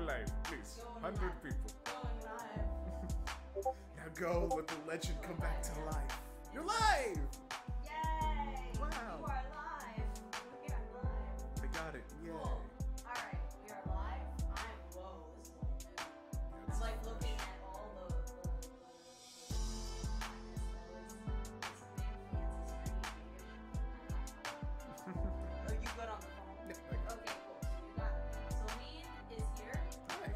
live, please. Going 100 live. people. Going live. Now go, let the legend come back to life. You're live! Yay! Wow. You are live. We are live. I got it. Yay. Cool. Alright, we are live. Whoa, this is all new. I'm like looking at all the Oh, you good on the phone? Yeah, Okay, cool. So you got Celine is here. Hi.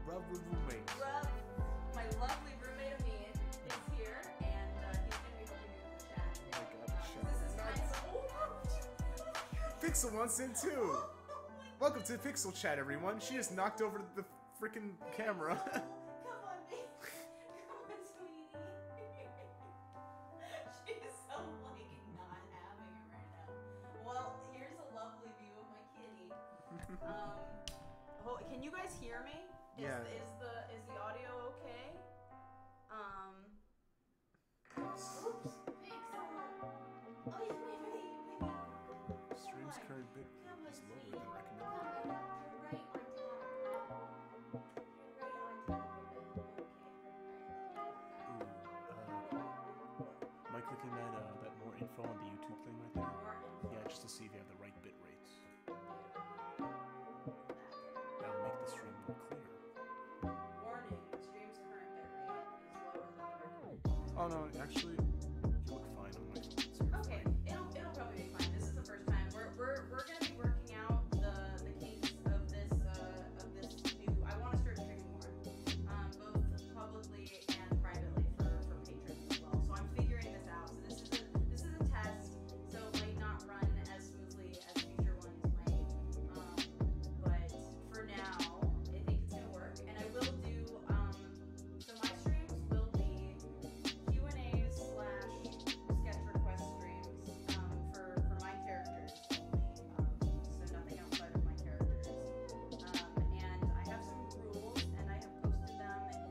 Lovely roommate. my lovely roommate Amin is here, and he's gonna be helping me with the chat. Oh my god, the show. This is kind of Pixel wants in too. Welcome to Pixel Chat, everyone. She just knocked over the freaking camera. Come on, baby. Come on, sweetie. She's so like not having it right now. Well, here's a lovely view of my kitty. Can you guys hear me? Yeah. Is the audio okay? Oops. Pixel. Oh, you baby. Stream's current bit Come on, is lower sweetie. than Come recommended. on. Right on top. Right on top of it. Okay. Am I clicking that more info on the YouTube thing right there? More info. Yeah, just to see if you have the right bit rates. That'll make the stream more clear. Warning, stream's current bitrate is lower than the recommended. Oh no, actually, you look fine on my phone. So you're Okay, fine. it'll probably be fine. This is the first time. We're gonna be working out the kinks of this new. I want to start streaming more, both publicly and privately for patrons as well. So I'm figuring this out. So this is a test. So it might not run as smoothly as future ones might. But for now, I think it's gonna work. And I will do. So my streams will be Q&As / sketch request streams for my characters only, so nothing outside of my characters. And I have some rules, and I have posted them in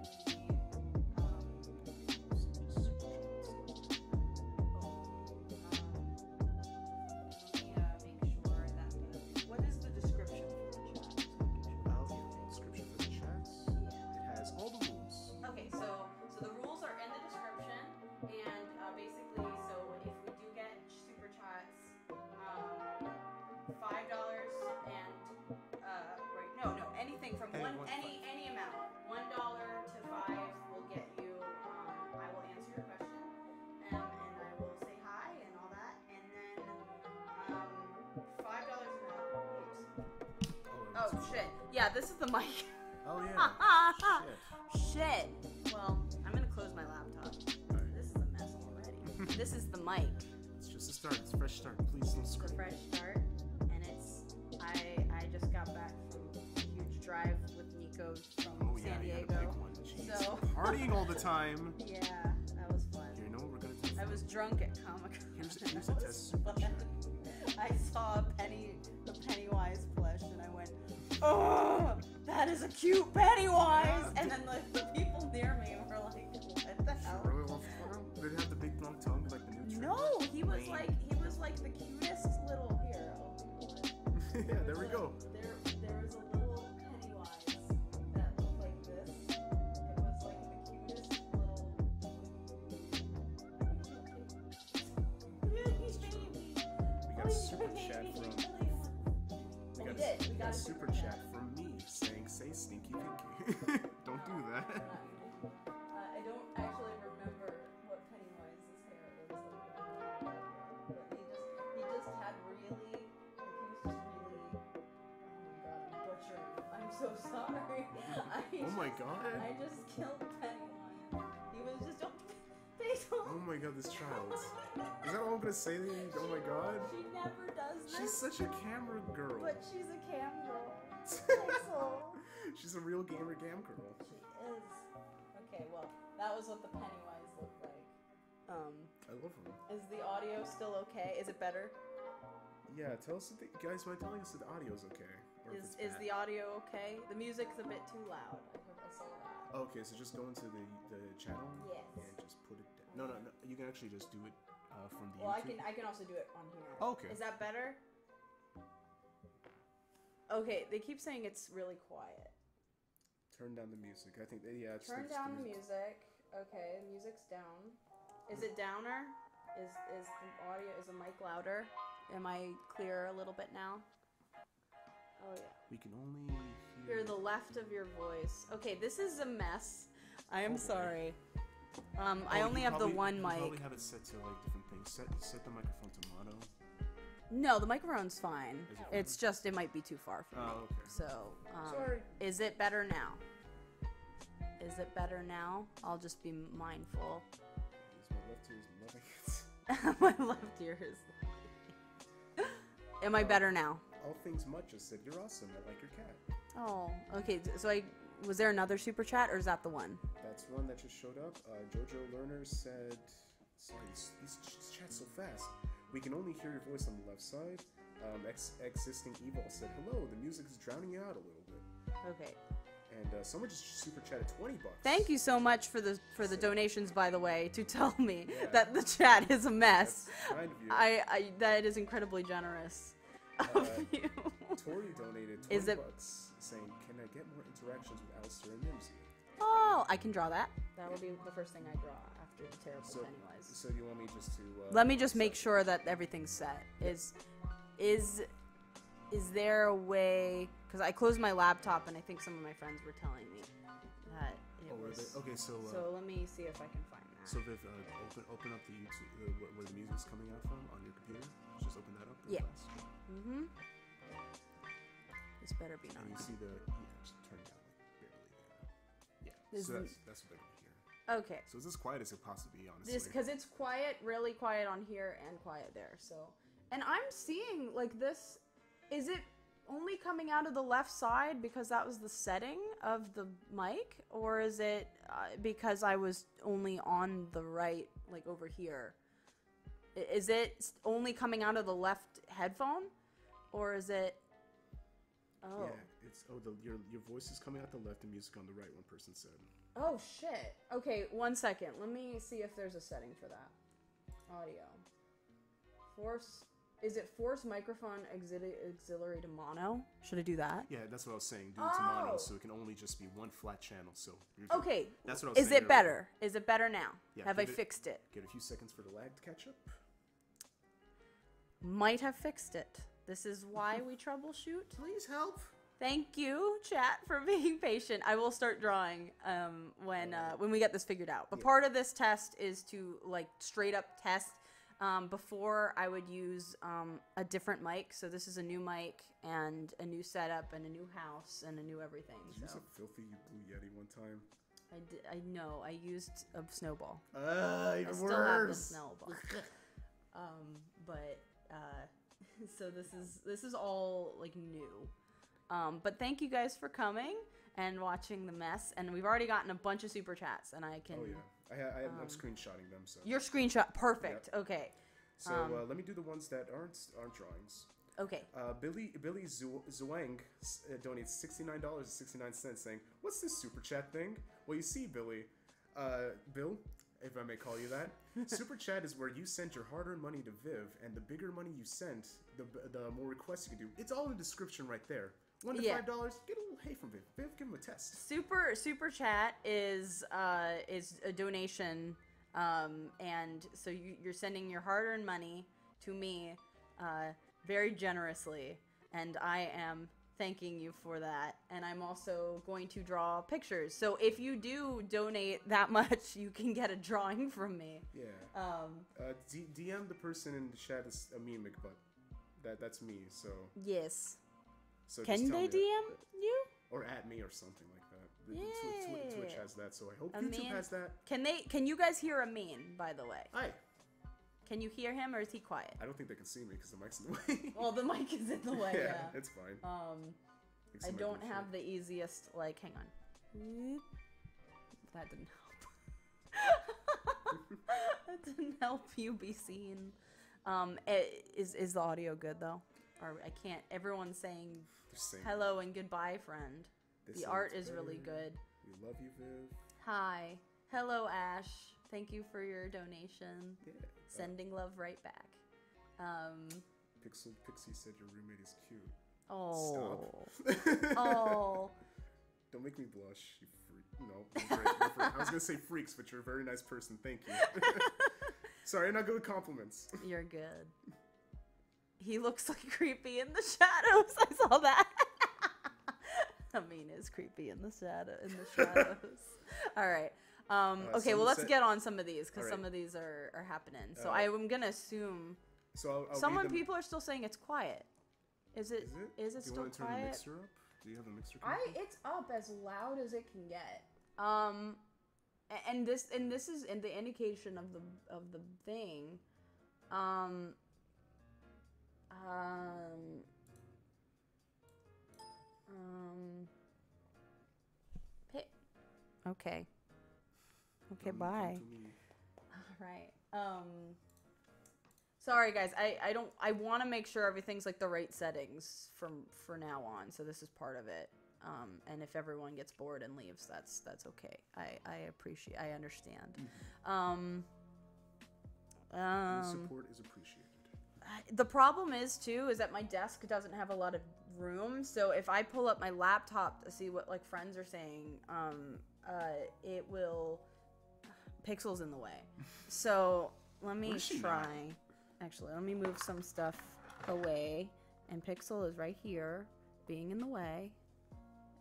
let me make sure that what is the description for the chat? Description for the chats. Yeah. It has all the rules. Okay, so the rules are in the description, and basically, so if we do get super chats, $5 and no, anything from any amount, $1 to $5 will get you. I will answer your question, and I will say hi and all that, and then $5 and up. Oh shit! Yeah, this is the mic. Oh yeah. Shit. Well, I'm gonna close my laptop. Alright. This is a mess already. This is the mic. It's just a start. It's a fresh start. Please don't It's a scream. fresh start, and I just got back from a huge drive with Nico from Oh yeah, San you had Diego. a big one. Jeez. So Partying all the time. yeah, that was fun. You know what we're gonna do? I was drunk at Comic-Con. Here's and a that was test super fun. chat. I saw a Pennywise plush, and I went, "Oh, that is a cute Pennywise!" Yeah. And then like the people near me were like, "What the hell?" Really well thought. Did it have the big long tongue like the new trailer? No, he was like the cutest little hero. Yeah, there we go. There was a little Pennywise that looked like this. It was like the cutest little. We got super chat from. We did. We got a super chat from me saying, "Say stinky pinky." Don't do that. I don't actually remember what Pennywise's hair looks like. But he just had really, he was just really, oh my god, I'm butchering. I'm so sorry. Oh my god. I just killed Pennywise. He was just, Basil. Oh my god, this child. Is that all I'm gonna say to you? Oh my god. She never does this. She's such a camera girl. But she's a cam girl. Basil. She's a real gamer cam girl. She is. Okay, well, that was what the Pennywise looked like. I love her. Is the audio still okay? Is it better? Yeah, tell us, guys, by telling us that the audio's okay. Or if it's Is bad. the audio okay? The music's a bit too loud. I saw that. Okay, so just go into the channel Yes. and just put it down. No, you can actually just do it from the Well, YouTube. I can also do it on here. Okay. Is that better? Okay, they keep saying it's really quiet. Turn down the music. I think, yeah. Turn down the music. Okay, music's down. Is it downer? Is the audio, is the mic louder? Am I clear a little bit now? Oh yeah. We can only Hear the left of your voice. Okay, this is a mess. I am sorry. I only have the one mic. You probably have it set to like different things. Set the microphone to mono. No, the microphone's fine. Is it It's just, it might be too far for me. Oh, okay. So, Sorry. Is it better now? Is it better now? I'll just be mindful. My left ear is loving it. My left ear is... Am I better now? All things much just said, you're awesome. I like your cat. Oh, okay. So was there another super chat, or is that the one? That's one that just showed up. Jojo Lerner said, sorry, these chats so fast. We can only hear your voice on the left side. Existing Evil said, hello, the music is drowning you out a little bit. Okay. And someone just super chatted $20. Thank you so much for the donations, by the way, to tell me that the chat is a mess. That's kind of you. I that is incredibly generous of you. Tori donated $20 saying, can I get more interactions with Alistair and Vivzie? Oh, I can draw that. That will be the first thing I draw after the terrible Pennywise. So you want me just to... Let me just make sure that everything's set. Is there a way... Because I closed my laptop and I think some of my friends were telling me that it was... Okay, so let me see if I can find that. So Viv, open up the YouTube, where the music's coming out from on your computer. Just open that up. Yeah. Mm-hmm. This better be not. And you see the... just turn it down like barely. Yeah. So that's what they're going to hear. Okay. So it's as quiet as it possibly be, honestly. Because it's quiet, really quiet on here and quiet there. So, and I'm seeing like this. Is it only coming out of the left side because that was the setting of the mic, or is it because I was only on the right, like over here? Is it only coming out of the left headphone, or is it? Oh. Yeah, it's your voice is coming out the left and music on the right. One person said. Oh shit. Okay, 1 second. Let me see if there's a setting for that. Audio. Is it force microphone auxiliary to mono? Should I do that? Yeah, that's what I was saying. Do it to mono, so it can only just be one flat channel. So okay. That's what I was saying. Is it better? Is it better now? Yeah, have I fixed it? Get a few seconds for the lag to catch up. Might have fixed it. This is why we troubleshoot. Please help. Thank you, chat, for being patient. I will start drawing when we get this figured out. But part of this test is to like straight up test. Before I would use a different mic, so this is a new mic and a new setup and a new house and a new everything. Did you use a filthy Blue Yeti one time? I did. I know. I used a snowball. Even I still worse. have the snowball. So this is all like new. But thank you guys for coming and watching the mess. And we've already gotten a bunch of super chats, and I can. Oh yeah. I'm screenshotting them. So your screenshot, perfect. Yep. Okay. So let me do the ones that aren't drawings. Okay. Billy Zhuang donates $69.69, saying, "What's this super chat thing?" Well, you see, Billy, Bill, if I may call you that, super chat is where you send your hard-earned money to Viv, and the bigger money you send, the more requests you can do. It's all in the description right there. $1 to $5, get a little hey from Viv. Viv, give him a test. Super chat is a donation, and so you're sending your hard-earned money to me, very generously, and I am thanking you for that. And I'm also going to draw pictures. So if you do donate that much, you can get a drawing from me. Yeah. DM the person in the chat is a meme, but that's me. So yes. So can they DM you? Or at me or something like that. Yeah. Twitch has that, so I hope YouTube has that. Can you guys hear Amin, by the way? Hi. Can you hear him, or is he quiet? I don't think they can see me because the mic's in the way. Well, the mic is in the way, yeah. It's fine. I don't have the easiest, like, hang on. That didn't help. That didn't help you be seen. Is the audio good, though? Or I can't. Everyone's saying hello and goodbye, friend. The art is really good. We love you, Viv. Hi. Hello, Ash. Thank you for your donation. Yeah. Sending love right back. Pixie said your roommate is cute. Oh. Stop. Oh. Don't make me blush, you freak. No, you're great. I was gonna say freaks, but you're a very nice person. Thank you. Sorry, I'm not good with compliments. You're good. He looks like creepy in the shadows. I saw that. Amin is creepy in the shadows. All right. Okay, well, let's get on some of these because some of these are happening. So I'm gonna assume. So I'll some people are still saying it's quiet. Is it Do you still want to turn the quiet? mixer up? Do you have a mixer? It's up as loud as it can get. And this is in the indication of the thing. Okay. Okay, bye. All right. Sorry guys, I want to make sure everything's like the right settings for now on. So this is part of it. And if everyone gets bored and leaves, that's okay. I understand. Support is appreciated. The problem is that my desk doesn't have a lot of room. So if I pull up my laptop to see what like friends are saying, it will Pixel's in the way. So let me try. Actually, let me move some stuff away. And Pixel is right here, being in the way.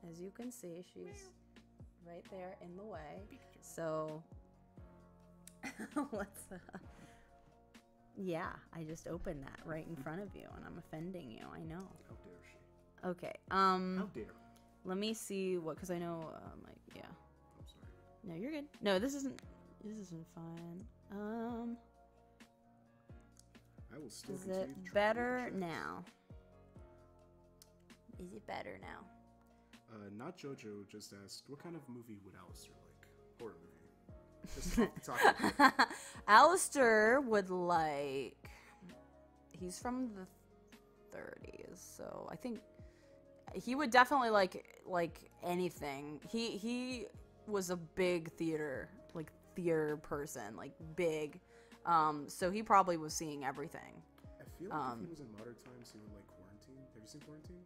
As you can see, she's right there in the way. So let's. Yeah, I just opened that right in front of you, and I'm offending you. I know. How dare she? Okay. How dare? Let me see what, because I know, like, yeah. I'm sorry. No, you're good. No, this isn't fine. I will still Is continue it to try better now? Is it better now? Not Jojo just asked, what kind of movie would Alistair like? Horror movie. Just off the top of it. Alistair would like. He's from the 30s, so I think he would definitely like anything. He was a big theater person, like big. So he probably was seeing everything. I feel like if he was in modern times, he would like Quarantine. Have you seen Quarantine?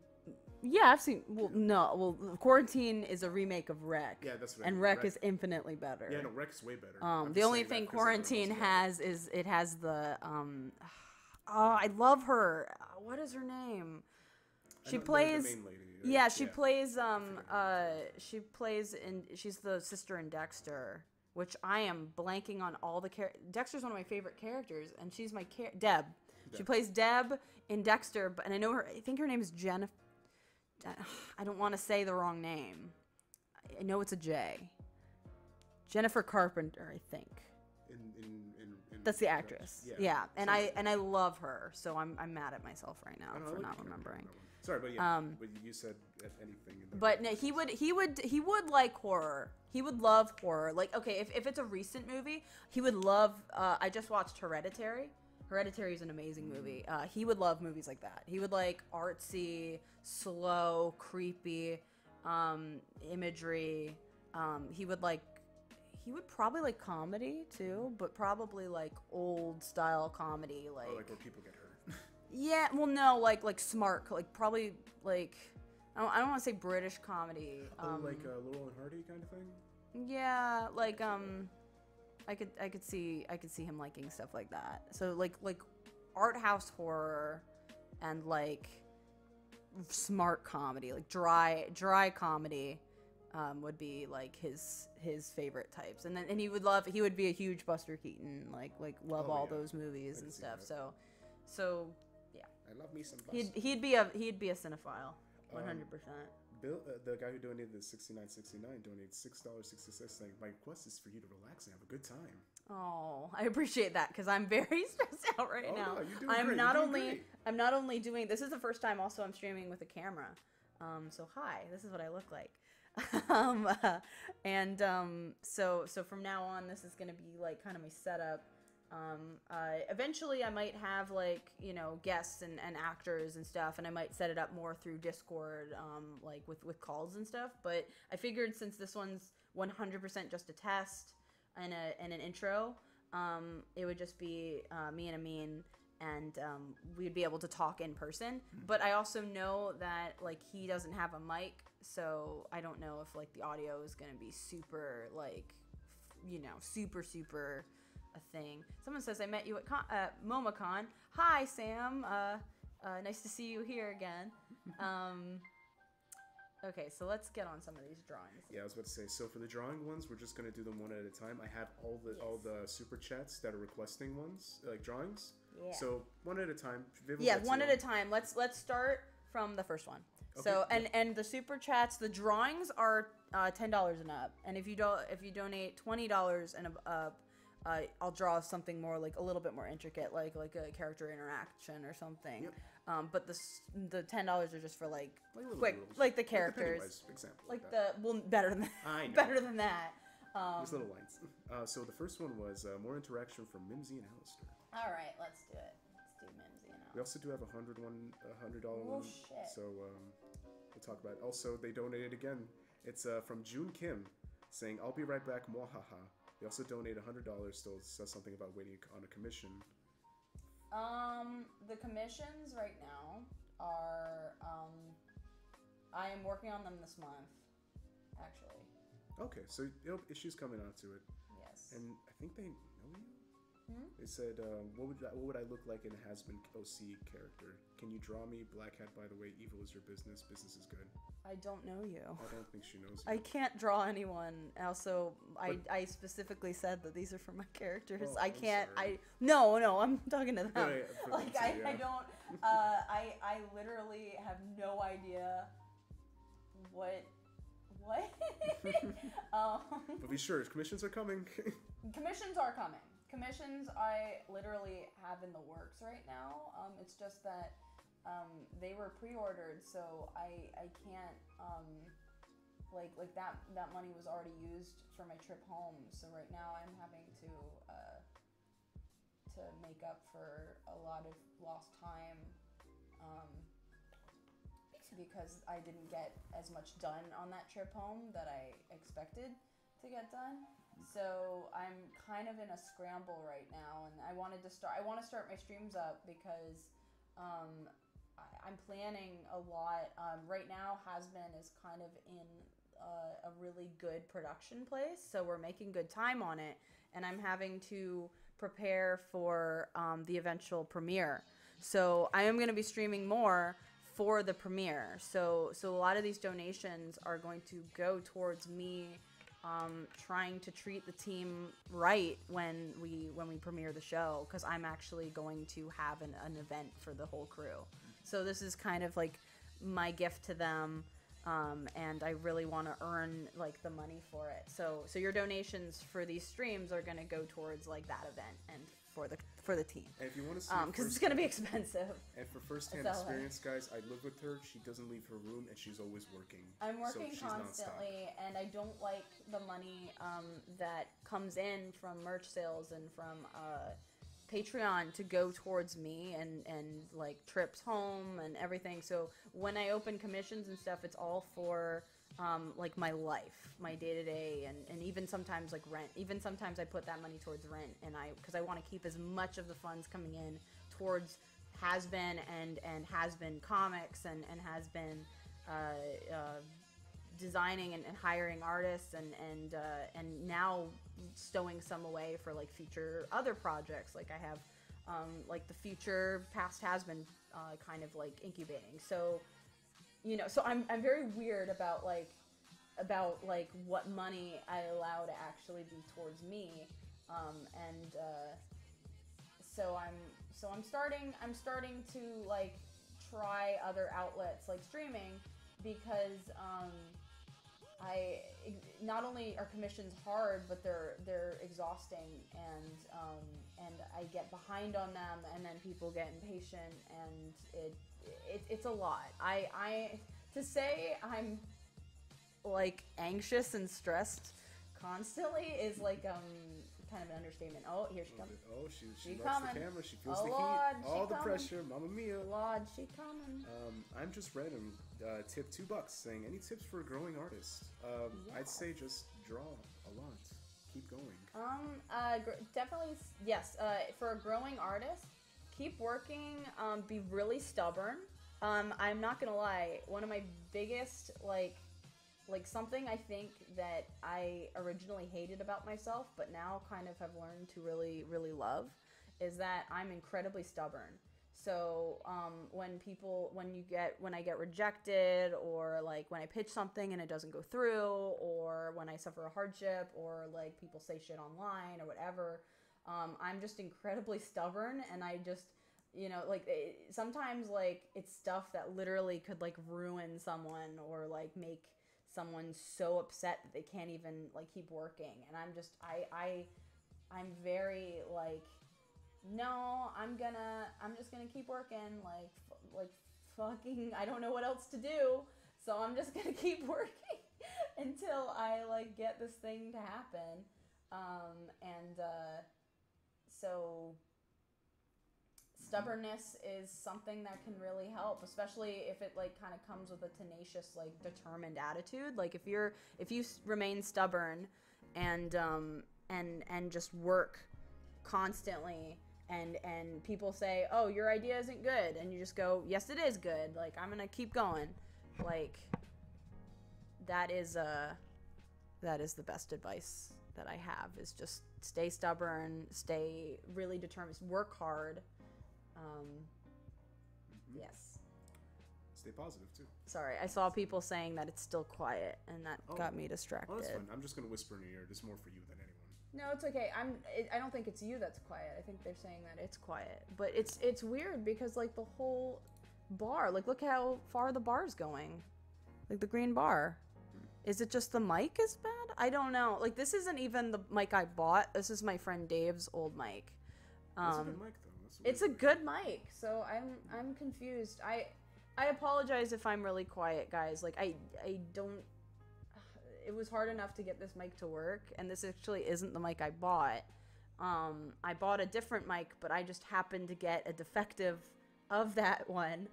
Yeah, I've seen. Well, no. Well, Quarantine is a remake of Rec. Yeah, that's what and Rec is infinitely better. Yeah, no, Rec is way better. The only thing Quarantine has is it has the oh, I love her. What is her name? She plays. The main lady, right? Yeah, she plays. She plays in. She's the sister in Dexter, which I am blanking on all the characters. Dexter's one of my favorite characters, and she's my Deb. She plays Deb in Dexter, and I know her. I think her name is Jennifer. I don't want to say the wrong name. I know it's a J. Jennifer Carpenter, I think. That's the actress. Yeah. And I love her, so I'm mad at myself right now for not remembering. Sorry, but yeah, but you said anything. But no, he would like horror. He would love horror. Like, okay, if it's a recent movie, he would love. I just watched Hereditary. Hereditary is an amazing movie. He would love movies like that. He would like artsy, slow, creepy imagery. He would probably like comedy too, but probably like old style comedy, like where people get hurt. Yeah, well, no, like smart, like probably like I don't want to say British comedy. Like Laurel and Hardy kind of thing. Yeah, like I could see him liking stuff like that. So like art house horror and like smart comedy, like dry comedy would be like his favorite types. And he would be a huge Buster Keaton, like love all those movies and stuff. So yeah. I love me some Buster. He'd be a cinephile, 100%. Bill, the guy who donated the $69.69 donated $6.66. Saying, my request is for you to relax and have a good time. Oh, I appreciate that because I'm very stressed out right now. No, you're doing great. I'm not only doing this is the first time also I'm streaming with a camera. So hi, this is what I look like. So from now on, this is gonna be like kind of my setup. Eventually I might have like, guests and actors and stuff, and I might set it up more through Discord, like with calls and stuff. But I figured since this one's 100% just a test and an intro, it would just be me and Amin and we'd be able to talk in person. But I also know that like he doesn't have a mic, so I don't know if like the audio is gonna be super like, super a thing. Someone says I met you at MomoCon. Hi Sam, nice to see you here again. Okay, so let's get on some of these drawings. Yeah, I was about to say. So for the drawing ones, we're just gonna do them one at a time. I have all the super chats that are requesting ones, like drawings. Yeah. So one at a time. Viv, One at a time. Let's start from the first one. Okay. So and the super chats, the drawings are $10 and up, and if you donate $20 and up, I'll draw something more like a little bit more intricate, like a character interaction or something. Yep. But the $10 are just for like quick, doodles. Like the characters, like the example, like the better than that. I know. Better than that. There's little lines. So the first one was more interaction from Mimsy and Alistair. All right, let's do it. Let's do Mimsy and We also do have $100 one. Oh shit. So we'll talk about it. Also, they donated again. It's from June Kim, saying, "I'll be right back, mwahaha." They also donated $100. Still says something about waiting on a commission. The commissions right now are I am working on them this month, actually. Okay, so issues coming on to it. Yes. And I think they know you. Hmm? They said, what would I look like in a has-been OC character? Can you draw me? Black hat, by the way. Evil is your business. Business is good. I don't know you. I don't think she knows you. I can't draw anyone. Also, I specifically said that these are for my characters. Oh, I I'm can't. sorry. No, I'm talking to them. For them too, I yeah. don't. I literally have no idea what. But be sure, commissions are coming. Commissions are coming. Commissions I literally have in the works right now. It's just that they were pre-ordered, so I can't like that money was already used for my trip home. So right now I'm having to make up for a lot of lost time because I didn't get as much done on that trip home that I expected to get done. So I'm kind of in a scramble right now, and I want to start my streams up because I'm planning a lot. Right now, Has-Been is kind of in a really good production place, so we're making good time on it, and I'm having to prepare for the eventual premiere. So I am going to be streaming more for the premiere. So a lot of these donations are going to go towards me trying to treat the team right when we premiere the show, because I'm actually going to have an event for the whole crew. So this is kind of like my gift to them, and I really want to earn like the money for it. So your donations for these streams are going to go towards like that event and for the team. And if you want to see, because it's going to be expensive. And for first-hand experience, guys, I live with her. She doesn't leave her room, and she's always working. I'm working so constantly, and I don't like the money that comes in from merch sales and from Patreon to go towards me and like trips home and everything. So when I open commissions and stuff, it's all for like my life, my day-to-day, and even sometimes like rent. Even sometimes I put that money towards rent, and because I want to keep as much of the funds coming in towards Has-Been and Has-Been comics and Has-Been designing and hiring artists and now stowing some away for like future other projects. Like I have like the future past Has-Been kind of like incubating. So so I'm very weird about what money I allow to actually be towards me, so I'm starting to like try other outlets like streaming, because I not only are commissions hard, but they're exhausting, and I get behind on them, and then people get impatient, and it's a lot. I to say I'm like anxious and stressed constantly is like kind of an understatement. Oh, here she comes. Oh, she loves coming. the camera. She feels Oh, the Lord, heat. she All the coming. pressure. Mamma mia. Lord, she coming. I'm just random. Tip $2 saying, any tips for a growing artist? I'd say just draw a lot. Keep going. Definitely yes. For a growing artist, keep working. Be really stubborn. I'm not gonna lie. One of my biggest like something I think that I originally hated about myself, but now kind of have learned to really, really love, is that I'm incredibly stubborn. So when I get rejected, or like when I pitch something and it doesn't go through, or when I suffer a hardship, or like people say shit online or whatever, I'm just incredibly stubborn, and I just, like sometimes like it's stuff that literally could like ruin someone, or like make someone so upset that they can't even like keep working, and I'm I'm very like, no, I'm just gonna keep working, like fucking, I don't know what else to do, so I'm just gonna keep working until I like get this thing to happen. So stubbornness is something that can really help, especially if it like kind of comes with a tenacious, like determined attitude. Like if you remain stubborn and just work constantly, and people say, oh, your idea isn't good, and you just go, yes, it is good, like I'm gonna keep going, like that is the best advice that I have, is just stay stubborn, stay really determined, work hard. Yes. Stay positive too. Sorry, I saw people saying that it's still quiet, and that got me distracted. Oh, that's fine. I'm just gonna whisper in your ear. This is more for you than anyone. No, it's okay. I don't think it's you that's quiet. I think they're saying that it's quiet. But it's weird because like the whole bar, like look how far the bar's going. Like the green bar. Is it just the mic is bad? I don't know. Like this isn't even the mic I bought. This is my friend Dave's old mic. It's a good mic though. It's a good mic. So I'm confused. I apologize if I'm really quiet, guys. Like I don't. It was hard enough to get this mic to work, and this actually isn't the mic I bought. I bought a different mic, but I just happened to get a defective of that one.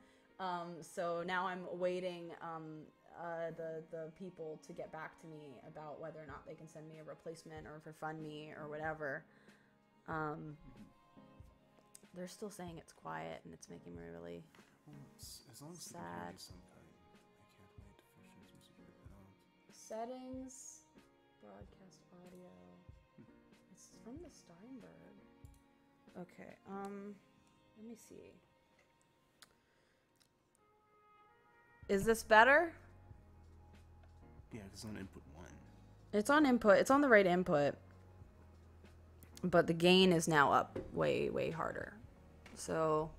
So now I'm awaiting the people to get back to me about whether or not they can send me a replacement or refund me or whatever. They're still saying it's quiet, and it's making me really as long as sad. Some kind. I can't wait to finish this music out. Settings, broadcast audio. It's from the Steinberg. Okay, let me see. Is this better? Yeah, it's on input 1. It's on input. It's on the right input. But the gain is now up way, way harder. So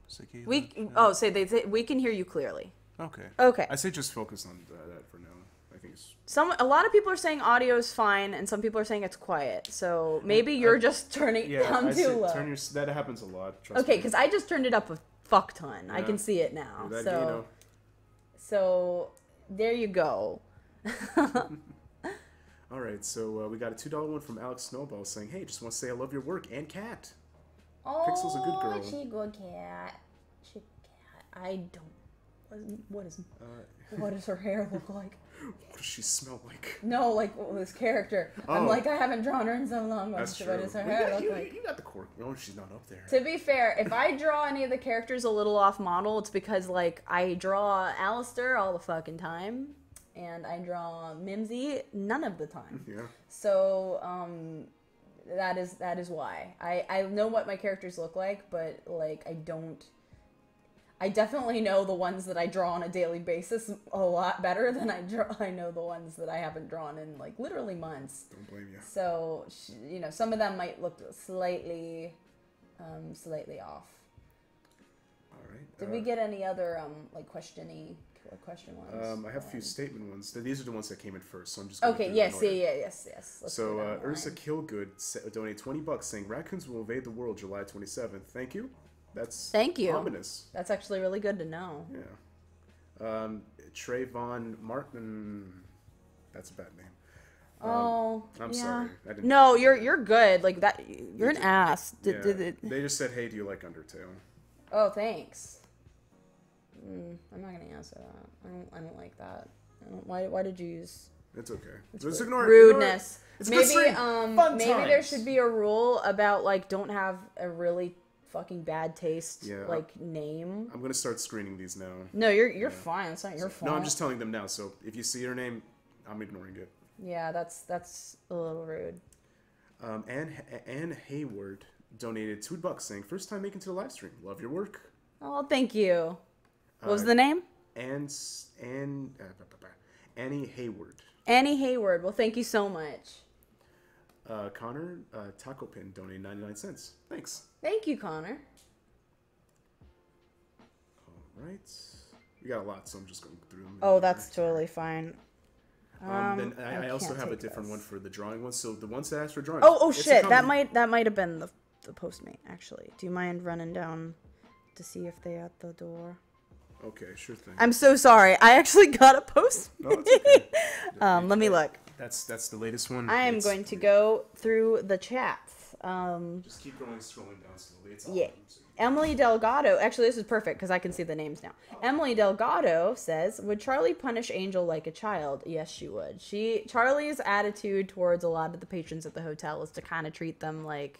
we can hear you clearly. Okay. Okay. I say just focus on that for now. I think it's a lot of people are saying audio is fine, and some people are saying it's quiet. So maybe you're just turning it down too low. That happens a lot. Okay, because I just turned it up a fuck ton. Yeah. I can see it now. So there you go. All right, so we got a $2 one from Alex Snowball saying, "Hey, just want to say I love your work and cat." Oh, Pixel's a good girl. She good cat. She cat. I don't. What does her hair look like? What does she smell like? No, like this character. Oh. I'm like, I haven't drawn her in so long. That's true. What does her hair look like? You got the quirk. No, she's not up there. To be fair, if I draw any of the characters a little off model, it's because like I draw Alistair all the fucking time, and I draw Mimsy none of the time. Yeah. So that is why I know what my characters look like, but like I definitely know the ones that I draw on a daily basis a lot better than I know the ones that I haven't drawn in like literally months. Don't blame you. So some of them might look slightly off. All right. Did we get any other like question ones? I have a few statement ones. These are the ones that came in first, so I'm just okay. Yes. Let's so Ursa Killgood donated $20 saying raccoons will invade the world July 27th. Thank you. Thank you. Ominous. That's actually really good to know. Yeah. Trayvon Martin. That's a bad name. I'm sorry. No, you're good. Like that. You're an ass. Yeah. They just said, "Hey, do you like Undertale?" Oh, thanks. I'm not gonna answer that. I don't like that. Why did you use? It's okay. Just ignore rudeness. It's maybe there should be a rule about like don't have a really fucking bad taste like name. I'm gonna start screening these now. No, you're fine. It's not your fault. No, I'm just telling them now. So if you see her name, I'm ignoring it. Yeah, that's a little rude. Anne Hayward donated $2 saying, "First time making to the live stream. Love your work." Oh, thank you. What was the name? Annie Hayward. Annie Hayward. Well, thank you so much. Connor Taco Pin donated 99 cents. Thanks. Thank you, Connor. All right. We got a lot, so I'm just going through them. Oh, that's totally fine. Then I also have a different one for the drawing ones. So the ones that asked for drawing. Oh shit! That might have been the Postmate actually. Do you mind running down to see if they at the door? Okay, sure thing. I'm so sorry. I actually got a Postmate. No, it's okay. Let me look. That's the latest one. I am going to go through the chats. Just keep scrolling down slowly. It's yeah. Emily Delgado. Actually, this is perfect because I can see the names now. Emily Delgado says, "Would Charlie punish Angel like a child?" Yes, she would. Charlie's attitude towards a lot of the patrons at the hotel is to kind of treat them like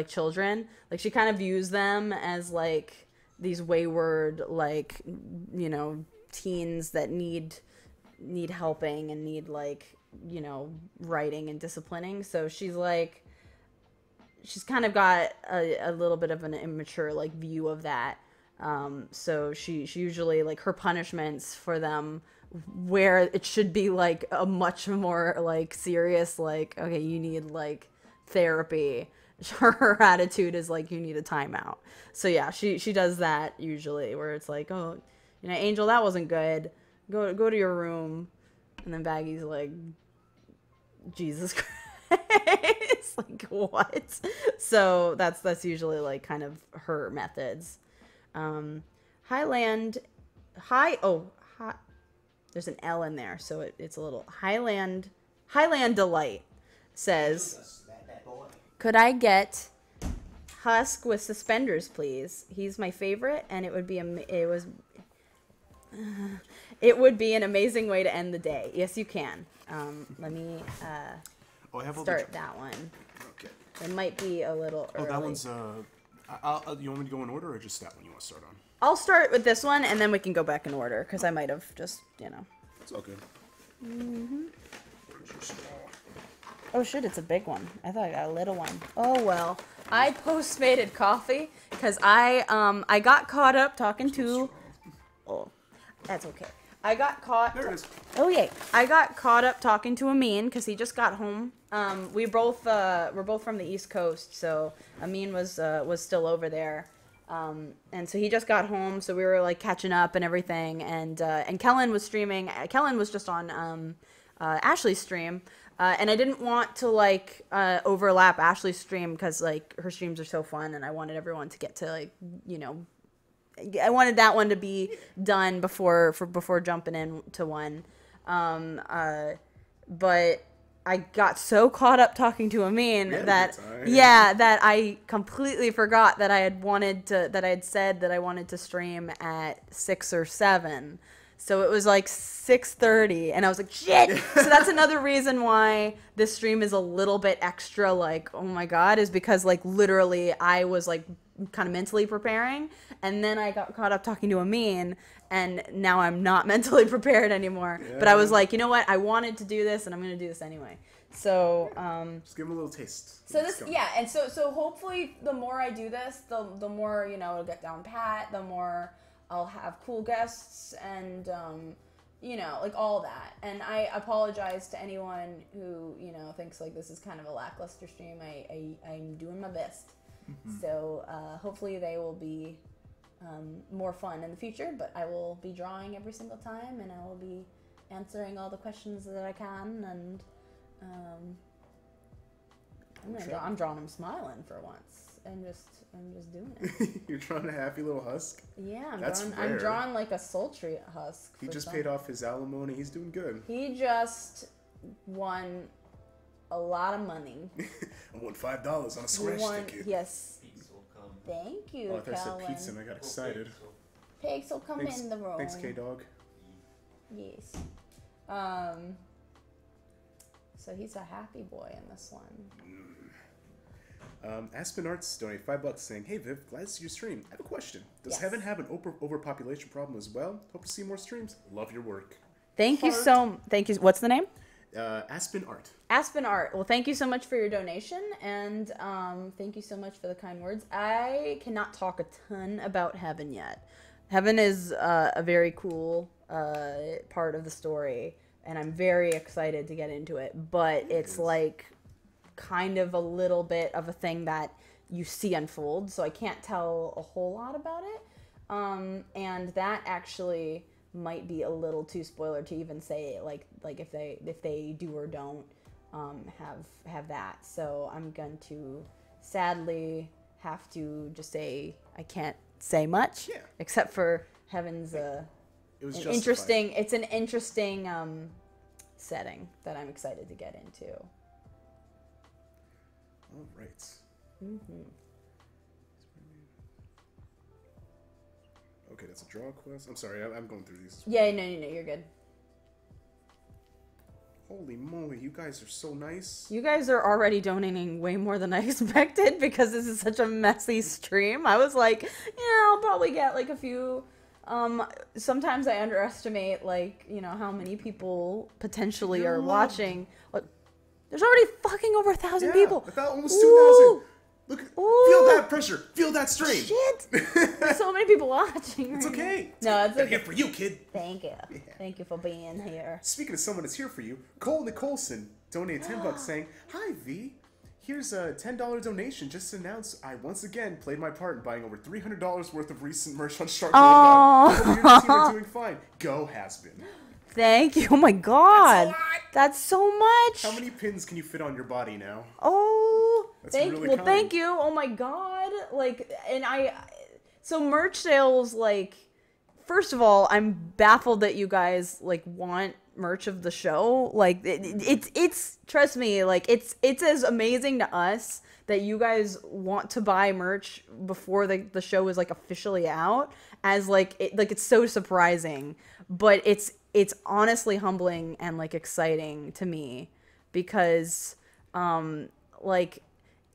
children. Like she kind of views them as like these wayward, like, teens that need helping and need writing and disciplining. So she's kind of got a little bit of an immature view of that. So she usually her punishments for them where it should be a much more serious okay, you need therapy. Her attitude is you need a timeout. So yeah, she does that usually where it's oh, Angel, that wasn't good. Go to your room. And then Baggy's Jesus Christ. It's what? So that's usually kind of her methods. There's an L in there, so it's a little Highland Delight says, "Could I get Husk with suspenders, please? He's my favorite, and it would be an amazing way to end the day." Yes, you can. Let me start that one. Okay. It might be a little early. Oh, that one's you want me to go in order or just that one you want to start on? I'll start with this one and then we can go back in order because I might have just, It's all good. Oh shit, it's a big one. I thought I got a little one. Oh well. I postmated coffee because I got caught up talking to. Oh, that's okay. I got caught. There it is. Oh yay! I got caught up talking to Amin because he just got home. We're both from the East Coast, so Amin was still over there, and so he just got home. So we were catching up and everything, and Kellen was streaming. Kellen was just on Ashley's stream, and I didn't want to overlap Ashley's stream because her streams are so fun, and I wanted everyone to get to I wanted that one to be done before jumping into one. But I got so caught up talking to Amin that I completely forgot that I had said that I wanted to stream at 6 or 7. So it was 6:30 and I was like, shit. So that's another reason why this stream is a little bit extra oh my god, is because literally I was kind of mentally preparing, and then I got caught up talking to Amin, and now I'm not mentally prepared anymore. Yeah. But I was you know what? I wanted to do this, and I'm going to do this anyway. So, just give him a little taste. So and so hopefully the more I do this, the more, it'll get down pat, the more I'll have cool guests, and, all that. And I apologize to anyone who, thinks this is kind of a lackluster stream. I'm doing my best. Mm-hmm. So hopefully they will be more fun in the future, but I will be drawing every single time, and I will be answering all the questions that I can, and I'm drawing them smiling for once. I'm just doing it. You're drawing a happy little husk? Yeah, I'm drawing a sultry husk. He just paid off his alimony. He's doing good. He just won a lot of money. I won $5 on a scratch ticket. Yes. Thank you, I thought I said pizza and I got excited. Pigs will come in the room. Thanks, K-Dog. Yes. So he's a happy boy in this one. Aspen Arts donate $5 saying, "Hey Viv, glad to see your stream. I have a question. Does Yes. Heaven have an overpopulation problem as well? Hope to see more streams. Love your work." Thank you. What's the name? Aspen Art. Aspen Art. Well, thank you so much for your donation, and thank you so much for the kind words. I cannot talk a ton about Heaven yet. Heaven is a very cool part of the story, and I'm very excited to get into it. But it's like kind of a little bit of a thing that you see unfold, so I can't tell a whole lot about it. And that actually might be a little too spoiler to even say like if they do or don't have that. So I'm going to sadly have to just say I can't say much, except for Heaven's interesting setting that I'm excited to get into. All right. Okay, that's a draw quest. I'm sorry, I'm going through these. Yeah, no, you're good. Holy moly, you guys are so nice. You guys are already donating way more than I expected because this is such a messy stream. I was like, yeah, I'll probably get like a few. Sometimes I underestimate like, how many people potentially are watching. Look, there's already fucking over 1,000 people. Almost 2,000. Look, feel that pressure. Feel that strain. Shit. There's so many people watching. It's okay. No, it's okay. Here for you, kid. Thank you. Yeah. Thank you for being here. Speaking of someone that's here for you, Cole Nicholson donated $10 saying, "Hi V, here's a $10 donation. Just to announce, I once again played my part in buying over $300 worth of recent merch on Shark Robot. Hope you and your team are doing fine. Go Has-Been." Thank you. Oh my god. That's so much. How many pins can you fit on your body now? Oh, That's really kind. Thank you. Oh my god. So merch sales, first of all, I'm baffled that you guys want merch of the show. It's trust me, it's as amazing to us that you guys want to buy merch before the show is officially out as it's so surprising, but it's honestly humbling and exciting to me because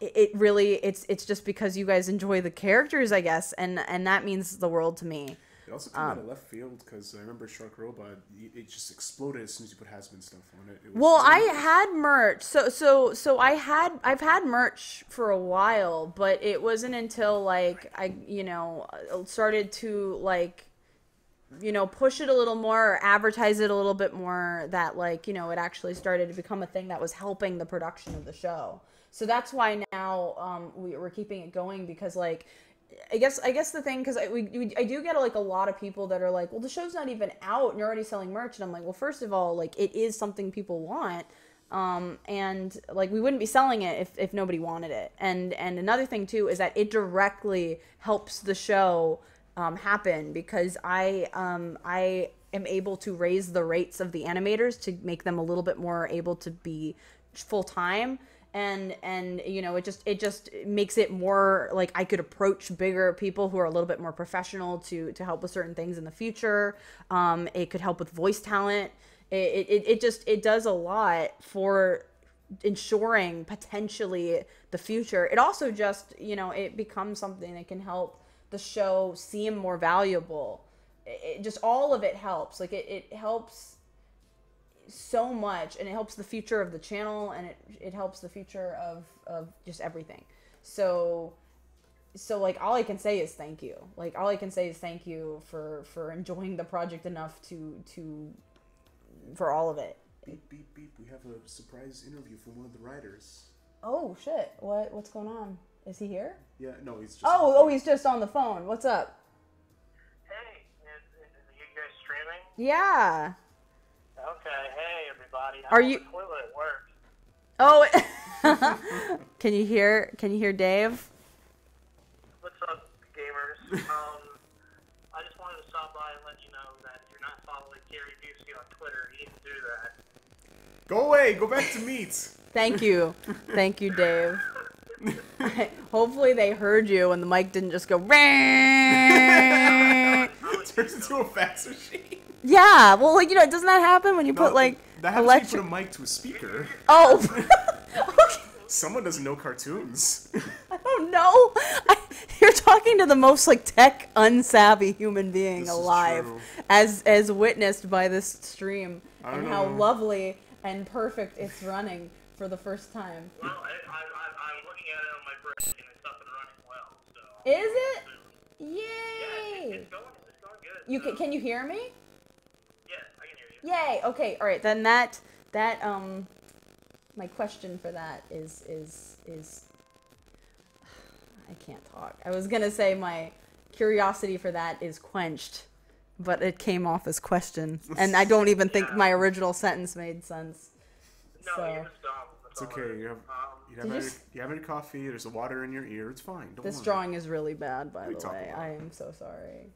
it really it's just because you guys enjoy the characters, I guess, and that means the world to me. It also came out of left field because I remember Shark Robot, it just exploded as soon as you put Has-Been stuff on it. I had merch. So I've had merch for a while, but it wasn't until I started to push it a little more, or advertise it a little bit more, that it actually started to become a thing that was helping the production of the show. So that's why now we're keeping it going, because I guess the thing, because I do get a lot of people that are well, the show's not even out and you're already selling merch, and I'm well, first of all, it is something people want, and we wouldn't be selling it if nobody wanted it. And another thing too is that it directly helps the show happen, because I am able to raise the rates of the animators to make them a little bit more able to be full time. And it just makes it more I could approach bigger people who are a little bit more professional to help with certain things in the future. It could help with voice talent. It does a lot for ensuring potentially the future. It also just, it becomes something that can help the show seem more valuable. It just, all of it helps. It helps so much, and it helps the future of the channel, and it helps the future of just everything. So all I can say is thank you. All I can say is thank you for enjoying the project enough for all of it. Beep beep beep, we have a surprise interview from one of the writers. Oh shit, what's going on? Is he here? Yeah, no, he's just he's just on the phone. What's up? Hey, is you guys streaming? Yeah. Okay, hey everybody. Are you? The toilet worked. Oh, can you hear Dave? What's up, gamers? I just wanted to stop by and let you know that you're not following Gary Vivzie on Twitter. You need to do that. Go away. Go back to meat. Thank you, Dave. Hopefully they heard you and the mic didn't just go. Turns into a fax machine. Yeah, well, doesn't that happen when you put that happens when you put a mic to a speaker. Oh. Okay. Someone doesn't know cartoons. I don't know. You're talking to the most like tech unsavvy human being This is alive, true. as witnessed by this stream I and don't how know. lovely and perfect it's running for the first time. Well, I'm looking at it on my break, and it's up and running well. So. Is it? Yeah, Yay! it's going good. You can you hear me? Yeah, I can hear you. Yay! Okay, all right. Then that my question for that is I can't talk. I was gonna say my curiosity for that is quenched, but it came off as question, and I don't even think my original sentence made sense. No, So you're just dumb. That's It's all it okay. is. You have any coffee. There's water in your ear. It's fine. Don't this worry. drawing is really bad, by What are you the talking way. about? I am so sorry.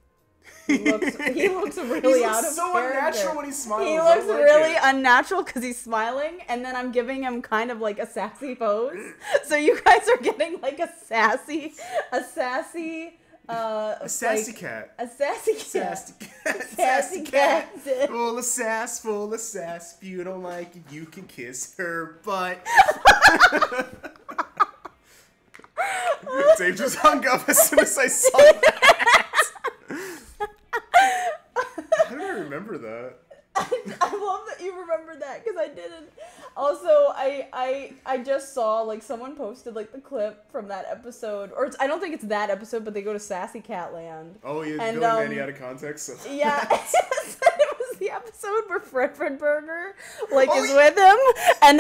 He looks really He looks out of so character. unnatural when he smiles. He I don't looks like really it. unnatural because he's smiling, and then I'm giving him kind of like a sassy pose. So you guys are getting like a sassy A sassy like, cat. a sassy cat. Sassy cat. Sassy cat. Full of sass, full of sass. If you don't like it, you can kiss her butt. Dave just hung up as soon as I saw that. How did I remember that? I love that you remember that because I didn't. Also, I just saw like someone posted like the clip from that episode, or I don't think it's that episode, but they go to Sassy Cat Land. Oh, yeah, And, Billy Mandy out of context. So. Yeah, it was the episode where Fred Burger like Oh, is yeah. with him,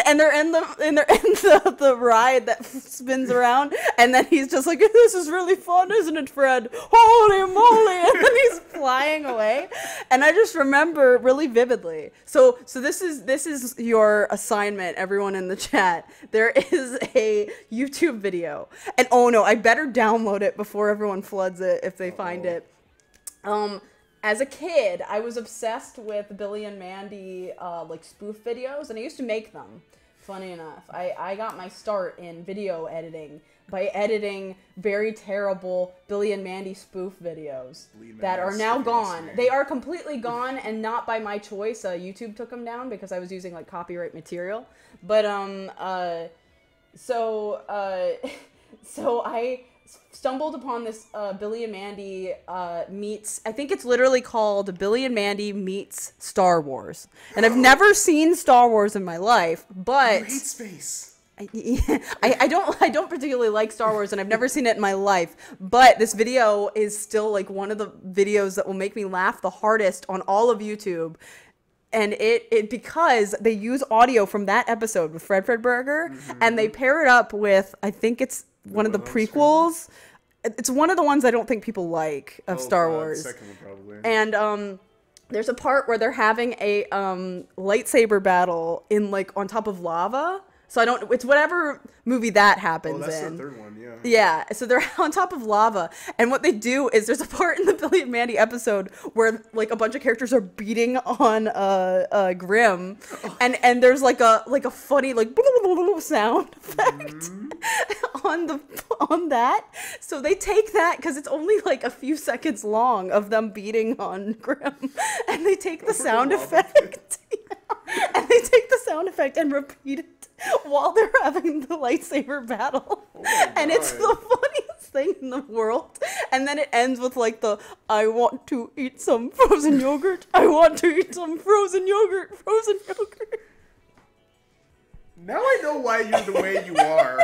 and they're in the ride that spins around, and then he's just like, "This is really fun, isn't it, Fred? Holy moly!" And then he's flying away, and I just remember really vividly. So this is your assignment, everyone in the chat. There is a YouTube video, and oh no, I better download it before everyone floods it if they find it. As a kid, I was obsessed with Billy and Mandy like spoof videos, and I used to make them. Funny enough, I got my start in video editing by editing very terrible Billy and Mandy spoof videos that are now gone. They are completely gone, and not by my choice. YouTube took them down because I was using like copyright material. But so I stumbled upon this Billy and Mandy meets, I think it's literally called Billy and Mandy meets Star Wars. And I've never seen Star Wars in my life, but You hate space. I don't particularly like Star Wars, and I've never seen it in my life, but this video is still like one of the videos that will make me laugh the hardest on all of YouTube. And it because they use audio from that episode with Fred Burger, and they pair it up with, I think it's one of the prequels. It's one of the ones I don't think people like of Star Wars. Second one probably. And there's a part where they're having a lightsaber battle in like on top of lava. So it's whatever movie that happens Oh, that's in. the third one, yeah. Yeah, so they're on top of lava, and what they do is there's a part in the Billy and Mandy episode where like a bunch of characters are beating on Grimm, and there's like a funny like sound effect on that. So they take that because it's only like a few seconds long of them beating on Grimm, and they take the sound effect. And they take the sound effect and repeat it while they're having the lightsaber battle. And it's the funniest thing in the world. And then it ends with like I want to eat some frozen yogurt. I want to eat some frozen yogurt. Now I know why you're the way you are.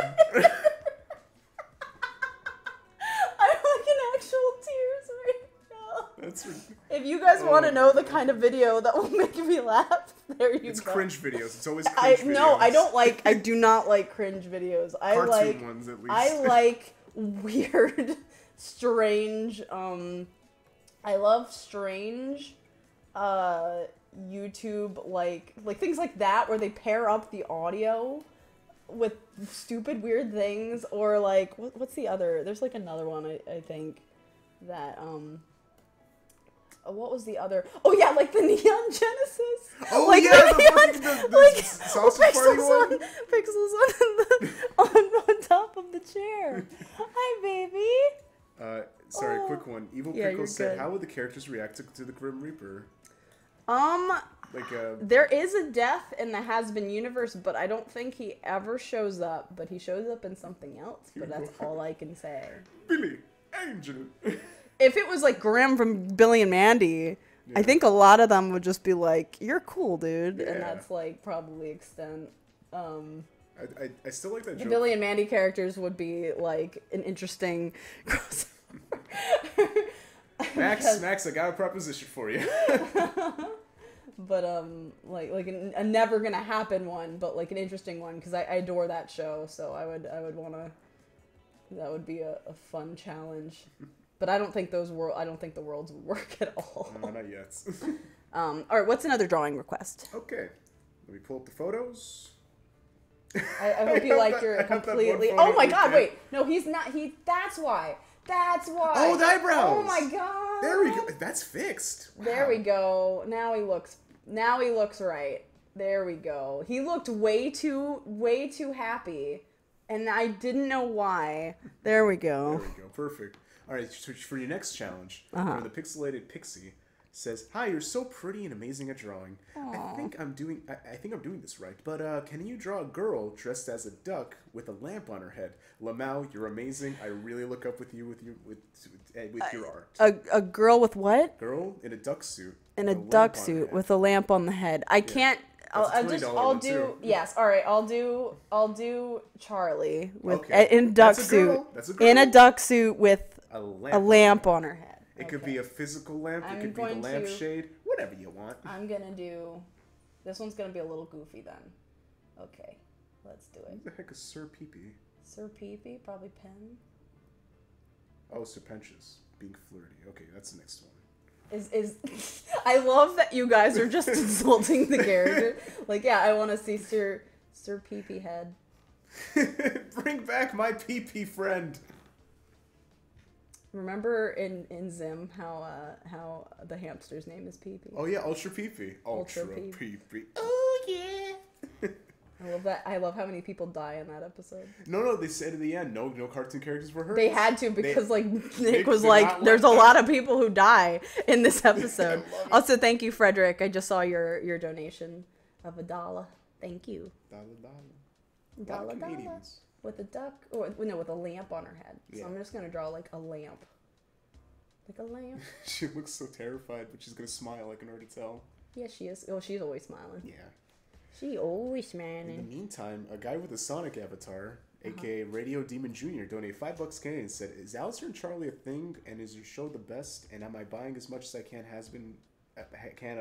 I'm like in actual tears right now. That's If you guys want to know the kind of video that will make me laugh, there you It's go. cringe videos. It's always cringe videos. No, I do not like cringe videos. Cartoon ones, at least. I like weird, strange, I love strange, YouTube, like things like that where they pair up the audio with stupid weird things, or like, what's the other, there's like another one, I think, that, what was the other? Oh yeah, like the Neon Genesis. Oh like yeah, the sausage party one. Pixels on top of the chair. Hi, baby. Sorry, Oh. quick one. Evil Yeah, Pickle you're said, good. "How would the characters react to the Grim Reaper?" Like There is a death in the Has-Been universe, but I don't think he ever shows up. But he shows up in something else. But that's all I can say. Billy Angel. If it was like Grim from Billy and Mandy, I think a lot of them would just be like, "You're cool, dude," Yeah. and that's like probably extent. I still like that The joke. Billy and Mandy characters would be like an interesting crossover. Max, I got a proposition for you. But like a never gonna happen one, but like an interesting one because I adore that show, so I would wanna. That would be a fun challenge, but I don't think the worlds would work at all. No, not yet. All right, what's another drawing request? Okay, let me pull up the photos. I hope you like your I have that one completely. photo Oh my you God! can't- Wait, no, he's not. That's why. That's why. Oh, the eyebrows. Oh my God. There we go. That's fixed. Wow. There we go. Now he looks right. There we go. He looked way too happy, and I didn't know why. There we go. There we go. Perfect. All right, so for your next challenge, the Pixelated Pixie says, "Hi, you're so pretty and amazing at drawing. I think I'm doing this right. But can you draw a girl dressed as a duck with a lamp on her head? Lamau, you're amazing. I really look up with you with your art. A girl with what? Girl in a duck suit. In a with lamp duck on her suit head. with a lamp on the head. I can't. That's a I'll $20 do. one, too. Yes. All right. I'll do Charlie with Okay. in a duck That's a suit. girl. That's a girl. In a duck suit with a a lamp on her head. It could be a physical lamp. I'm It could be the going to- lampshade. Whatever you want. I'm gonna do. This one's gonna be a little goofy then. Okay, let's do it. Who the heck is Sir Peepee? Sir Peepee, probably Pen. Oh, Sir Pentious. Being flirty. Okay, that's the next one. Is I love that you guys are just insulting the character. Like, yeah, I want to see Sir Peepee head. Bring back my Peepee friend. Remember in Zim how the hamster's name is Peepee? Oh yeah, Ultra Peepee. Ultra Peepee. Peepee. Oh yeah. I love that. I love how many people die in that episode. No, they said at the end, no cartoon characters were hurt. They had to because Nick Nick was did like, not "There's a want lot of people who die in this episode." love it. Also, thank you, Frederick. I just saw your donation of $1. Thank you. Dollar. A lot Dollar of Canadians. with a duck, or no, with a lamp on her head. So Yeah. I'm just gonna draw like a lamp, like a lamp. She looks so terrified, but she's gonna smile. I can already tell. Yeah, she is. Oh, she's always smiling. Yeah. She always In the smiling. meantime, a guy with a Sonic avatar, aka Radio Demon Jr., donated $5 Canadian and said, "Is Alistair and Charlie a thing? And is your show the best? And am I buying as much as I can of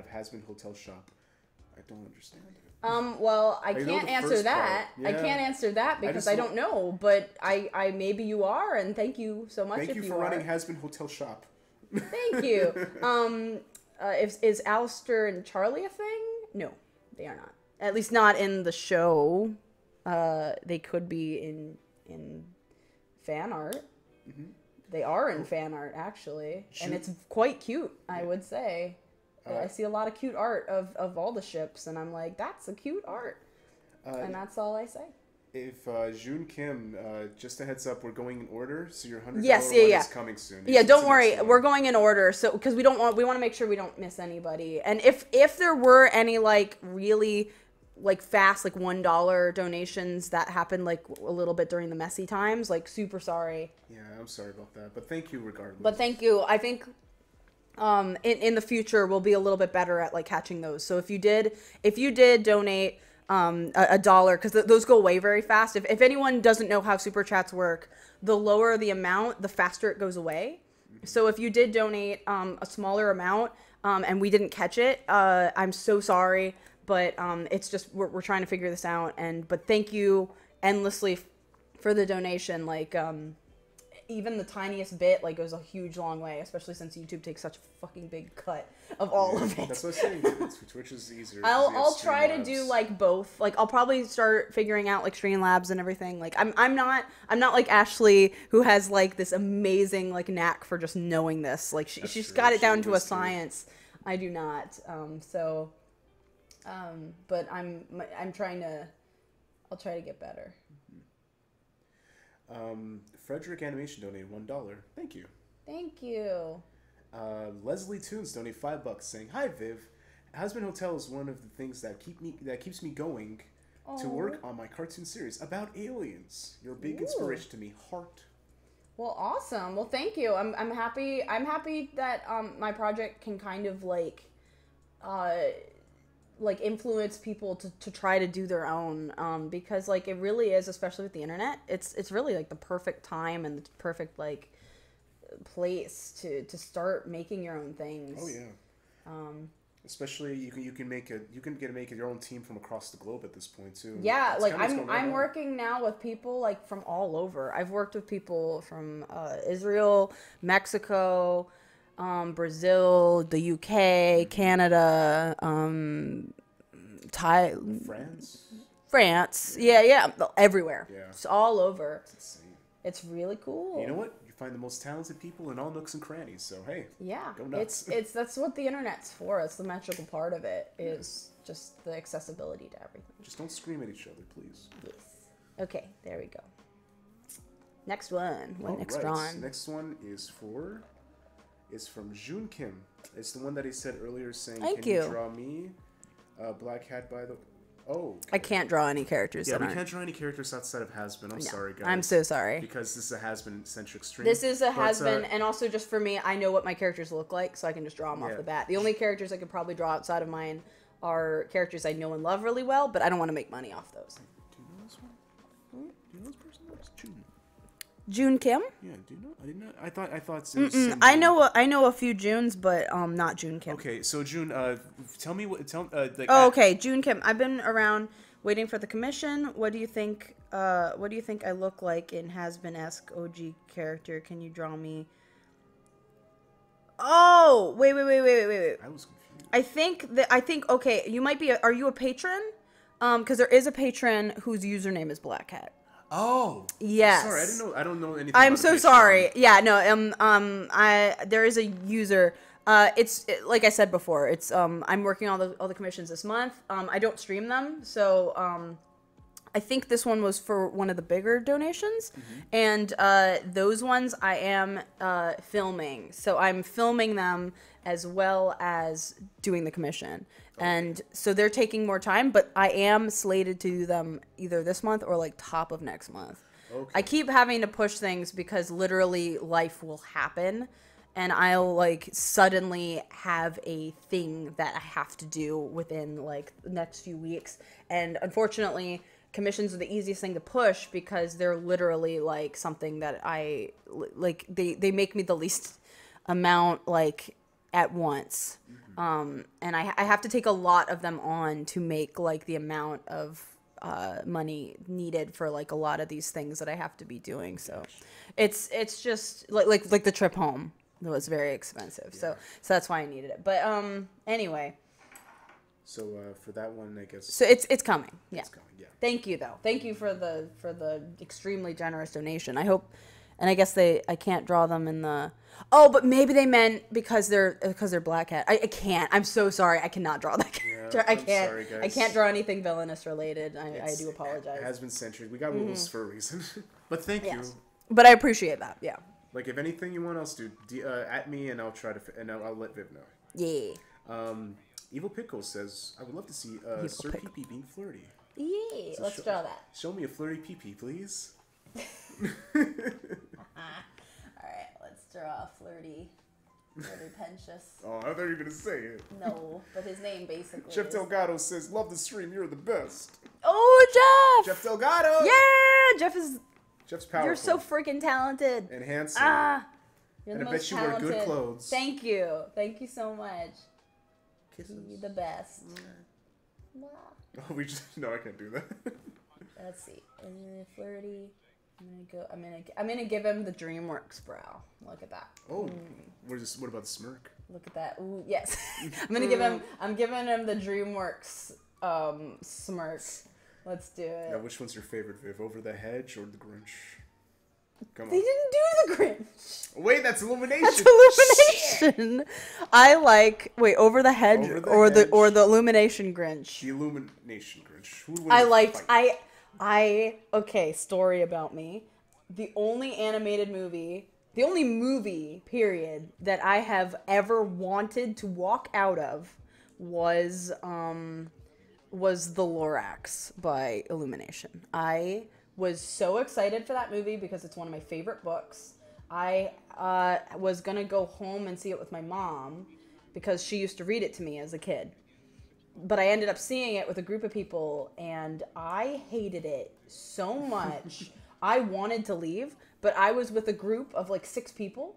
Has-Been Hotel Shop?" I don't understand it. Well, I know can't the answer first that. part. I Yeah. can't answer that because just I want- don't know. But I maybe you are, and thank you so much. Thank if you for are. running Has-Been Hotel Shop. Thank you. Is Alistair and Charlie a thing? No, they are not. At least not in the show. They could be in fan art. Mm-hmm. They are in fan art actually, and it's quite cute. I would say. I see a lot of cute art of all the ships, and I'm like, that's a cute art, and that's all I say. If June Kim, just a heads up, we're going in order, so your $100 Yes, one yeah. is coming soon. Yeah, It's don't the worry. next one. We're going in order, so because we want to make sure we don't miss anybody. And if there were any like really like fast like $1 donations that happened like a little bit during the messy times, like super sorry. Yeah, I'm sorry about that, but thank you regardless. But thank you. I think in the future we'll be a little bit better at like catching those. So if you did donate a dollar, because those go away very fast. If anyone doesn't know how super chats work, the lower the amount, the faster it goes away. So if you did donate a smaller amount and we didn't catch it, I'm so sorry. But it's just we're trying to figure this out. But thank you endlessly for the donation. Like even the tiniest bit like goes a huge long way, especially since YouTube takes such a fucking big cut of all of it. That's what I'm saying. Twitch is easier. 'cause you have I'll try to do Streamlabs. like both. Like I'll probably start figuring out like Streamlabs and everything. Like I'm not like Ashley, who has like this amazing like knack for just knowing this. Like she's true. got it down She to a does too. science. I do not. But I'm trying to. I'll try to get better. Frederick Animation donated $1. Thank you. Thank you. Leslie Tunes donated $5 saying, "Hi Viv, Hazbin Hotel is one of the things that keeps me going to work on my cartoon series about aliens. You're a big inspiration to me, Heart. Well, awesome. Well, thank you. I'm happy. I'm happy that my project can kind of like influence people to try to do their own, because like it really is, especially with the internet, it's really like the perfect time and the perfect like place to start making your own things. Oh yeah. Especially you can make your own team from across the globe at this point too. Yeah, That's like I'm working now with people like from all over. I've worked with people from Israel, Mexico, Brazil, the UK, Canada, France. Yeah, everywhere. Yeah. It's all over. It's insane. It's really cool. You know what? You find the most talented people in all nooks and crannies. So hey, yeah, go nuts. it's that's what the internet's for. It's the magical part of it is just the accessibility to everything. Just don't scream at each other, please. Yes. Okay, there we go. Next one. Next right. drawn. Next one is from Jun Kim. It's the one that he said earlier saying, Thank "Can you. you draw me Black Hat by the?" Oh, okay. I can't draw any characters. Yeah, that we aren't. can't draw any characters outside of Hazbin. I'm sorry, guys. I'm so sorry. Because this is a Hazbin centric stream. This is a But, has-been, and also just for me, I know what my characters look like, so I can just draw them Yeah. off the bat. The only characters I could probably draw outside of mine are characters I know and love really well, but I don't want to make money off those. Do you know this one? Do you know this person? It's June. June Kim? Yeah. Do you know? I didn't know. I thought it was the same I June. know a few Junes, but not June Kim. Okay, so June, tell me what. Okay, June Kim. I've been around waiting for the commission. What do you think? What do you think I look like in Has-Been-esque OG character? Can you draw me? Oh, wait. I was confused. I think. Okay, you might be. Are you a patron? Because there is a patron whose username is Black Hat. Oh. Yes. Sorry, I don't know anything. I'm about so Patreon. sorry. Yeah, no. There is a user. Like I said before, it's I'm working on all the commissions this month. I don't stream them, so I think this one was for one of the bigger donations, and those ones I am filming. So I'm filming them as well as doing the commission. And so they're taking more time, but I am slated to do them either this month or like top of next month. Okay. I keep having to push things because literally life will happen and I'll like suddenly have a thing that I have to do within like the next few weeks. And unfortunately, commissions are the easiest thing to push because they're literally like something that I like they make me the least amount like at once. And I have to take a lot of them on to make like the amount of money needed for like a lot of these things that I have to be doing. So it's just like the trip home was very expensive. Yeah. So that's why I needed it. But anyway. So for that one, I guess. So it's coming. Yeah. It's coming. Yeah. Thank you though. Thank you for the extremely generous donation. I hope, and I guess I can't draw them in the. Oh, but maybe they meant because they're Black Hat. I can't. I'm so sorry. I cannot draw that character. Yeah, I can't. sorry, guys. I can't draw anything villainous related. I do apologize. It has been centuries. We got rules for a reason. But thank you. But I appreciate that. Yeah. Like if anything you want else to at me and I'll try to and I'll let Viv know. Yeah. Evil Pickle says I would love to see Sir Pee being flirty. Yeah. So Let's draw that. Show me a flirty pee, please. Alright, let's draw a flirty Pentious. Oh, I thought you were gonna say it. No, but his name basically Jeff is... Delgado says, "Love the stream. You're the best." Oh, Jeff Delgado. Yeah, Jeff's powerful. You're so freaking talented. And handsome. You're and the I most bet you talented. wear good clothes. Thank you so much. Kisses. You're the best. Oh, we just no, I can't do that. Let's see. Flirty. I'm gonna give him the DreamWorks brow. Look at that. Oh, what about the smirk? Look at that. Ooh, yes. I'm giving him the DreamWorks smirk. Let's do it. Now, which one's your favorite, Viv? Over the Hedge or the Grinch? Come on. They didn't do the Grinch. Wait, that's Illumination. That's Illumination. I like Over the Hedge or the Illumination Grinch. The Illumination Grinch. Who would okay, story about me. The only movie, period, that I have ever wanted to walk out of was The Lorax by Illumination. I was so excited for that movie because it's one of my favorite books. I was gonna go home and see it with my mom because she used to read it to me as a kid. But I ended up seeing it with a group of people, and I hated it so much. I wanted to leave, but I was with a group of like 6 people.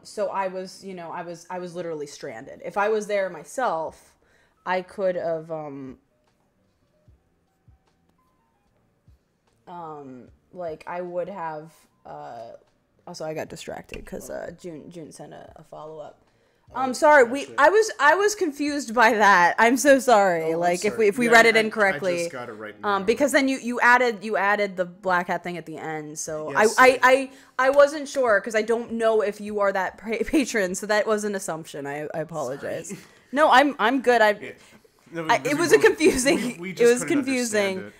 So I was, I was literally stranded. If I was there myself, I could have, I would have, also I got distracted because, June sent a follow-up. I'm sorry. I was confused by that. I'm so sorry. Oh, like sorry. if we read it I incorrectly. just got it right now. Because then you added the black hat thing at the end. So Yes, I wasn't sure because I don't know if you are that patron. So that was an assumption. I apologize. Sorry. No, I'm good. It was a confusing. We It was couldn't confusing. understand it.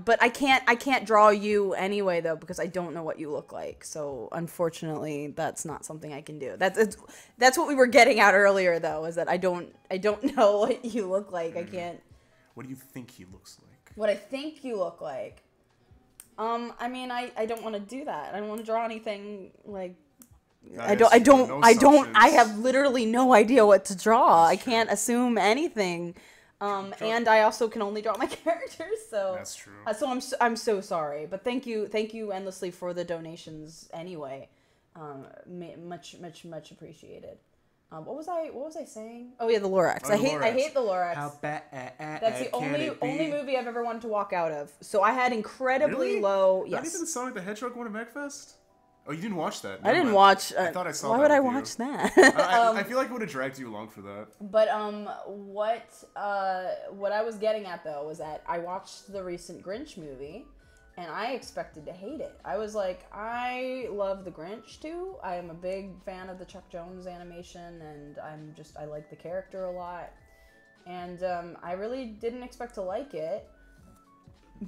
But I can't draw you anyway though because I don't know what you look like. So unfortunately, that's not something I can do. That's what we were getting at earlier though, is that I don't know what you look like. I can't. What do you think he looks like? What I think you look like. I mean, I don't want to do that. I don't want to draw anything like. I have literally no idea what to draw. I can't assume anything. And I also can only draw my characters, so that's true. So I'm so sorry, but thank you endlessly for the donations anyway. Much appreciated. What was I saying? Oh yeah, the Lorax. I hate the Lorax. How bad? That's the only movie I've ever wanted to walk out of. So I had incredibly low. Yes. Not even the Sonic the Hedgehog one at MagFest? Oh, you didn't watch that. I didn't watch. I thought I saw. Why that would I with you. watch that? I feel like it would have dragged you along for that. But what I was getting at though was that I watched the recent Grinch movie, and I expected to hate it. I was like, I love the Grinch too. I am a big fan of the Chuck Jones animation, and I like the character a lot, and I really didn't expect to like it,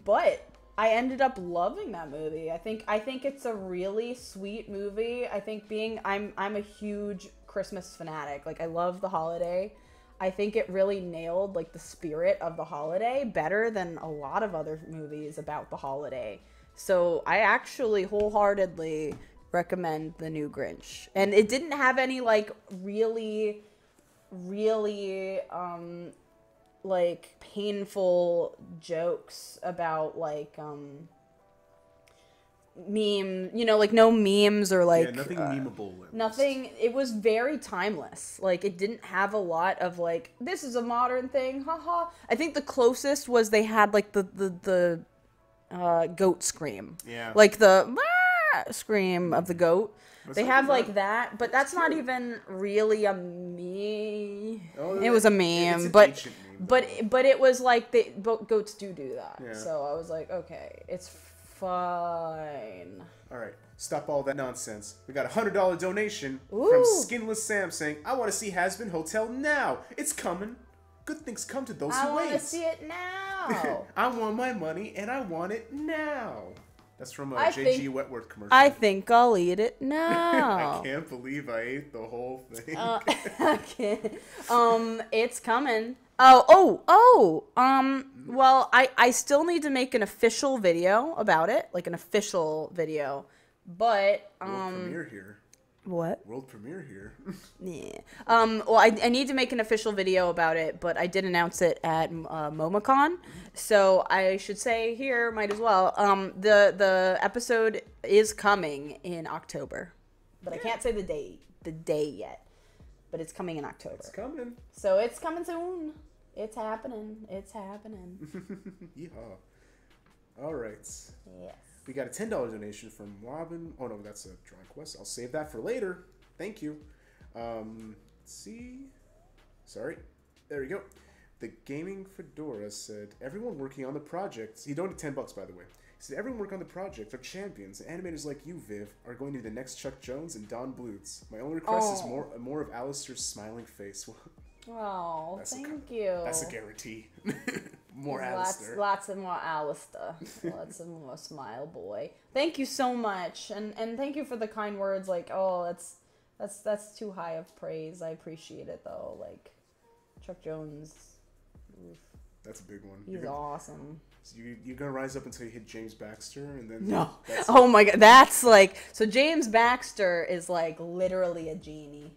but I ended up loving that movie. I think it's a really sweet movie. I think I'm a huge Christmas fanatic. Like I love the holiday. I think it really nailed like the spirit of the holiday better than a lot of other movies about the holiday. So I actually wholeheartedly recommend the new Grinch. And it didn't have any like really like painful jokes about like meme, like no memes or like nothing memeable. Nothing. It was very timeless. Like it didn't have a lot of like this is a modern thing, haha. I think the closest was they had like the goat scream. Yeah. Like the scream of the goat. They have that. like that, but that's not even really a meme. Oh, it was a meme, but it was like goats do that. Yeah. So I was like, okay, it's fine. All right, stop all that nonsense. We got a $100 donation Ooh. from Skinless Sam saying, "I want to see Has-Been Hotel now. It's coming. Good things come to those who wait. I want to see it now. I want my money and I want it now." That's from a I JG think- Wetworth commercial. I think I'll eat it now. I can't believe I ate the whole thing. I can't. It's coming. Well, I still need to make an official video about it, like an official video, but World premiere here. What? World premiere here. Yeah. Well, I need to make an official video about it, but I did announce it at MomoCon, so I should say here, might as well. The episode is coming in October, but I can't say the day yet. But it's coming in October. It's coming. So it's coming soon. It's happening. Yeehaw. All right. Yes. We got a $10 donation from Robin. Oh, no, that's a drawing quest. I'll save that for later. Thank you. Let's see. Sorry. There we go. The Gaming Fedora said, everyone working on the project. He donated $10, by the way. He said, everyone working on the project are champions. Animators like you, Viv, are going to be the next Chuck Jones and Don Bluths. My only request is more of Alistair's smiling face. Oh, thank you. That's a guarantee. More Alistair. Lots of more Alistair. Lots of more smile boy. Thank you so much, and thank you for the kind words. Like, oh, that's too high of praise. I appreciate it though. Like, Chuck Jones. Oof. That's a big one. He's awesome. So you're gonna rise up until you hit James Baxter, and then No. That's Oh my god, that's like so. James Baxter is like literally a genie.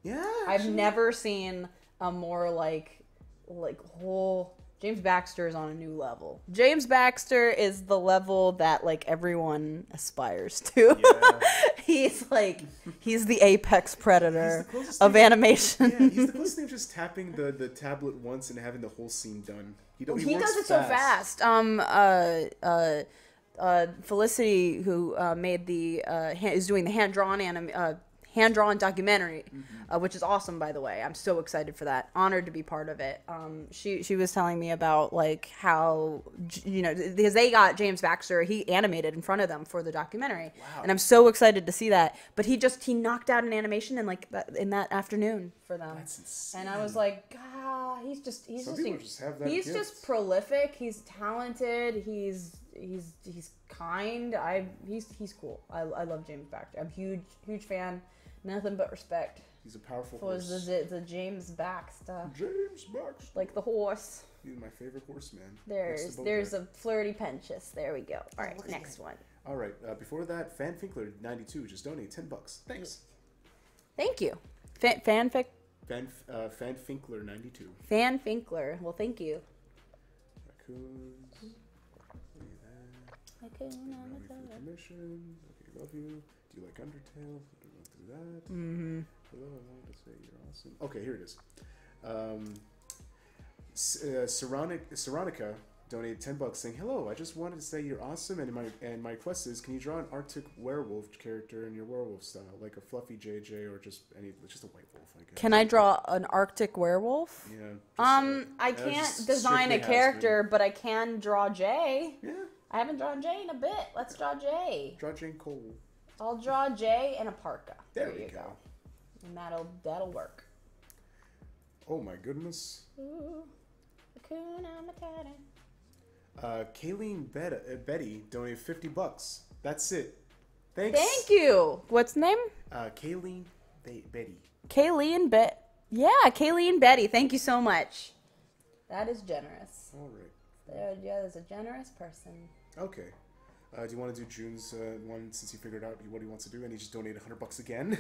Yeah. I've never seen a more like whole. James Baxter is on a new level. James Baxter is the level that like everyone aspires to. Yeah. he's the apex predator of thing, animation. Yeah, he's the closest thing to just tapping the tablet once and having the whole scene done. He He works does it so fast. Felicity, who made the is doing the hand-drawn documentary, which is awesome, by the way. I'm so excited for that. Honored to be part of it. She was telling me about like how, you know, because they got James Baxter, he animated in front of them for the documentary. Wow. And I'm so excited to see that. But he knocked out an animation in that afternoon for them. That's insane. And I was like, God, he's just just prolific. He's talented. He's kind. He's cool. I love James Baxter. I'm huge fan. Nothing but respect He's a powerful for horse. the James Baxter. James Baxter. Like the horse. He's my favorite horseman. There's a flirty Penchus. There we go. All right, next one. All right. Before that, Fan Finkler 92 just donated $10. Thanks. Thank you. Fanfic. Fan Finkler 92. Fan Finkler. Well, thank you. Raccoons. Permission. Okay, love you. Do you like Undertale? Don't do that. Mm-hmm. Hello, I wanted to say you're awesome. Okay, here it is. Saronica donated $10 saying, "Hello, I just wanted to say you're awesome, and my request is, can you draw an Arctic werewolf character in your werewolf style, like a fluffy JJ or just a white wolf, I guess." Can I draw an Arctic werewolf? Yeah. I can't design a character, but I can draw Jay. Yeah. I haven't drawn Jay in a bit. Let's draw Jay. Draw Jane Cole. I'll draw Jay in a parka. There you go. And that'll work. Oh my goodness. Ooh, Hakuna Matata. Kayleen Betty donated $50. That's it. Thanks. Thank you. What's the name? Kayleen Betty. Kayleen Yeah, Kayleen Betty. Thank you so much. That is generous. All right. Yeah, there's a generous person. Okay. Do you want to do June's one since he figured out what he wants to do and he just donated $100 again?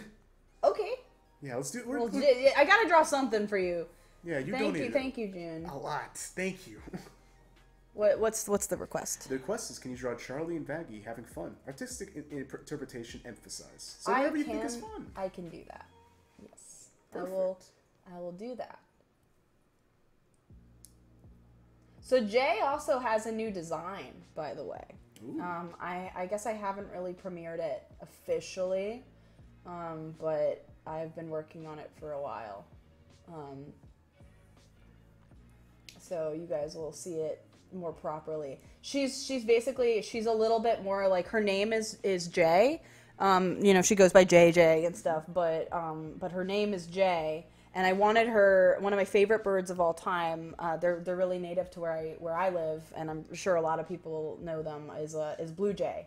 Okay. Yeah, let's do it. Well, I gotta draw something for you. Yeah, you donated. Thank you, June. A lot. Thank you. What's the request? The request is, can you draw Charlie and Vaggie having fun? Artistic interpretation emphasized. So whatever you think is fun. I can do that. Yes. Perfect. I will do that. So Jay also has a new design, by the way. Ooh. I guess I haven't really premiered it officially, but I've been working on it for a while. So you guys will see it more properly. She's a little bit more like, her name is Jay. You know, she goes by JJ and stuff, but her name is Jay. And I wanted her, one of my favorite birds of all time. They're really native to where I live, and I'm sure a lot of people know them, is blue jay.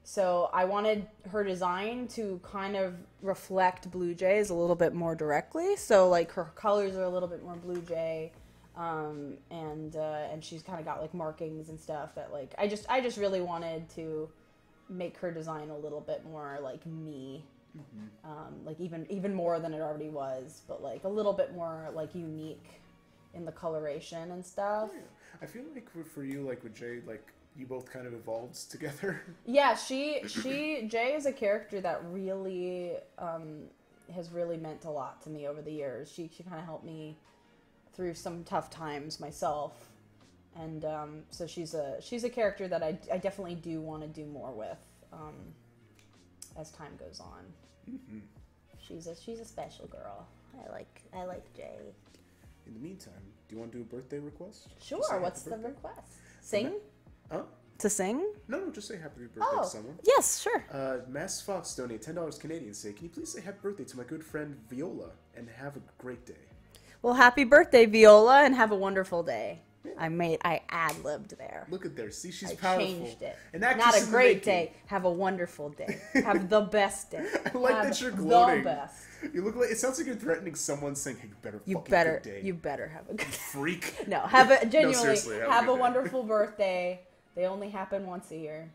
So I wanted her design to kind of reflect blue jays a little bit more directly. So like her colors are a little bit more blue jay, and she's kind of got like markings and stuff that like I just really wanted to make her design a little bit more like me. Mm-hmm. Like even more than it already was, but like a little bit more like unique in the coloration and stuff. Yeah. I feel like for you, like with Jay, like you both kind of evolved together. Yeah, Jay is a character that really has really meant a lot to me over the years. She kind of helped me through some tough times myself, and so she's a character that I definitely do want to do more with. As time goes on. Mm-hmm. She's a special girl. I like Jay. In the meantime, do you want to do a birthday request? Sure. What's the request? Sing? Huh? To sing? No, just say happy birthday to someone. Yes, sure. Mass Fox donate $10 Canadian. Say, can you please say happy birthday to my good friend Viola and have a great day? Well, happy birthday, Viola, and have a wonderful day. I ad-libbed there. Look at there. See, she's I powerful. changed it. And that Not kiss a in the great making. day. Have a wonderful day. Have the best day. I like Have that you're gloating. The best. You look like it sounds like you're threatening someone, saying, "Hey, You good day, better have a good freak." No, have a genuinely seriously, have a have good a day. wonderful birthday. They only happen once a year.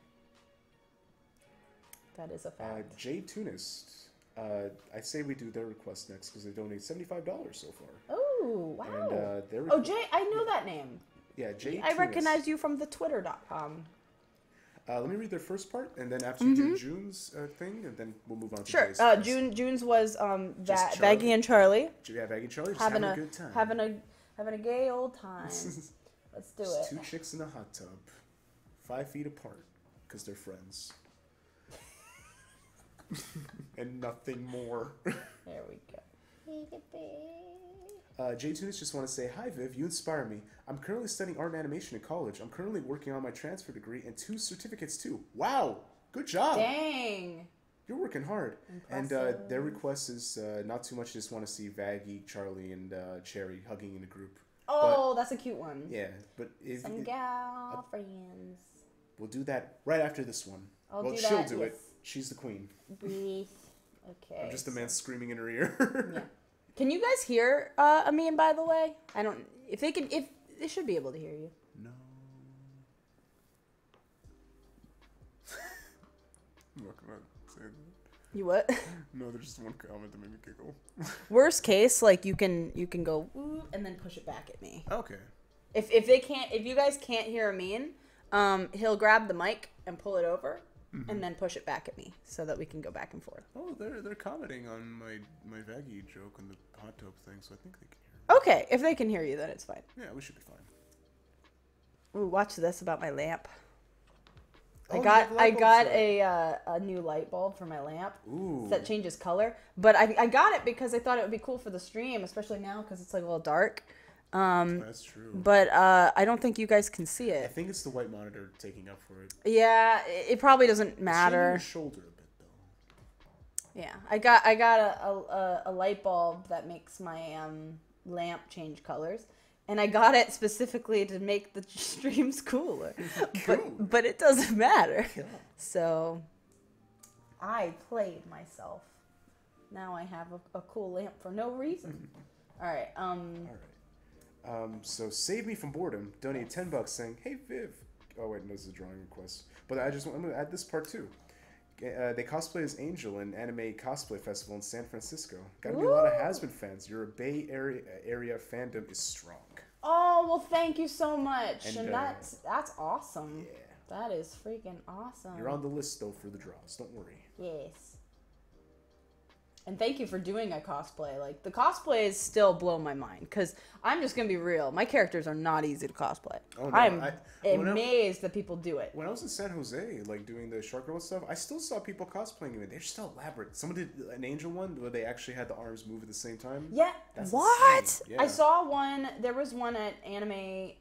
That is a fact. Jay Tunist. I say we do their request next because they donate $75 so far. Oh, wow. And their Oh, Jay, I know that name. Yeah, Jay. I Tunist. recognize you from the twitter.com. Let me read their first part, and then after you do June's thing, and then we'll move on to Sure. Jay's request. June's was Just Baggy and Charlie Yeah, Baggy Charlie just having a good time. having a gay old time. Let's do Just it. two chicks in a hot tub, 5 feet apart, because they're friends. And nothing more. There we go. Jay Tunis just want to say, hi Viv, you inspire me. I'm currently studying art and animation in college. I'm currently working on my transfer degree and 2 certificates too. Wow, good job. Dang. You're working hard. Impressive. And their request is not too much. Just want to see Vaggie, Charlie, and Cherry hugging in a group. Oh, that's a cute one. Yeah, but if Some gal friends. we'll do that right after this one. I'll well, do she'll that, do it. yes. She's the queen. Breathe. Okay. I'm just a man screaming in her ear. Yeah. Can you guys hear Amin, by the way? I don't. If they should be able to hear you. No. I'm not gonna say that. You what? No, there's just one comment that made me giggle. Worst case, like you can go "Ooh," and then push it back at me. Okay. If you guys can't hear Amin, he'll grab the mic and pull it over, and then push it back at me so that we can go back and forth. Oh, they're commenting on my Vaggie joke on the hot tub thing, so I think they can hear. Okay, if they can hear you, then it's fine. Yeah, we should be fine. Ooh, watch this about my lamp. Oh, I got a new light bulb for my lamp. Ooh. That changes color, but I got it because I thought it would be cool for the stream, especially now because it's like a little dark. That's true. But I don't think you guys can see I it. think it's the white monitor taking up for it. Yeah, it probably doesn't Shading matter. your shoulder a bit though. Yeah, I got a light bulb that makes my lamp change colors, and I got it specifically to make the streams cooler. Cool. But it doesn't matter. Cool. So I played myself. Now I have a cool lamp for no reason. All right. All right. So Save Me From Boredom donated $10 saying, "Hey Viv." Oh wait, no, this is a drawing request. But I'm going to add this part too. They cosplay as Angel in Anime Cosplay Festival in San Francisco. Got to be a lot of Has-Been fans. Your Bay Area fandom is strong. Oh well, thank you so much, And, and that's awesome. Yeah. That is freaking awesome. You're on the list though for the draws. Don't worry. Yes. And thank you for doing a cosplay. Like, the cosplays still blow my mind. Because I'm just going to be real. My characters are not easy to cosplay. Oh, no, I'm when amazed that people do it. When I was in San Jose, like doing the Shark Girl stuff, I still saw people cosplaying it. They're just elaborate. Someone did an Angel one where they actually had the arms move at the same time. Yeah. That's What? insane. Yeah. I saw one. There was one at Anime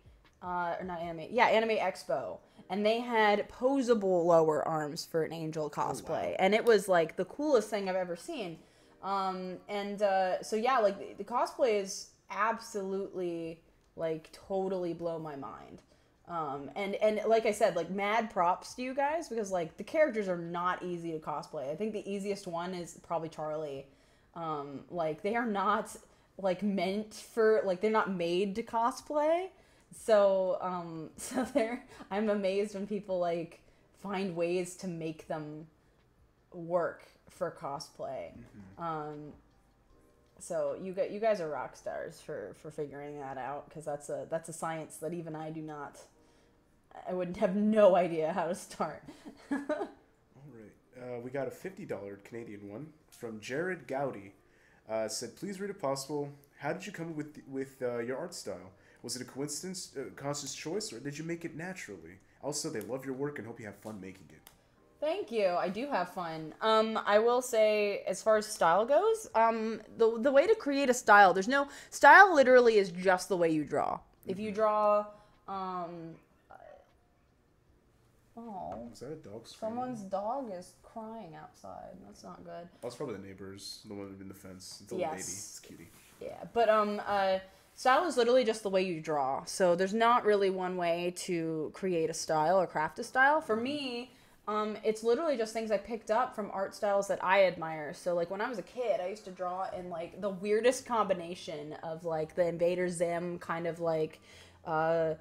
Expo. And they had posable lower arms for an Angel cosplay. wow. And it was, like, the coolest thing I've ever seen. So yeah, like the cosplays absolutely like totally blow my mind. And like I said, like mad props to you guys because like the characters are not easy to cosplay. I think the easiest one is probably Charlie. Like they are not like meant for, like they're not made to cosplay. So I'm amazed when people like find ways to make them work for cosplay. So you guys are rock stars for figuring that out because that's a science that even I would have no idea how to start. All right. We got a $50 Canadian one from Jared Gowdy. Said, please read if possible. How did you come up with your art style? Was it a coincidence, conscious choice, or did you make it naturally? Also, they love your work and hope you have fun making it. Thank you. I do have fun. I will say, as far as style goes, the way to create a style, there's no style. Literally, is just the way you draw. If you draw, Is that a dog screaming? someone's dog is crying outside. That's not good. Oh, it's probably the neighbors, the one in the fence. It's a Yes. little baby. It's a cutie. Yeah, but Style is literally just the way you draw. So there's not really one way to create a style or craft a style. For me, it's literally just things I picked up from art styles that I admire. So like when I was a kid, I used to draw in like the weirdest combination of like the Invader Zim kind of like the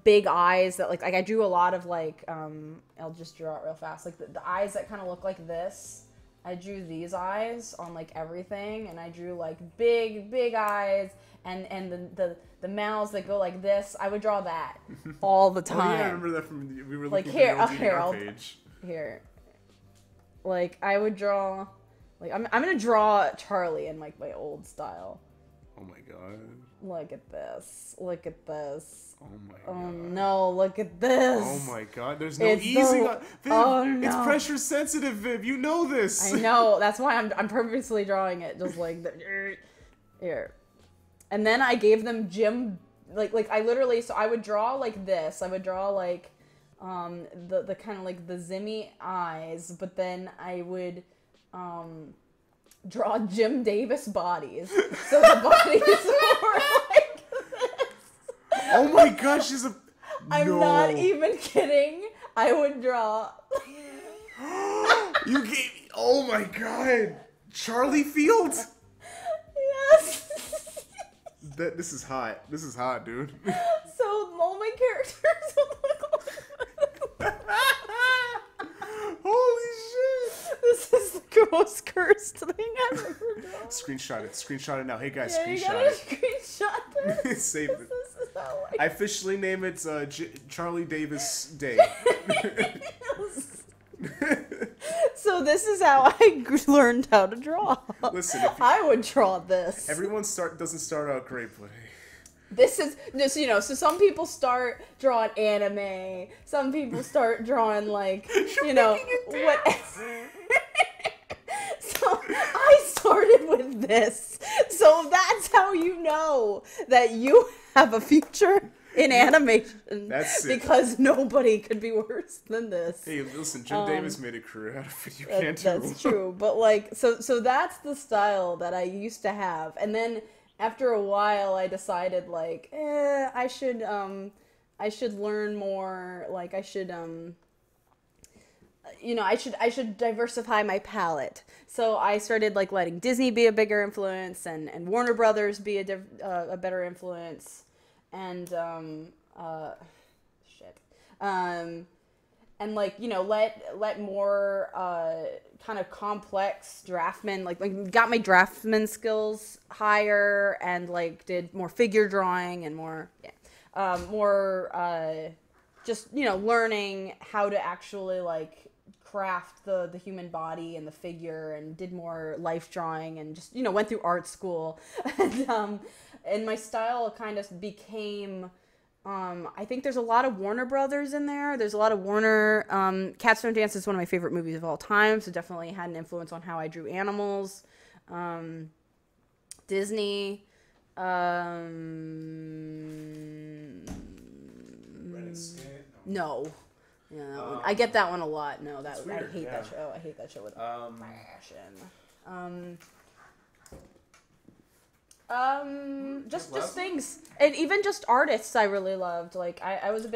big eyes that like I drew a lot of like I'll just draw it real fast, like the eyes that kind of look like this. I drew these eyes on like everything, and I drew like big eyes and the mouths that go like this. I would draw that all the time. Oh yeah, I remember that from we were like looking here, at the old DDR page. Here, like I would draw, like I'm gonna draw Charlie in like my old style. Oh my god. Look at this. Look at this. Oh my god. Oh no, look at this. Oh my god, there's no It's easing so- on Viv, Oh, no. it's pressure sensitive, Viv. You know this. I know. That's why I'm purposely drawing it just like here. And then I gave them gym like I literally, so I would draw like this. I would draw like the kind of like the Zimmy eyes, but then I would draw Jim Davis bodies. So the bodies were like this. Oh my gosh, she's a I'm no. not even kidding. I would draw. You gave oh my god. Charlie Fields? Yes. This is hot. This is hot, dude. So all my characters look like Holy shit. this is the most cursed thing I've ever done. Screenshot it. Screenshot it now. Hey guys, Yeah, you screenshot gotta it. screenshot this. Save it. This is how I officially name it Charlie Davis Day. So this is how I learned how to draw. Listen, if I would draw this. everyone doesn't start out great, but hey. This is just, you know, so some people start drawing anime, some people start drawing like, you know, whatever. So I started with this. So that's how you know that you have a future in animation. That's it. Because nobody could be worse than this. Hey, listen, Jim Davis made a career out of it. You That- can't do. That's true. But like, so that's the style that I used to have. And then after a while, I decided like, I should learn more. Like, I should, you know, I should diversify my palette. So I started like letting Disney be a bigger influence, and Warner Brothers be a better influence, and and like, you know, let more kind of complex draftmen, like got my draftman skills higher, and like did more figure drawing and more just, you know, learning how to actually like craft the human body and the figure, and did more life drawing, and just, you know, went through art school. And my style kind of became, I think there's a lot of Warner Brothers in there. There's a lot of Warner. Cats Don't Dance is one of my favorite movies of all time, so definitely had an influence on how I drew animals. Disney. No. Yeah, that one. I get that one a lot. No, that I hate that show. I hate that show with passion. Just things, and even just artists I really loved. Like I'm a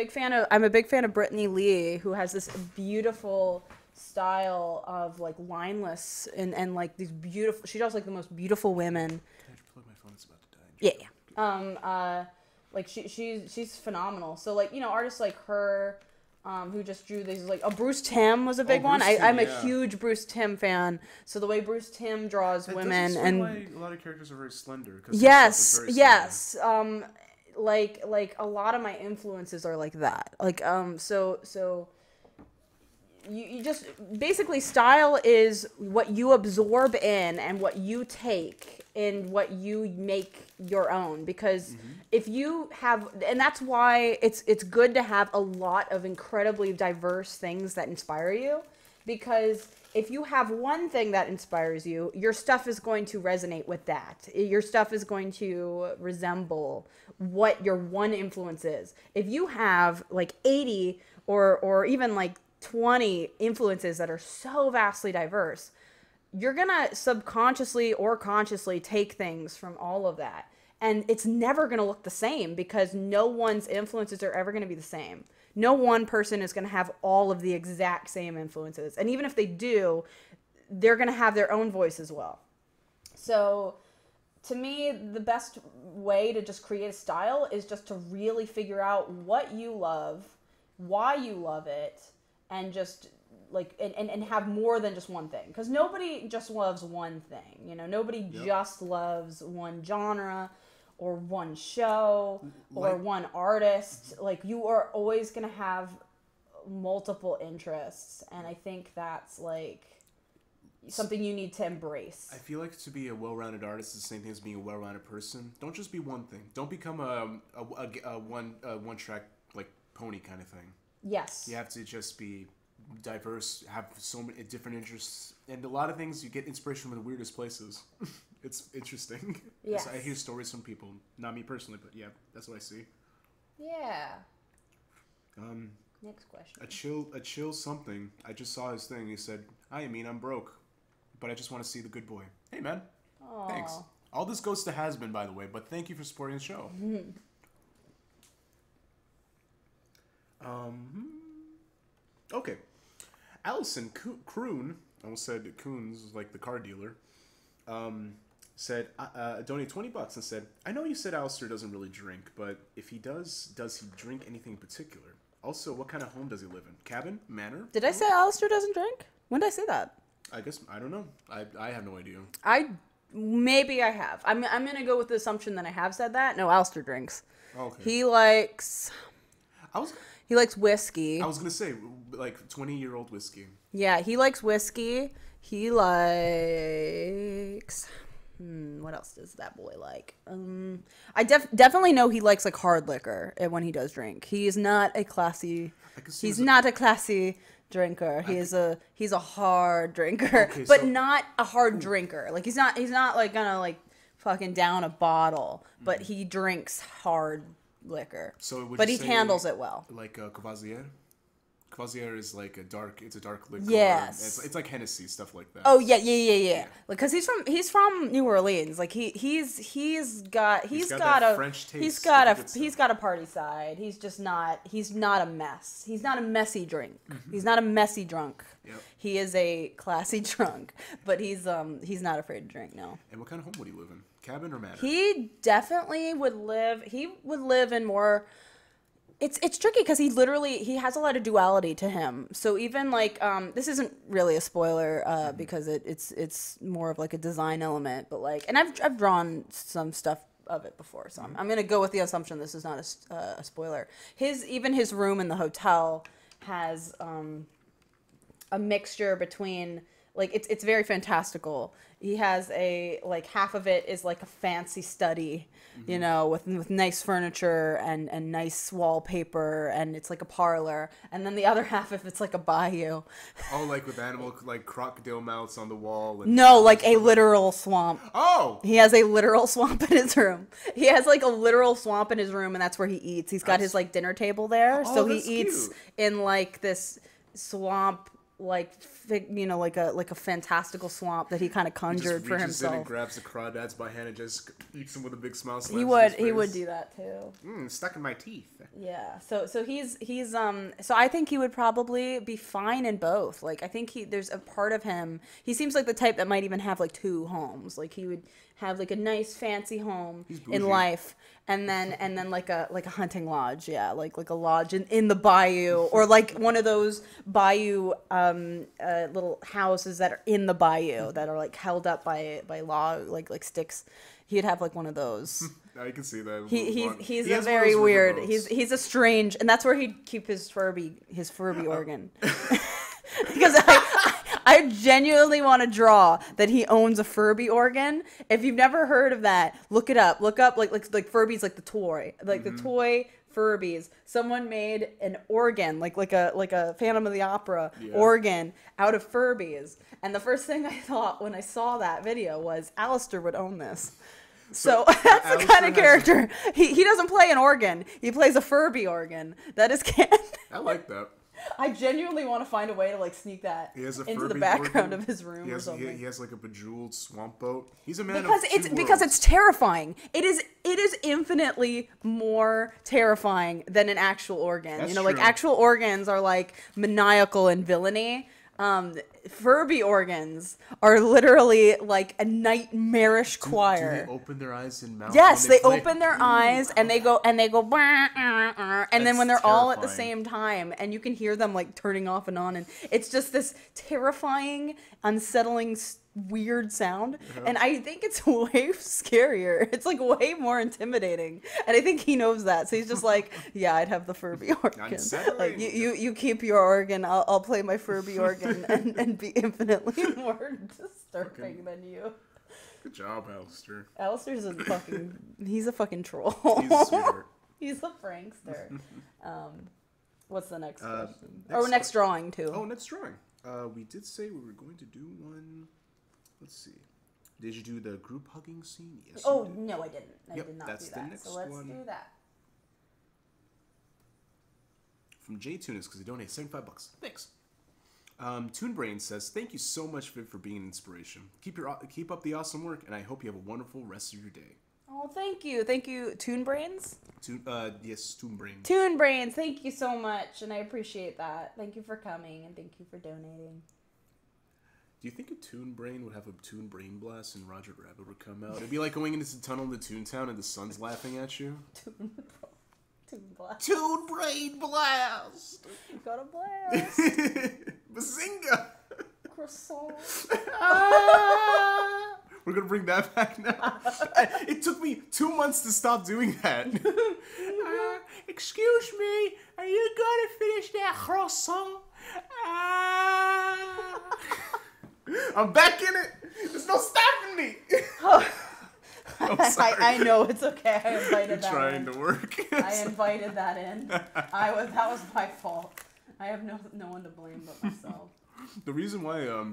big fan of Brittany Lee, who has this beautiful style of like lineless and like these beautiful. She draws like the most beautiful women. Can I just plug my phone? It's about to die. Yeah. Like she's phenomenal. So like, you know, artists like her, who just drew these, like, Bruce Timm was a big one. I'm a huge Bruce Timm fan. So the way Bruce Timm draws women, and why a lot of characters are very slender. Yes. Like a lot of my influences are like that. Like so you just basically, style is what you absorb in and what you take and what you make your own. Because if you have, and that's why it's good to have a lot of incredibly diverse things that inspire you, because if you have one thing that inspires you, your stuff is going to resonate with that. Your stuff is going to resemble what your one influence is. If you have like 80 or even like 20 influences that are so vastly diverse, you're gonna subconsciously or consciously take things from all of that. And it's never going to look the same because no one's influences are ever going to be the same. No one person is going to have all of the exact same influences. And even if they do, they're going to have their own voice as well. So to me, the best way to just create a style is just to really figure out what you love, why you love it, and just like and have more than just one thing. Because nobody just loves one thing. You know, nobody just loves one genre or one show or one artist. Like, you are always going to have multiple interests, and I think that's like something you need to embrace. I feel like to be a well-rounded artist is the same thing as being a well-rounded person. Don't just be one thing. Don't become a one-track like pony kind of thing. Yes. You have to just be diverse, have so many different interests, and a lot of things you get inspiration from the weirdest places. It's interesting. Yes. I hear stories from people, not me personally, but yeah, that's what I see. Yeah. Next question. A chill something. I just saw his thing. He said, "I mean, I'm broke, but I just want to see the good boy." Hey, man. Aww. Thanks. All this goes to Has-Been, by the way, but thank you for supporting the show. Okay. Allison Kroon, I almost said Coons, like the car dealer, said, donate $20 and said, "I know you said Alistair doesn't really drink, but if he does he drink anything in particular? Also, what kind of home does he live in? Cabin? Manor?" Did I say Alistair doesn't drink? When did I say that? I guess, I don't know. I have no idea. Maybe I have. I'm going to go with the assumption that I have said that. No, Alistair drinks. Okay. He likes whiskey. I was going to say, like, 20-year-old whiskey. Yeah, he likes whiskey. He likes... what else does that boy like? I definitely know he likes like hard liquor when he does drink. He's not a classy. Not a classy drinker. He's a hard drinker, Okay, but so, not a hard drinker. Like he's not like gonna like fucking down a bottle, but he drinks hard liquor. So but he handles it well. Like Courvoisier? Courvoisier is like a dark liquor. Yes. It's like Hennessy, stuff like that. Oh yeah. Like, cause he's from New Orleans. Like he's got a French taste. He's got a party side. He's not a mess. He's not a messy drink. He's not a messy drunk. Yep. He is a classy drunk, but he's not afraid to drink. No. And what kind of home would he live in? Cabin or manor? He definitely would live. He would live in more. It's tricky because he has a lot of duality to him. So even like this isn't really a spoiler because it's more of like a design element, but like, and I've drawn some stuff of it before, so I'm gonna go with the assumption this is not a spoiler. His room in the hotel has a mixture between like it's very fantastical. He has like half of it is like a fancy study, you know, with nice furniture and nice wallpaper, and it's like a parlor. And then the other half of it's like a bayou. Oh, like with like crocodile mouths on the wall. No, like a literal swamp. Oh! He has a literal swamp in his room. He has like a literal swamp in his room, and that's where he eats. He's got his like dinner table there, so he eats in like this swamp. Like, you know, like a fantastical swamp that he kind of conjured for himself. He just reaches in and grabs the crawdads by hand and just eats them with a big smile. He would do that too. Stuck in my teeth. Yeah. So he's so I think he would probably be fine in both. Like, I think there's a part of him. He seems like the type that might even have like two homes. Like, he would have like a nice fancy home in life, and then like a hunting lodge, like a lodge in the bayou, or like one of those bayou little houses that are in the bayou that are like held up by log like sticks. He'd have like one of those. I can see that. He's a very weird. He's a strange, and that's where he'd keep his Furby organ. Because I genuinely want to draw that he owns a Furby organ. If you've never heard of that, look it up. Look up like Furbies, like the toy, like the toy Furbies. Someone made an organ, like a Phantom of the Opera organ out of Furbies. And the first thing I thought when I saw that video was Alistair would own this. So that's the kind of character. He doesn't play an organ. He plays a Furby organ. That is canon. I like that. I genuinely want to find a way to like sneak that He has a into the Furby background organ. of his room or something. He has like a bejeweled swamp boat. He's a man Because it's terrifying. It is infinitely more terrifying than an actual organ. That's you know, like true. actual organs are like maniacal and villainy. Furby organs are literally like a nightmarish choir. Do they open their eyes and mouth? Yes, when they play? open their eyes and they go "Bah, and then when they're That's all at the terrifying. same time and you can hear them like turning off and on, and it's just this terrifying, unsettling, weird sound. And I think it's way scarier. It's like way more intimidating, and I think he knows that. So he's just like, yeah, I'd have the Furby organ. Unsettling. Like you keep your organ, I'll play my Furby organ and be infinitely more disturbing than you. Good job, Alistair. Alistair's he's a fucking troll. He's a sweetheart. He's a prankster. What's the next question? next Next drawing too. Oh, next drawing. We did say we were going to do one. Let's see. Did you do the group hugging scene? Yes. Oh, you did. no, I didn't. I Yep, did not that's do the that. next So let's one. do that. From Jay Tunis, because he donated $75. Thanks. Toon Brain says, "Thank you so much, Viv, for being an inspiration. Keep up the awesome work, and I hope you have a wonderful rest of your day." Oh, thank you, Toon Brains. Yes, Toon Brain. Toon Brains, thank you so much, and I appreciate that. Thank you for coming, and thank you for donating. Do you think a Toon Brain would have a Toon Brain Blast and Roger Rabbit would come out? It'd be like going into the tunnel into Toontown and the sun's laughing at you. Toon Blast. Toon Brain Blast! You got a blast. Bazinga! Croissant. We're gonna bring that back now. It took me 2 months to stop doing that. Excuse me, are you gonna finish that croissant? I'm back in it. There's no stopping me. I'm sorry. I know it's okay. I invited that Trying in. to work. I invited that in. That was my fault. I have no one to blame but myself. The reason why Why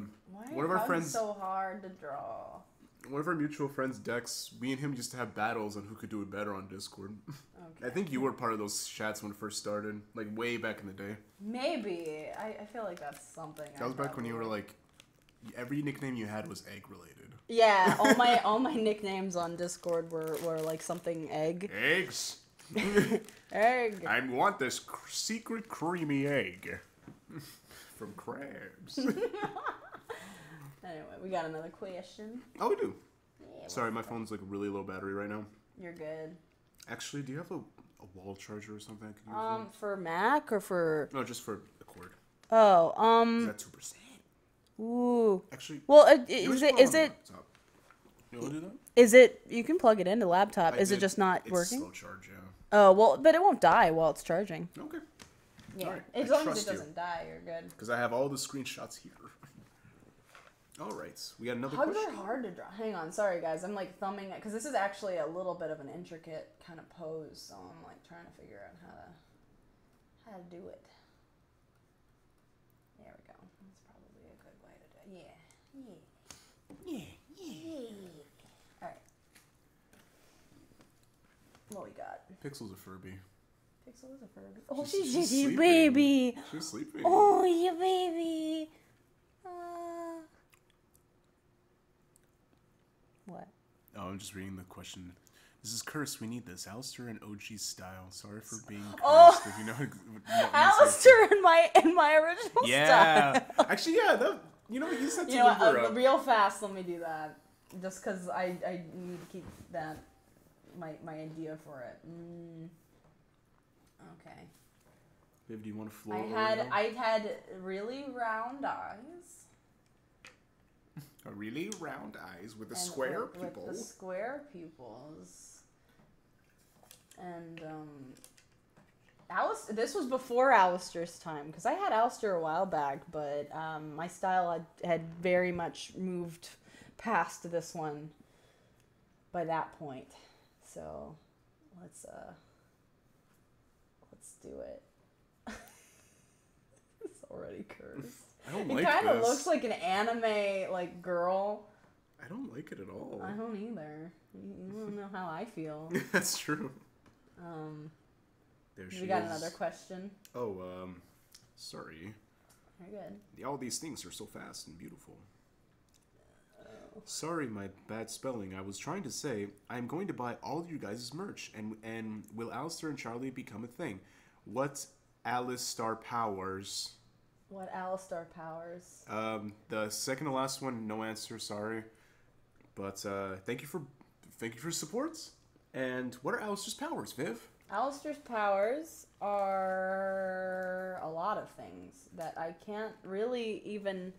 one of are our hugs friends, so hard to draw? one of our mutual friends, Dex, me and him used to have battles on who could do it better on Discord. Okay. I think you were part of those chats when it first started, like way back in the day. Maybe. I feel like that's something. That was back when you were like, every nickname you had was egg related. Yeah, all my nicknames on Discord were like something egg. Eggs. Egg. I want this secret creamy egg from crabs. Anyway, we got another question. Oh, we do. Yeah, Sorry, my phone's like really low battery right now. You're good. Actually, do you have a wall charger or something I could use? For Mac or for? No, just for the cord. Oh, Is that 2%? Ooh. Actually, Well, you is should it put it is on it the laptop. You want to do that? is it? You can plug it into laptop. I Is it did. just not It's working? slow charge, yeah. Oh well, but it won't die while it's charging. Okay. Yeah, Alright, as I long as trust it you. doesn't die, you're good. Because I have all the screenshots here. Alright, we got another Hugs question. are hard to draw. Hang on, sorry guys, I'm like thumbing it because this is actually a little bit of an intricate kind of pose, so I'm like trying to figure out how to do it. There we go. That's probably a good way to do it. Yeah. All right. What we got? Pixel's a Furby. Pixel is a Furby. Oh, She's she's just sleeping. you, baby. She's sleeping. Oh, you baby. What? Oh, I'm just reading the question. This is cursed. We need this. Alistair and OG style. Sorry for being cursed. Oh. If you know. Alistair in my original Yeah. style. Actually, yeah. That, you know, use that to You know what? liver up. Real fast, let me do that. Just because I need to keep that my idea for it. Okay. Viv, do you want to floor? I had really round eyes. Really round eyes with the And square with pupil. the square pupils. And this was before Alistair's time, because I had Alistair a while back, but my style had very much moved past this one by that point. So let's do it. It's already cursed. I don't It like kind of this. looks like an anime like girl. I don't like it at all. I don't either. You don't know how I feel. That's true. There she We got is. another question. Oh, Sorry. Very good. All these things are so fast and beautiful. Sorry, my bad spelling. I was trying to say, I'm going to buy all you guys' merch, and will Alistair and Charlie become a thing? What Alistair Powers? What Alistair Powers? The second to last one, no answer, sorry. But thank you for support. And what are Alistair's powers, Viv? Alistair's powers are a lot of things that I can't really even...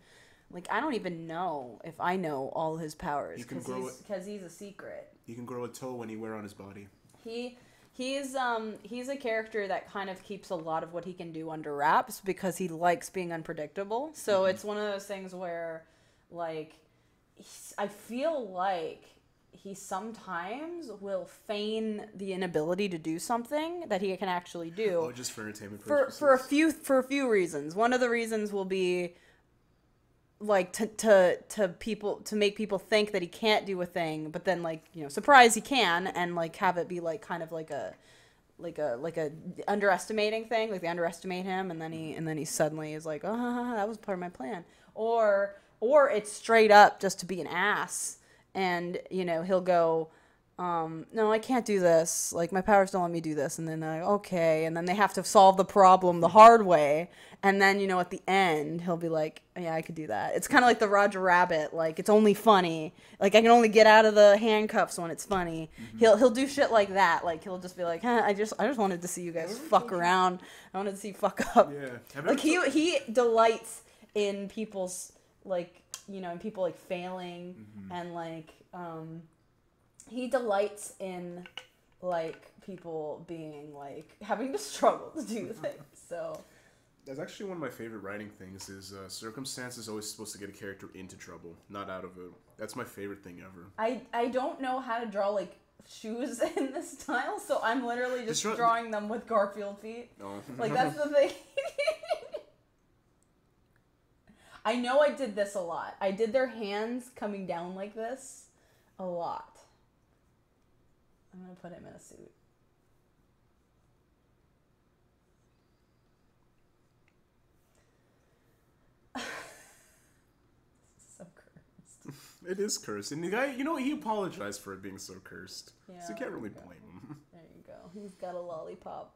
Like, I don't even know if I know all his powers because he's a secret. He can grow a toe anywhere on his body. He's a character that kind of keeps a lot of what he can do under wraps because he likes being unpredictable. So it's one of those things where, like, I feel like he sometimes will feign the inability to do something that he can actually do. Oh, just for entertainment purposes. For a few reasons. One of the reasons will be, like, to make people think that he can't do a thing, but then, like, you know, surprise he can, and like have it be like kind of like a underestimating thing, like they underestimate him, and then he suddenly is like, oh, that was part of my plan, or it's straight up just to be an ass, and you know he'll go, no, I can't do this. Like, my powers don't let me do this. And then okay. And then they have to solve the problem the hard way. And then, you know, at the end, he'll be like, yeah, I could do that. It's kind of like the Roger Rabbit. Like, it's only funny. Like, I can only get out of the handcuffs when it's funny. Mm-hmm. He'll do shit like that. Like, he'll just be like, I just wanted to see you guys fuck around. I wanted to see you fuck up. Yeah. Like, he delights in people's, like, you know, in people, like, failing and, like, he delights in, like, people being, like, having to struggle to do things, so... That's actually one of my favorite writing things, is circumstance is always supposed to get a character into trouble, not out of it. That's my favorite thing ever. I don't know how to draw, like, shoes in this style, so I'm literally just drawing them with Garfield feet. Oh. Like, that's the thing. I know I did this a lot. I did their hands coming down like this a lot. I'm going to put him in a suit. So cursed. It is cursed. And the guy, you know, he apologized for it being so cursed. Yeah, so you can't really blame him. There you go. He's got a lollipop.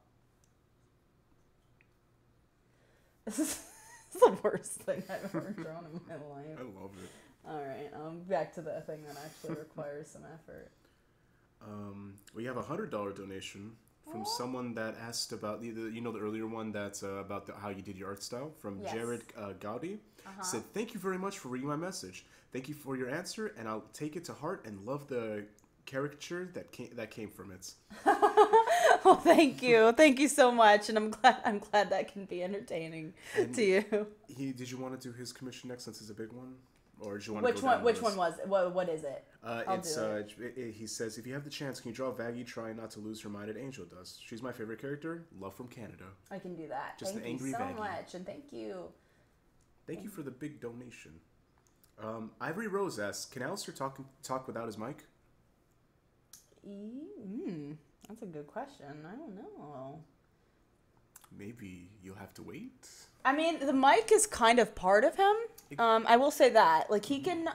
This is the worst thing I've ever drawn in my life. I love it. Alright, back to the thing that actually requires some effort. We have a $100 donation from someone that asked about the earlier one that's about how you did your art style from Jared Gowdy. Said, thank you very much for reading my message. Thank you for your answer, and I'll take it to heart and love the caricature that came from it. Well, thank you so much, and I'm glad that can be entertaining to you. Did you want to do his commission next since it's a big one? Or do you want Which one was it? What is it? He says, if you have the chance, can you draw Vaggie trying not to lose her mind as Angel does? She's my favorite character. Love from Canada. I can do that. Just thank an angry you so Vaggie. much, and thank you. Thank you for the big donation. Ivory Rose asks, can Alistair talk without his mic? That's a good question. I don't know. Maybe you'll have to wait. I mean, the mic is kind of part of him. I will say that. Like, he can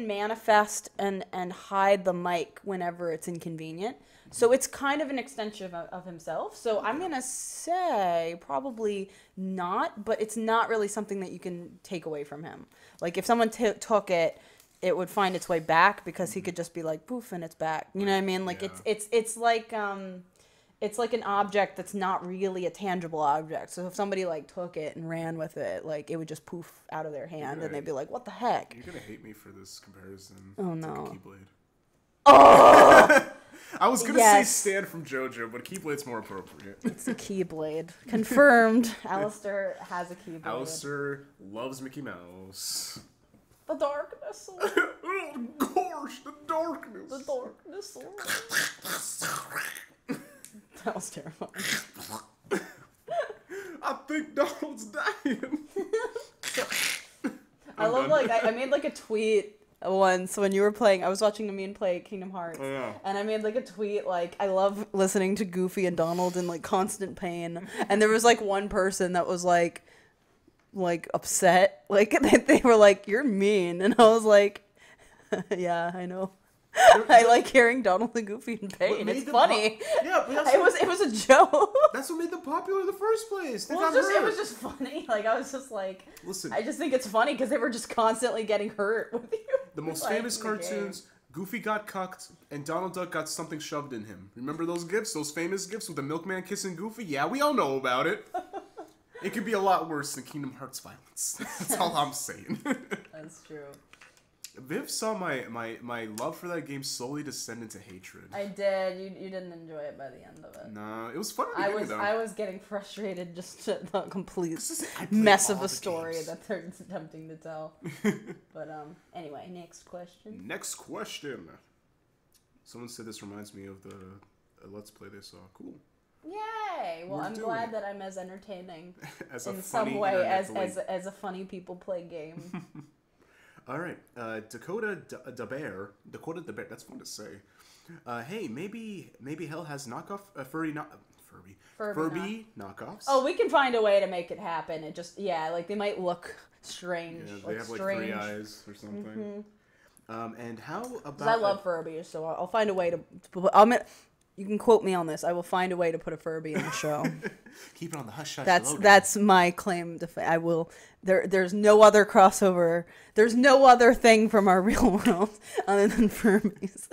manifest and hide the mic whenever it's inconvenient. So it's kind of an extension of himself. So I'm going to say probably not, but it's not really something that you can take away from him. Like, if someone took it, it would find its way back because he could just be like, poof, and it's back. You know what I mean? Like, it's like... It's like an object that's not really a tangible object. So if somebody, like, took it and ran with it, like, it would just poof out of their hand, and they'd be like, what the heck? You're going to hate me for this comparison. Oh, it's no. Like a Keyblade. Oh! I was going to say Stan from JoJo, but Keyblade's more appropriate. It's a Keyblade. Confirmed. Alistair has a Keyblade. Alistair loves Mickey Mouse. The darkness. Oh, gosh, the darkness. The darkness. That was terrifying. I think Donald's dying. I love, like, I made, like, a tweet once when you were playing. I was watching Amin play Kingdom Hearts. Oh, yeah. And I made like a tweet like, I love listening to Goofy and Donald in like constant pain. And there was like one person that was like upset. Like they were like, you're mean. And I was like, yeah, I know. I like hearing Donald and Goofy in pain. It's funny. Yeah, but it was a joke. That's what made them popular in the first place. They Well, got hurt. it was just funny. Like I was just like, Listen, I just think it's funny because they were just constantly getting hurt with you. the most like, famous in the cartoons. Goofy got cucked, and Donald Duck got something shoved in him. Remember those gifs? Those famous gifs with the milkman kissing Goofy? Yeah, we all know about it. It could be a lot worse than Kingdom Hearts violence. That's all I'm saying. That's true. Viv saw my love for that game slowly descend into hatred. I did. You didn't enjoy it by the end of it. No, it was fun at the beginning, though. I was getting frustrated just at the complete I played mess all of the a story games. that they're attempting to tell. But anyway, next question. Next question. Someone said this reminds me of the Let's Play they saw. Cool. Yay! Well, We're I'm doing glad it. that I'm as entertaining As a in funny some way internet as delete. as a funny people play game. All right, Dakota DeBear. That's fun to say. Hey, maybe Hell has knockoff Furby knockoffs. Oh, we can find a way to make it happen. It just like they might look strange. Yeah, they have like strange. 3 eyes or something. And how about? 'Cause I love Furby, so I'll find a way to. You can quote me on this. I will find a way to put a Furby in the show. Keep it on the hush hush. That's my claim to fame. I will. There's no other crossover. There's no other thing from our real world other than Furbies.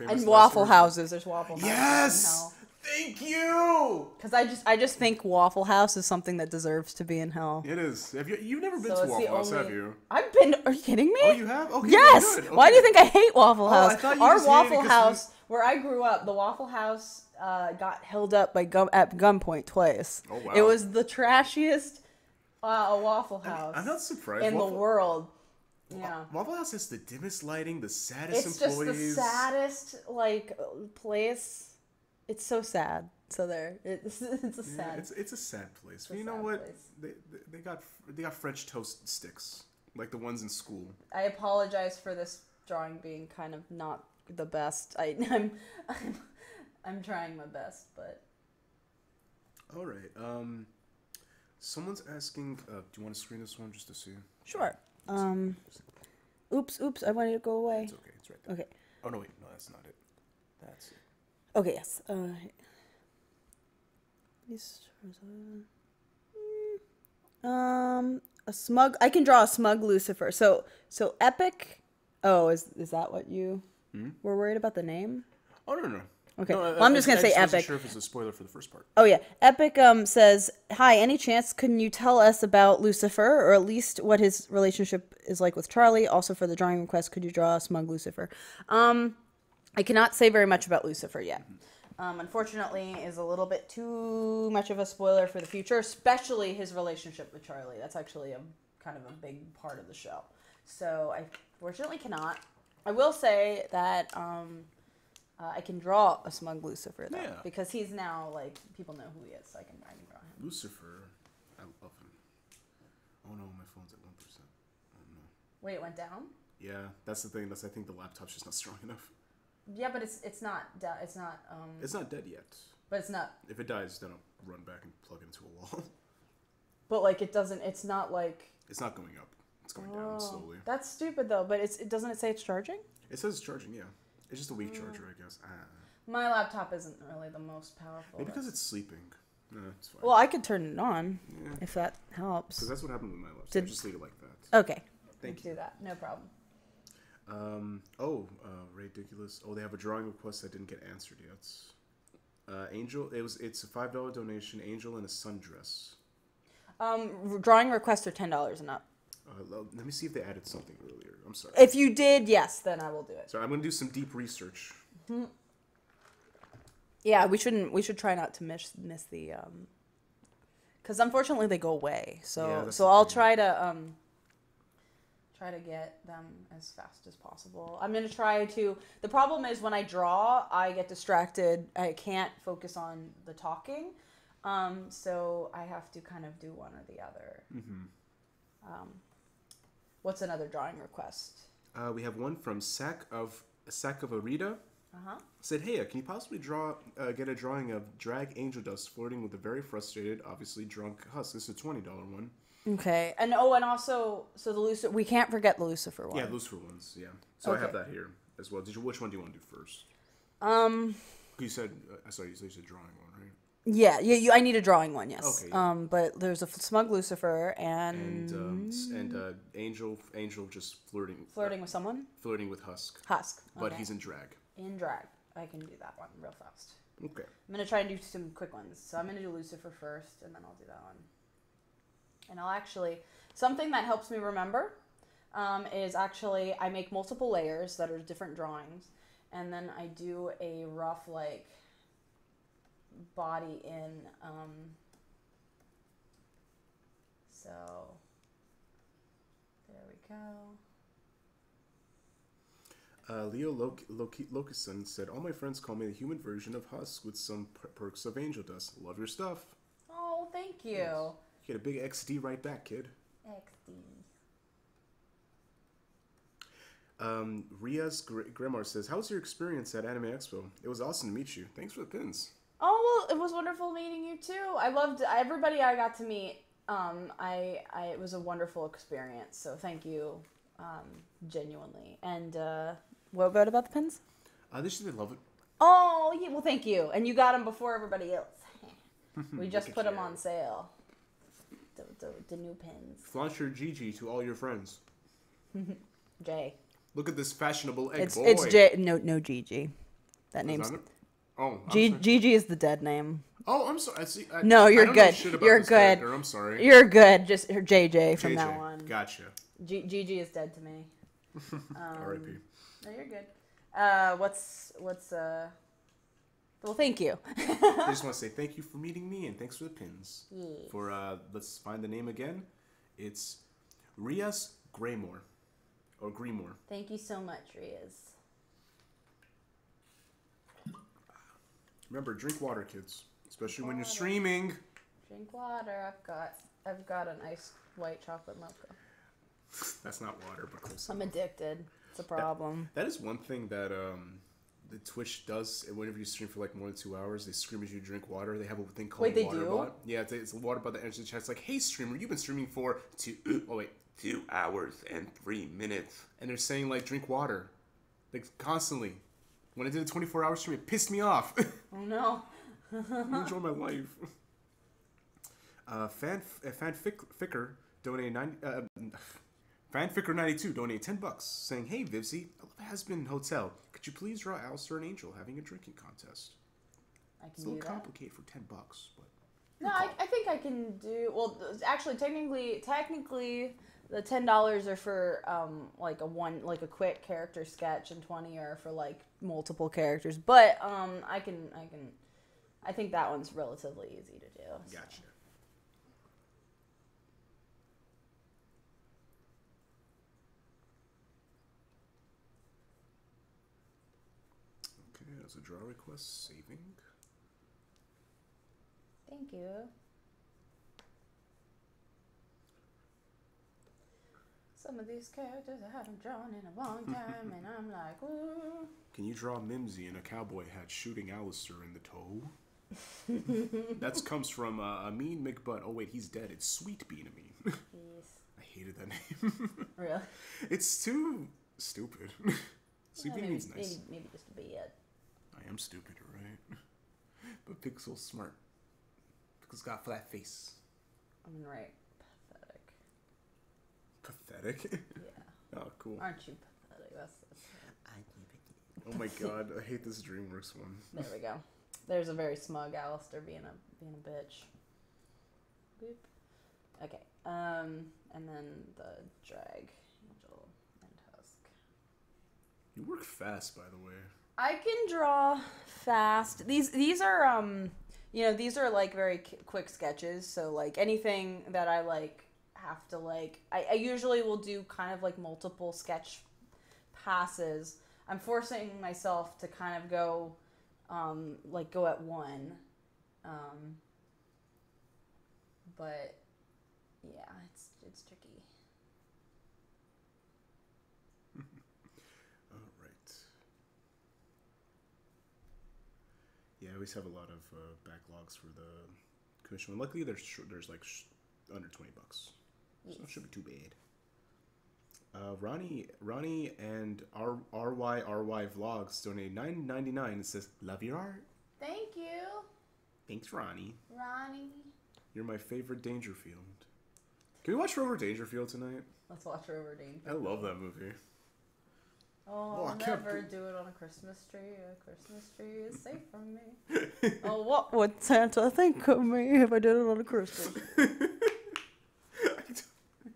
And Waffle Houses. There's Waffle Houses. Yes. Thank you. Because I just think Waffle House is something that deserves to be in hell. It is. You've never been So to it's the Waffle House, only- have you? I've been. Are you kidding me? Oh, you have? Okay. Yes. Good. Okay. Why do you think I hate Waffle I House? thought you Our just hated it Waffle 'cause House, where I grew up, the Waffle House got held up by at gunpoint twice. Oh, wow. It was the trashiest Waffle House I'm not surprised. in the world. Yeah. Waffle House has the dimmest lighting, the saddest It's employees. just the saddest place. It's so sad. So there, it's a sad. It's a sad place. a You know sad what? place. They got French toast sticks like the ones in school. I apologize for this drawing being kind of not the best. I'm trying my best, but. All right. Someone's asking. Do you want to screen this one just to see? Sure. Oops, I wanted to go away. It's okay. It's right there. Okay. Oh no, wait, no, that's not it. That's it. Okay, yes. A smug. I can draw a smug Lucifer. So epic. Oh, is that what you were worried about the name? Oh no. Okay. No, Well, I'm just gonna say I wasn't epic. sure if it's a spoiler for the first part. Oh yeah, Epic says, "Hi, any chance can you tell us about Lucifer, or at least what his relationship is like with Charlie? Also, for the drawing request, could you draw a smug Lucifer?" I cannot say very much about Lucifer yet. Unfortunately, is a little bit too much of a spoiler for the future, especially his relationship with Charlie. That's actually a kind of a big part of the show. So I fortunately cannot. I will say that I can draw a smug Lucifer though, Yeah. because he's now like people know who he is. So I can draw him. Lucifer, I love him. Oh no, my phone's at 1%. Oh no. Wait, it went down? Yeah, that's the thing. I think the laptop's just not strong enough. Yeah, but it's not it's not It's not dead yet. but it's not. If it dies, then I'll run back and plug it into a wall. But like it doesn't. It's not like. It's not going up. It's going down slowly. That's stupid though. But it doesn't it say it's charging? It says it's charging, yeah. It's just a weak charger, I guess. My laptop isn't really the most powerful. Maybe because it's sleeping. No, it's fine. Well, I could turn it on Yeah. if that helps. Because that's what happened with my laptop. Did- Just leave it like that. Okay. Thank Let's do that. No problem. Ridiculous. Oh, they have a drawing request that didn't get answered yet. Angel, it's a $5 donation. Angel in a sundress. Drawing requests are $10 and up. Let me see if they added something earlier. I'm sorry. If you did, yes, then I will do it. Sorry, I'm gonna do some deep research. Yeah, we should try not to miss the because unfortunately they go away. Yeah, So that's so the I'll thing. try to get them as fast as possible. I'm gonna try to. The problem is when I draw, I get distracted. I can't focus on the talking, so I have to kind of do one or the other. What's another drawing request? We have one from Sack of Arita. Said, hey, can you possibly get a drawing of drag angel dust flirting with a very frustrated, obviously drunk husk? This is a $20 one. Okay, and also, so the Lucifer, we can't forget the Lucifer one. Yeah, Lucifer ones, yeah. So I have that here as well. Which one do you want to do first? You said, you said drawing one, right? Yeah, I need a drawing one, yes. Okay. Yeah. But there's a smug Lucifer and Angel just flirting with someone? Flirting with Husk. But he's in drag. In drag. I can do that one real fast. Okay. I'm going to try and do some quick ones. So I'm going to do Lucifer first, and then I'll do that one. And I'll actually... Something that helps me remember is actually I make multiple layers that are different drawings, and then I do a rough, like, body in... So... There we go. Leo Locuson said, all my friends call me the human version of Husk with some perks of angel dust. Love your stuff. Oh, thank you. Yes. You get a big XD right back, kid. XD. Ria's Grimoire says, how was your experience at Anime Expo? It was awesome to meet you. Thanks for the pins. Oh, well, it was wonderful meeting you, too. I loved everybody I got to meet. It was a wonderful experience, so thank you, genuinely. And, what about the pins? They said they love it. Oh, yeah, well, thank you. And you got them before everybody else. We just put them on sale. The new pins. Flaunt your GG to all your friends. Jay. Look at this fashionable egg boy. It's Jay. No, GG. That name's... Oh, GG is the dead name. Oh, I'm sorry. No, you're good. You're good. I'm sorry. You're good. Just JJ from now on. Gotcha. GG is dead to me. R.I.P. No, you're good. Well, thank you. I just want to say thank you for meeting me and thanks for the pins. Yes. For let's find the name again. It's Rias Graymore or Grimoire. Thank you so much, Rias. Remember, drink water, kids, especially when you're streaming. Drink water. I've got an iced white chocolate mocha. That's not water, but close. I'm addicted. It's a problem. That is one thing that the Twitch does. Whenever you stream for like more than 2 hours, they scream as you drink water. They have a thing called water bot. Yeah, it's a water bot that enters the chat. It's like, hey, streamer, you've been streaming for 2 hours and 3 minutes, and they're saying like drink water, like constantly. When I did a 24-hour stream, it pissed me off. Oh no. I enjoy my life. Fanficker donated Fanficker92 donated $10, saying, "Hey Vivzie, I love Has-Been Hotel. Could you please draw Alistair and Angel having a drinking contest?" I can it's a little complicated for $10, but no, I think I can do. Well, actually, technically, the $10 are for like a quick character sketch, and 20 are for like multiple characters. But I think that one's relatively easy to do. So. Gotcha. Okay, that's a draw request. Saving. Thank you. Some of these characters I haven't drawn in a long time, and I'm like, woo. Can you draw Mimsy in a cowboy hat shooting Alistair in the toe? That comes from Amin McButt. Oh wait, he's dead. It's Sweet Bean Amin. Yes. I hated that name. Really? It's too stupid. Sweet Bean means nice. Maybe just a bit. I am stupid, right? But Pixel's smart. Pixel's got a flat face. I'm right. Pathetic? Yeah. Oh, cool. Aren't you pathetic? That's Oh my god, I hate this DreamWorks one. There we go. There's a very smug Alistair being a bitch. Boop. Okay. And then the drag angel and husk. You work fast, by the way. I can draw fast. These are these are like very quick sketches. So like anything that I like have to like, I usually will do kind of like multiple sketch passes. I'm forcing myself to kind of go go at one. But yeah, it's tricky. always have a lot of backlogs for the commission. And luckily, there's like under $20, so it shouldn't be too bad. Ronnie and RY Vlogs donate $9.99 and says, "Love your art." Thank you. Thanks, Ronnie. Ronnie. You're my favorite Dangerfield. Can we watch Rover Dangerfield tonight? Let's watch Rover Dangerfield. I love that movie. Oh, I I'll can't never do it on a Christmas tree. A Christmas tree is safe from me. Oh, what would Santa think of me if I did it on a Christmas tree?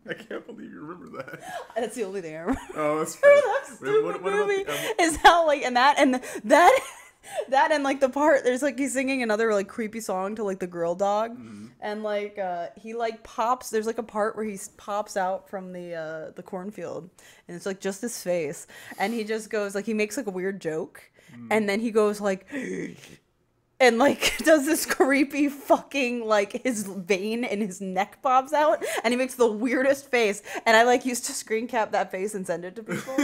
I can't believe you remember that. That's the only thing I remember. Oh, that's fair. That stupid movie is how like and that and like the part there's like he's singing another like creepy song to like the girl dog, and like he like pops. There's like a part where he pops out from the cornfield, and it's like just his face, and he just goes like he makes like a weird joke, and then he goes like. And, like, does this creepy fucking, like, his vein in his neck pops out. And he makes the weirdest face. And I, like, used to screen cap that face and send it to people.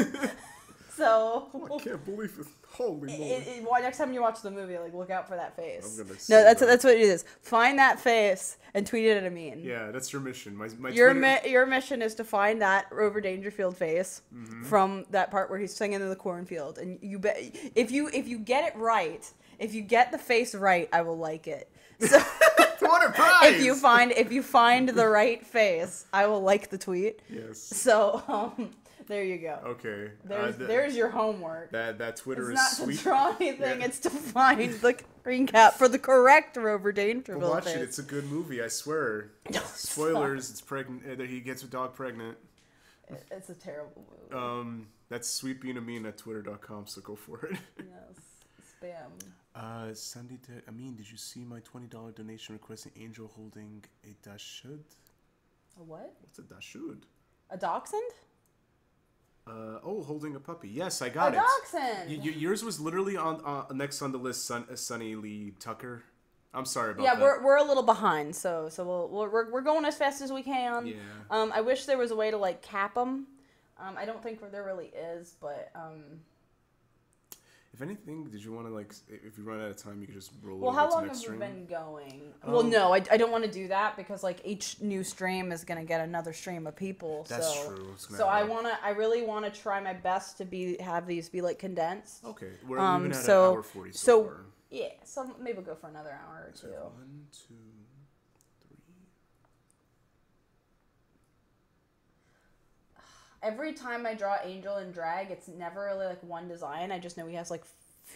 So. Oh, I can't believe it. Holy moly. Next time you watch the movie, like, look out for that face. I'm gonna No, that's what it is. Find that face and tweet it at Amin. Yeah, that's your mission. Your mission is to find that Rover Dangerfield face from that part where he's singing in the cornfield. And you bet if you get it right. If you get the face right, I will like it. So what a prize! If you find the right face, I will like the tweet. Yes. So there you go. Okay. There's your homework. That Twitter it's is not sweet. to draw anything. Yeah. It's to find the screen cap for the correct Rover Dangerfield Watch face. it. It's a good movie. I swear. Spoilers. It's pregnant. He gets a dog pregnant. It's a terrible movie. That's sweet being Amin at twitter.com. So go for it. Yes. Spam. Sandy, Amin, did you see my $20 donation requesting Angel holding a dachshund? A what? What's a dachshund? A dachshund? Holding a puppy. Yes, I got it. A dachshund. Yours was literally on next on the list. Sunny Lee Tucker. I'm sorry about that. Yeah, we're a little behind, so we're going as fast as we can. Yeah. I wish there was a way to like cap them. I don't think there really is, but If anything, did you want to, like, if you run out of time, you could just roll Well, over how to long next have stream? we been going? Well, no, I don't want to do that because, like, each new stream is going to get another stream of people. That's true. So I really want to try my best to have these be, like, condensed. Okay. We're even at an hour 40 so far. Yeah, so maybe we'll go for another hour or two. 1, 2, 3. Every time I draw Angel in drag, it's never really like one design. I just know he has like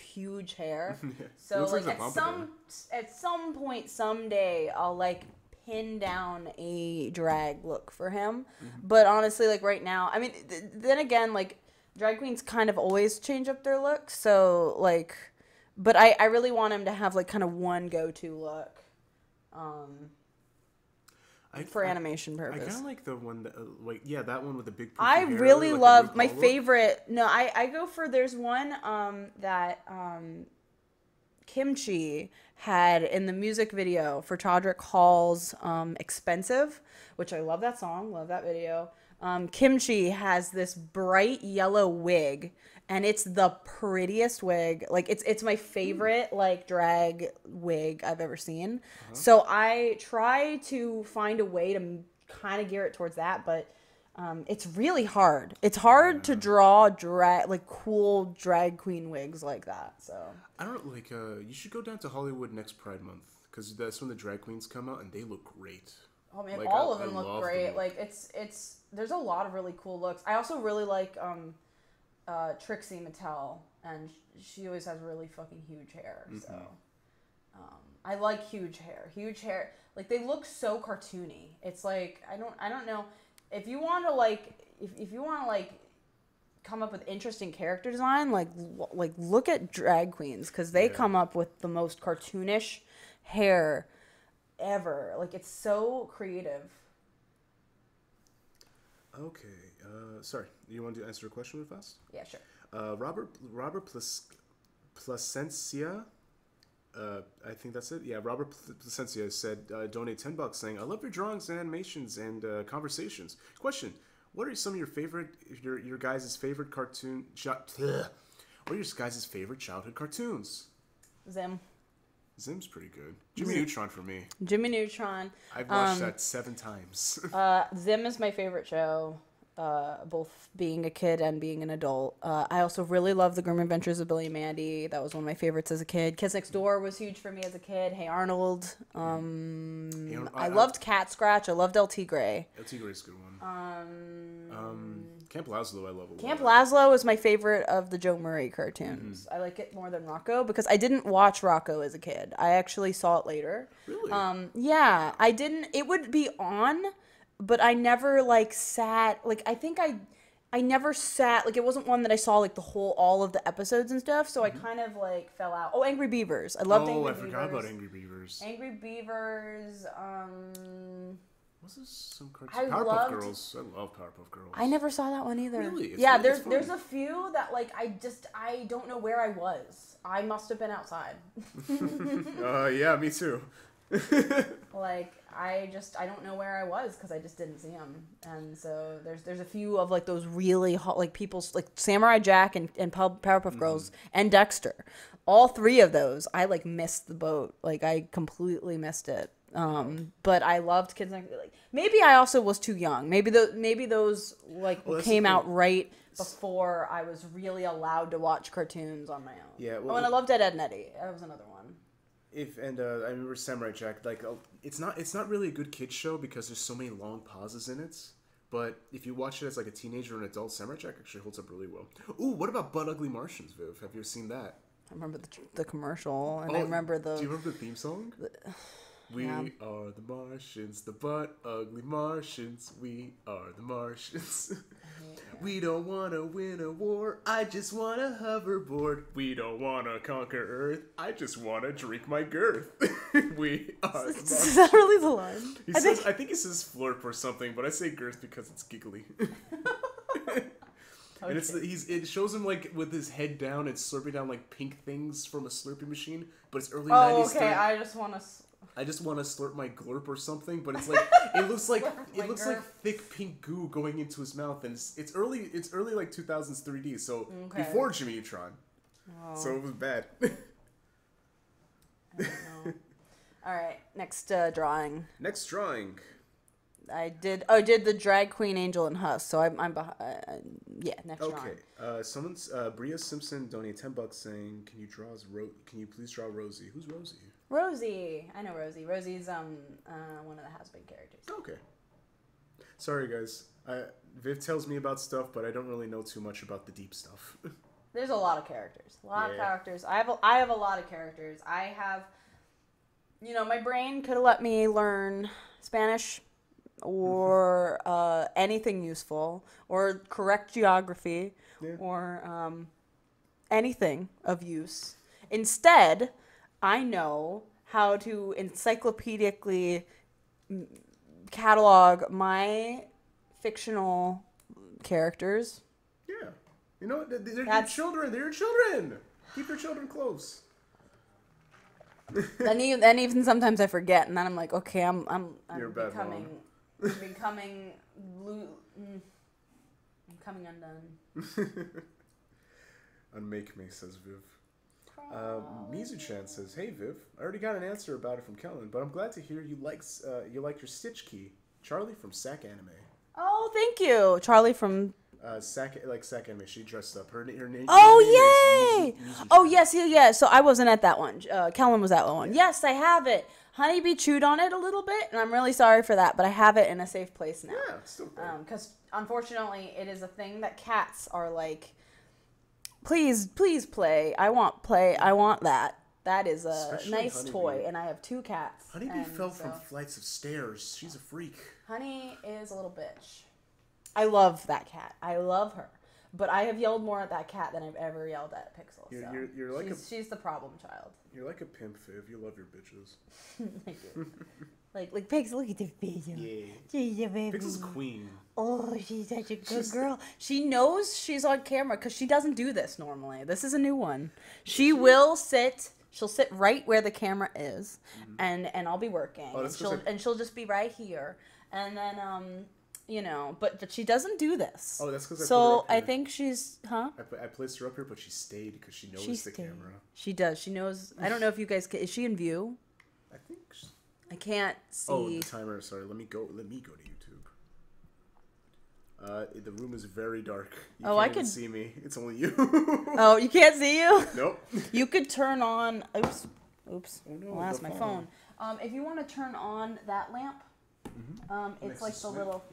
huge hair. So like at some point someday I'll like pin down a drag look for him. But honestly, like right now, I mean, then again, like drag queens kind of always change up their looks. So like, but I really want him to have like kind of one go-to look. For animation purpose. I kind of like the one that, that one with the big. I hair, really like love my favorite. No, I go for there's one that Kimchi had in the music video for Chodrick Hall's "Expensive," which I love that song, love that video. Kimchi has this bright yellow wig. And it's the prettiest wig. Like, it's my favorite, like, drag wig I've ever seen. So I try to find a way to kind of gear it towards that, but it's really hard. It's hard to draw cool drag queen wigs like that, so. I don't, like, you should go down to Hollywood next Pride Month, because that's when the drag queens come out, and they look great. Oh, man, like, all of them look great. Like, there's a lot of really cool looks. I also really like, Trixie Mattel, and she always has really fucking huge hair. So, I like huge hair. Like they look so cartoony. It's like I don't know if you want to if you want to come up with interesting character design. Like look at drag queens because they come up with the most cartoonish hair ever. Like it's so creative. Okay. Sorry, you want to answer a question real fast? Yeah, sure. Robert Placencia, I think that's it. Yeah, Robert Placencia said, donate $10 saying, I love your drawings and animations and conversations. Question, what are some of your favorite, your guys' favorite cartoon, what are your guys' favorite childhood cartoons? Zim. Zim's pretty good. Jimmy Neutron for me. Jimmy Neutron. I've watched that 7 times. Zim is my favorite show, both being a kid and being an adult. I also really love The Grim Adventures of Billy and Mandy. That was one of my favorites as a kid. Kids Next Door was huge for me as a kid. Hey Arnold. I loved Cat Scratch. I loved El Tigre. El Tigre is a good one. Camp Lazlo I love a lot. Camp Lazlo is my favorite of the Joe Murray cartoons. I like it more than Rocco because I didn't watch Rocco as a kid. I actually saw it later. Really? Yeah, I didn't. It would be on, but I never like sat. Like I think I never sat. Like it wasn't one that I saw like all of the episodes and stuff. So I kind of like fell out. Oh, Angry Beavers. I loved Angry Beavers. Oh, I forgot about Angry Beavers. Angry Beavers. What's this? Some cartoon? Powerpuff Girls. I love Powerpuff Girls. I never saw that one either. Really? Yeah, there's a few that like I don't know where I was. I must have been outside. Yeah, me too. Like I don't know where I was because I just didn't see them. And so there's a few of like those really hot like people's like Samurai Jack and Powerpuff Girls and Dexter. All 3 of those I like missed the boat. Like I completely missed it. But I loved Kids Next Door. Like maybe I also was too young. Maybe those like came out right before I was really allowed to watch cartoons on my own. Yeah. Well, and I loved Ed, Edd and Eddy. That was another one. I remember Samurai Jack. Like it's not really a good kids show because there's so many long pauses in it. But if you watch it as like a teenager or an adult, Samurai Jack actually holds up really well. Ooh, what about Butt Ugly Martians, Viv? Have you ever seen that? I remember the commercial, and I remember the. Do you remember the theme song? We are the Martians, the butt ugly Martians. We are the Martians. We don't want to win a war. I just want a hoverboard. We don't want to conquer Earth. I just want to drink my girth. We are the Martians. Is that really the line? I think he says flurp or something, but I say girth because it's giggly. And it shows him like with his head down and slurping down like pink things from a Slurpee machine, but it's early 90s. Oh, okay. I just want to slurp my glurp or something, but it's like it looks like thick pink goo going into his mouth, and it's early like 2000s 3D, so before Jimmy Neutron. Oh. So it was bad. I don't know. All right, next drawing. Next drawing. I did the drag queen Angel and Huss, so I'm behind. Next drawing. Okay. Someone's Bria Simpson donated $10 saying, "Can you please draw Rosie?" Who's Rosie? Rosie. I know Rosie. Rosie's one of the Has-Been characters. Okay. Sorry guys. Viv tells me about stuff, but I don't really know too much about the deep stuff. There's a lot of characters. A lot of characters. I have a lot of characters. I have my brain could have let me learn Spanish or anything useful or correct geography or anything of use. Instead, I know how to encyclopedically catalog my fictional characters. Yeah. They're your children. They're your children. Keep your children close. and even sometimes I forget, and then I'm like, okay, I'm becoming undone. Unmake me, says Viv. Mizu-chan says, "Hey Viv, I already got an answer about it from Kellen, but I'm glad to hear you like your Stitch Key. Charlie from Sack Anime." Oh, thank you, Charlie from Sack Anime. She dressed up. Her name. Oh, yay! Oh, yes. So I wasn't at that one. Kellen was at that one. Yes, I have it. Honeybee chewed on it a little bit, and I'm really sorry for that, but I have it in a safe place now. Yeah, still good. Because unfortunately, it is a thing that cats are like, please play. I want that. That is a especially nice Honeybee. Toy, and I have 2 cats. Honeybee fell from flights of stairs. She's a freak. Honey is a little bitch. I love that cat. I love her. But I have yelled more at that cat than I've ever yelled at Pixel. You're like she's the problem child. You're like a pimp, Viv. You love your bitches. Thank you. like Pixel, look at this bitch. Yeah. She's a baby. Pixel's queen. Oh, she's such a good girl. She knows she's on camera because she doesn't do this normally. This is a new one. She'll sit right where the camera is, and I'll be working. And she'll just be right here. And then you know, but she doesn't do this. Oh, that's because I think she's, huh? I placed her up here, but she stayed because she knows the camera. She does. She knows. I don't know if you guys is she in view? I think. I can't see. Oh, the timer. Sorry. Let me go to YouTube. The room is very dark. You can't even see me. It's only you. Oh, you can't see you? Nope. You could turn on. Oops. Oh no. Well, that's my phone. If you want to turn on that lamp, it's like the little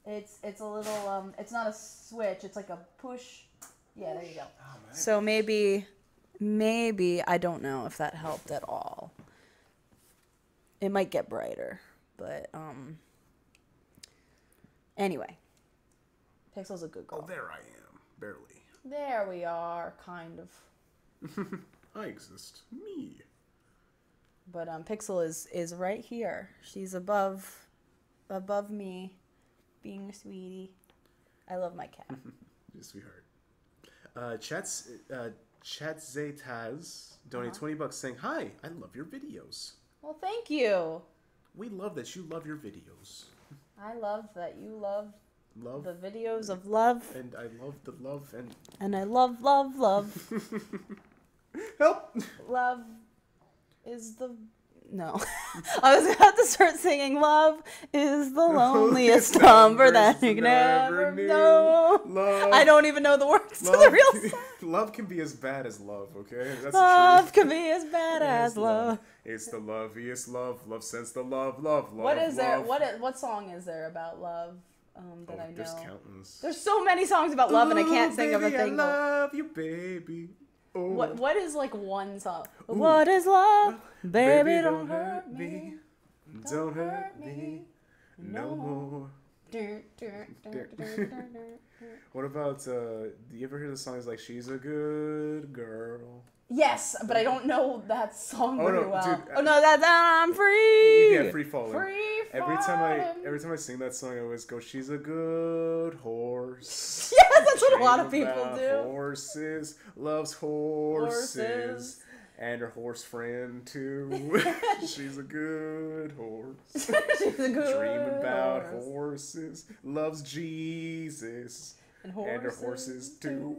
It's a little it's not a switch. It's like a push. Yeah, there you go. Oh, so maybe I don't know if that helped at all. It might get brighter, but anyway, Pixel's a good girl. Oh, there I am, barely. There we are, kind of. I exist, me. But Pixel is right here. She's above me, being a sweetie. I love my cat. Sweetheart. Chatzetaz donate $20 saying, "Hi, I love your videos." Well, thank you. We love that you love your videos. I love that you love the videos of love. And I love the love and... And I love. Help! Love is the... No. I was about to start singing Love is the loneliest number that you can ever know. Love. I don't even know the words to the real song. Love can be as bad as love, okay? That's love can be as bad as love. It's the loveliest love. Love sends the love. What is there? What song is there about love that I know? There's countless. There's so many songs about love, and I can't think of a thing. I love you, baby. Oh. What is like one song? Ooh. What is love? Baby, don't hurt me. Don't hurt me no more. What about, do you ever hear the songs like She's a Good Girl? Yes, but I don't know that song very well. Dude, that's I'm free. Yeah, free falling. Every time I sing that song, I always go, "She's a good horse." Yeah, that's what a lot of people do. Horses, loves horses. And her horse friend too. She's a good horse. She's a good Dream about horses. Loves Jesus. And her horses too.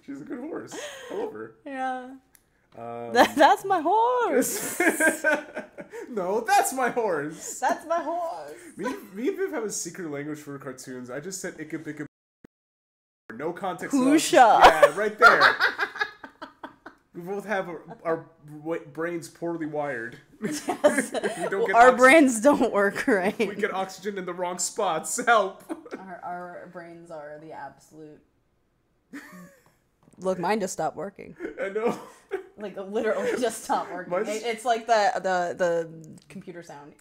She's a good horse. I love her. Yeah. That's my horse. No, that's my horse. That's my horse. Me and Viv have a secret language for cartoons. I just said icka bicka. No context. Hoosha. Yeah, right there. We both have our brains poorly wired. Yes. Our brains don't work right. We get oxygen in the wrong spots. Help. Our brains are the absolute. Look, mine just stopped working. I know. Like literally just stopped working. It's like the computer sound.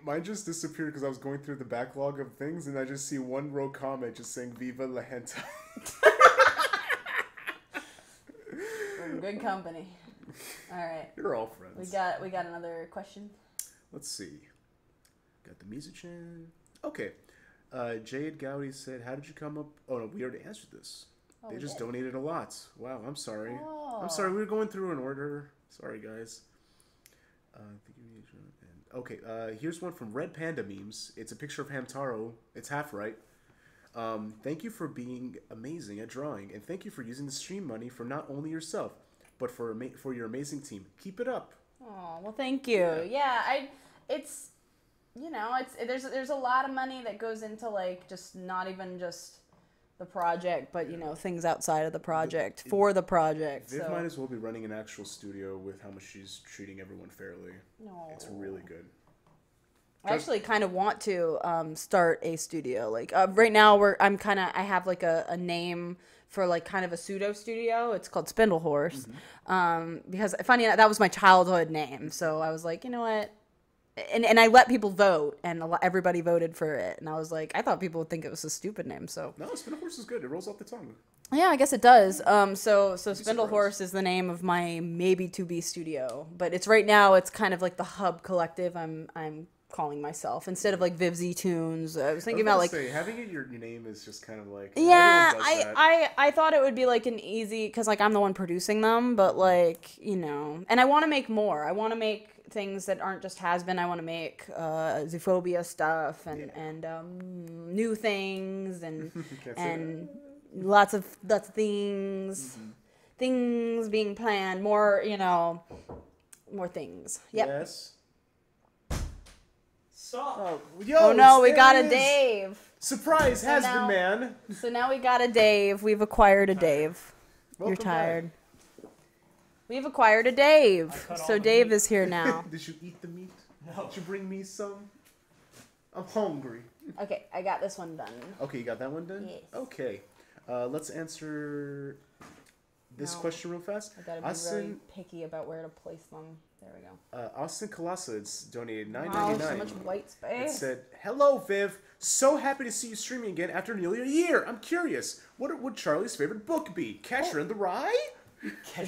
Mine just disappeared because I was going through the backlog of things and I just see one row comment just saying "Viva la hentai." We're in good company. All right. You're all friends. We got another question. Let's see. Got the music chain. Okay. Jade Gowdy said, "How did you come up?" Oh no, we already answered this. They just donated a lot. Wow, I'm sorry. Oh. I'm sorry. We were going through an order. Sorry, guys. Okay, here's one from Red Panda Memes. It's a picture of Hamtaro. It's half right. Thank you for being amazing at drawing, and thank you for using the stream money for not only yourself, but for your amazing team. Keep it up. Oh, well, thank you. Yeah, it's there's a lot of money that goes into like just not even just the project, but things outside of the project for the project. Viv might as well be running an actual studio with how much she's treating everyone fairly. No. It's really good. I actually kind of want to start a studio. Like right now, I have like a name for like kind of a pseudo studio. It's called Spindle Horse, because funny enough, that was my childhood name. So I was like, you know what? And I let people vote, and everybody voted for it. And I was like, I thought people would think it was a stupid name. So no, Spindle Horse is good. It rolls off the tongue. Yeah, I guess it does. So Spindle Horse is the name of my maybe to be studio, but it's right now. It's kind of like the Hub Collective. I'm calling myself instead of like Vivzie Tunes. I was thinking about like having it your name is just kind of like I thought it would be like an easy because like I'm the one producing them, but like and I want to make more. I want to make things that aren't just has been. I want to make Zoophobia stuff and new things and lots of things. Things being planned, more things. Yep. Yes. So, Oh no, we there got he a is. Dave. Surprise, has now- been man. So now we got a Dave. We've acquired a Dave. You're Welcome tired. We've acquired a Dave. cut all So the Dave meat. is here now. Did you eat the meat? No. Did you bring me some? I'm hungry. Okay, I got this one done. Okay, you got that one done? Yes. Okay. Let's answer this No. question real fast. I gotta be very picky about where to place them. There we go. Austin Colossids donated Wow, $9.99. so much white It space. said, "Hello, Viv. So happy to see you streaming again after nearly a year. I'm curious, what would Charlie's favorite book be? Catcher in the Rye?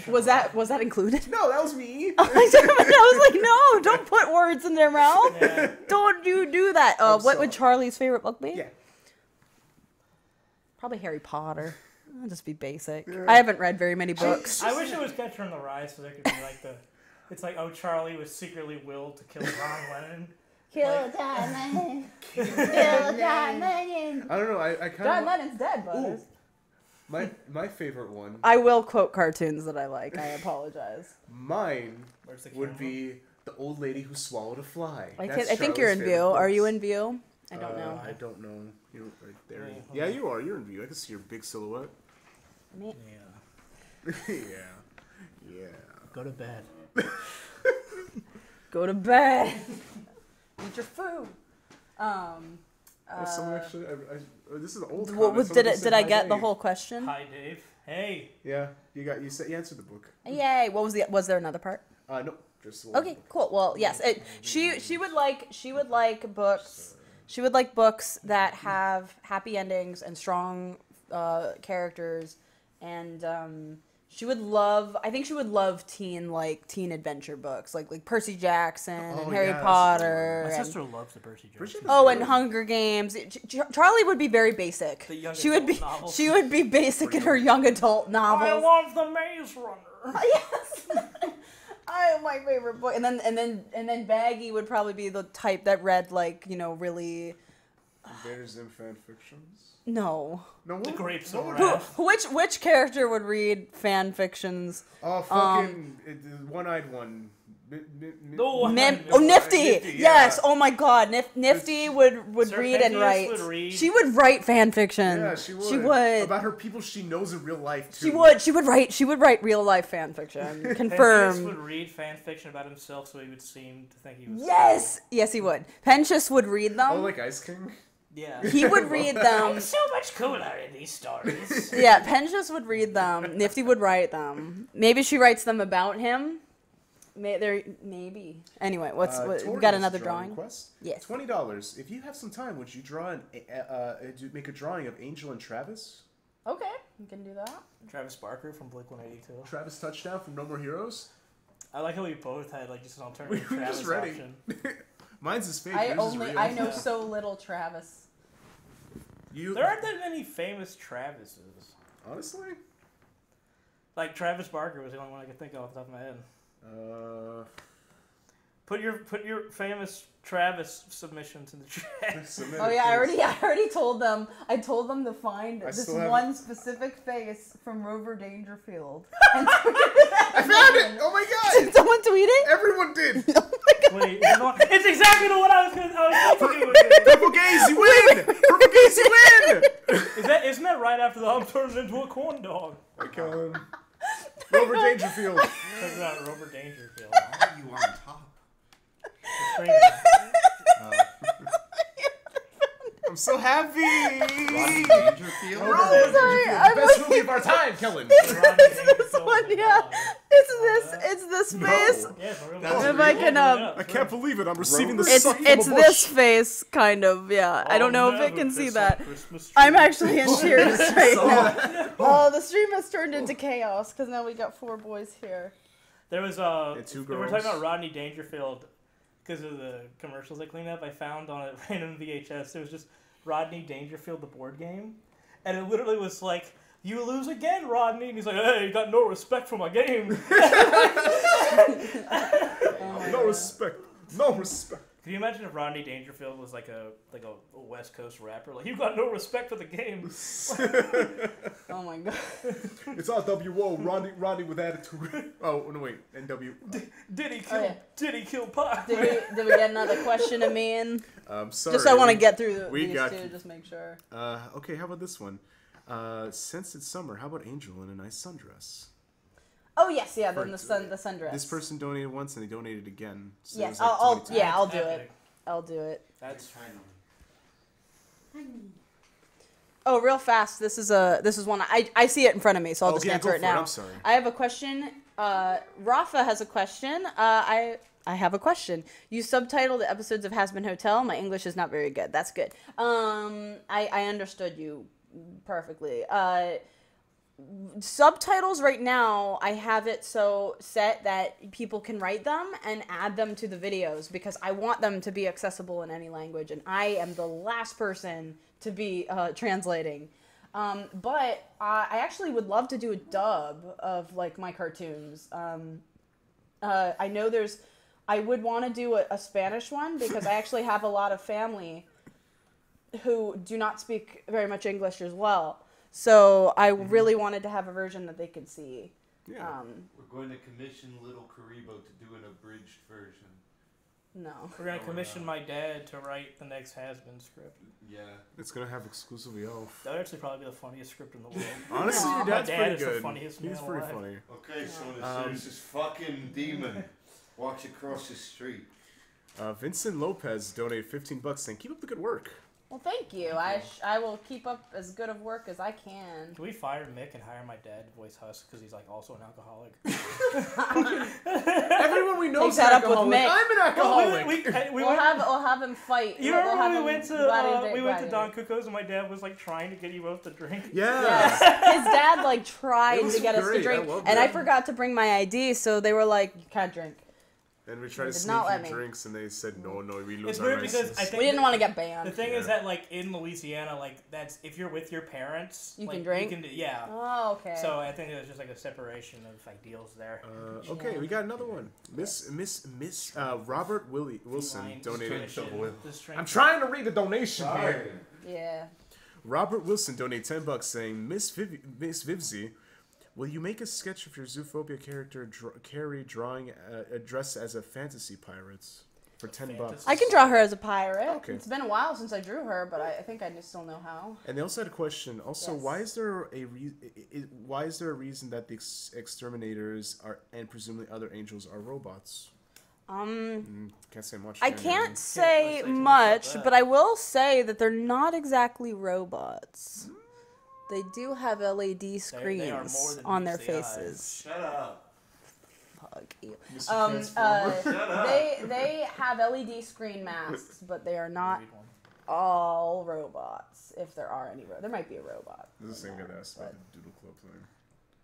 Was that included? No, that was me. I was like, no, don't put words in their mouth. Yeah. Don't you do that. I'm What would sorry. Charlie's favorite book be? Yeah. Probably Harry Potter. I'll just be basic. I haven't read very many books. I wish it was Catcher in the Rye, so there could be like it's like, oh, Charlie was secretly willed to kill John Lennon. Kill John Lennon. Kill John Lennon. I don't know. I kind John of Lennon's dead, Butters. my favorite one. I will quote cartoons that I like. I apologize. Mine Where's the would camera? be the old lady who swallowed a fly. I That's think you're in Charlie's view. favorite Are you books. in view? I don't know. I don't know. You're right there. Yeah, Yeah, you are. You're in view. I can see your big silhouette. Yeah. Yeah. Yeah. Go to bed. Go to bed. Eat your food. Oh, someone actually. This is an old. What comment. was, Someone did just it? said, Did I "Hi, get the Dave." whole question? Hi, Dave. Hey. Yeah, you answered the book. Yay! What was the? Was there another part? No, just the one Okay, cool. Well, yes. She would like books. She would like books that have happy endings and strong characters, and she would love. I think she would love teen adventure books like Percy Jackson Oh, and Harry yeah, that's Potter. My and- sister loves the Percy Jackson. Oh, and Hunger Games. Charlie would be very basic. The young She would be. adult novels. She would be basic in her young adult I novels. love the Maze Runner. Yes. My favorite book. And then Baggy would probably be the type that read really Invaders in fan fictions. no. No, The what? Grapes what of would- Wrath. Which character would read fan fictions? Oh, fucking the one-eyed one. The one- Nifty. Nifty, Yes. yeah. Oh my God. Nifty would read and Serpentius write. would read. She would write fan fiction. Yeah, she would. She would. About her people she knows in real life too. She would write real life fan fiction. Pentheus Confirm. would read fan fiction about himself, so he would seem to think he was. Yes, he would. Pentious would read them. Oh, like Ice King. Yeah. He would read them. I'm so much cooler in these stories. Yeah, Pentious would read them. Nifty would write them. Maybe she writes them about him. Maybe. Anyway, we Tori's got another drawing? request. Yes. $20. If you have some time, would you draw make a drawing of Angel and Travis? Okay, you can do that. Travis Barker from Blink 182. Travis touchdown from No More Heroes. I like how we both had just an alternative We were Travis just ready. option. Mine's is fake. I yours is real. know so little Travis. There aren't that many famous Travises. Honestly. Like Travis Barker was the only one I could think of off the top of my head. Put your famous Travis submissions in the chat. Submit Oh it, yeah, please. I already told them. I told them to find I this still have- one specific face from Rover Dangerfield. And I found it! Oh my god! did someone tweet it? Everyone did! Wait, it's exactly the one I was thinking it would be. Purple gaze, you win! Purple gaze, you win! Isn't that right after the I'm turned into a corn dog? Like, Rover Dangerfield. Talking about Robert Dangerfield. Why are you on top? I'm so happy! Rodney Dangerfield? Robert sorry, Dangerfield, I'm best like- movie of our time, Kellen. This one, yeah. It's this No. face. That's If I can, I can't believe it. I'm receiving the It's suck from it's a bush. this face, kind of. Yeah, I don't know if it can see that. I'm I'm actually in tears right now. Oh, the stream has turned into chaos because now we got 4 boys here. There was And 2 we were girls. talking about Rodney Dangerfield because of the commercials I cleaned up. I found on a random VHS. It was just Rodney Dangerfield the board game, and it literally was like You lose again, Rodney. And he's like, hey, you got no respect for my game. No respect. No respect. Can you imagine if Rodney Dangerfield was like a West Coast rapper? Like, you got no respect for the game. Oh my god. It's RWO, Rodney with attitude. Oh, no, wait. NW. Did he kill Pac? Did we get another question, Amin? Sorry. Just I want to get through we these got two, you. just make sure. Okay, how about this one? Since it's summer, how about Angel in a nice sundress? Oh yes, yeah, then For- the sundress. This person donated once and they donated again. So it Yes, was like I'll 22. yeah, I'll do Epic. it. I'll do it. That's Oh, real fast. This is one I see it in front of me, so I'll just yeah, answer go it for it. now. I'm sorry. I have a question. Rafa has a question. I have a question. You subtitled the episodes of Has Been Hotel. My English is not very good. That's good. I understood you perfectly. Subtitles right now, I have it so set that people can write them and add them to the videos because I want them to be accessible in any language, and I am the last person to be translating. But I actually would love to do a dub of like my cartoons. I know I would want to do a Spanish one because I actually have a lot of family who do not speak very much English as well. So I really wanted to have a version that they could see. Yeah. We're going to commission Little Karibo to do an abridged version. No. We're going to commission my dad to write the next Has-Been script. Yeah. It's going to have exclusively Elf. That would actually probably be the funniest script in the world. Honestly, Aw. your My dad's dad pretty is the good. funniest He's man pretty alive. funny. Okay, so as soon as this fucking demon walks across the street. Vincent Lopez donated $15 saying, keep up the good work. Well, thank you. I will keep up as good of work as I can. Can we fire Mick and hire my dad to voice Husk because he's like also an alcoholic? Everyone we know Take is that an up with alcoholic. Mick. I'm an alcoholic. We'll have him fight. You We'll remember have when him we went to gladiator. Don Cuco's and my dad was like trying to get you both to drink? Yeah. Yes. His dad like tried It was to get us to great. drink, I loved and it. I forgot to bring my ID, so they were like, "You can't drink." And we tried to did sneak not let you me. drinks, and they said, no, we lose It's our weird license. because I think We didn't want to get banned. the thing is Yeah. that like in Louisiana, like that's if you're with your parents, You like, can drink? Yeah. Oh, okay. So I think there's just like a separation of ideals there. Okay, we got another one. Miss Robert Wilson donated. I'm trying to read the donation here. Yeah. Robert Wilson donated $10 saying, Miss Vivzie, will you make a sketch of your Zoophobia character Carrie drawing dressed as a fantasy pirate for $10? I can draw her as a pirate. Okay. It's been a while since I drew her, but I think I just still know how. And they also had a question. Also, Yes. why is there a reason that the exterminators are and presumably other angels are robots? Can't say much. I can you? can't say say too much much, about that. but I will say that they're not exactly robots. They do have LED They are screens more than on their meets the eye. faces. Shut up. Fuck you. Mr. Transformer. They have LED screen masks, but they are not all robots. If there are any, there might be a robot. This is the same guy that asked about the Doodle Club thing.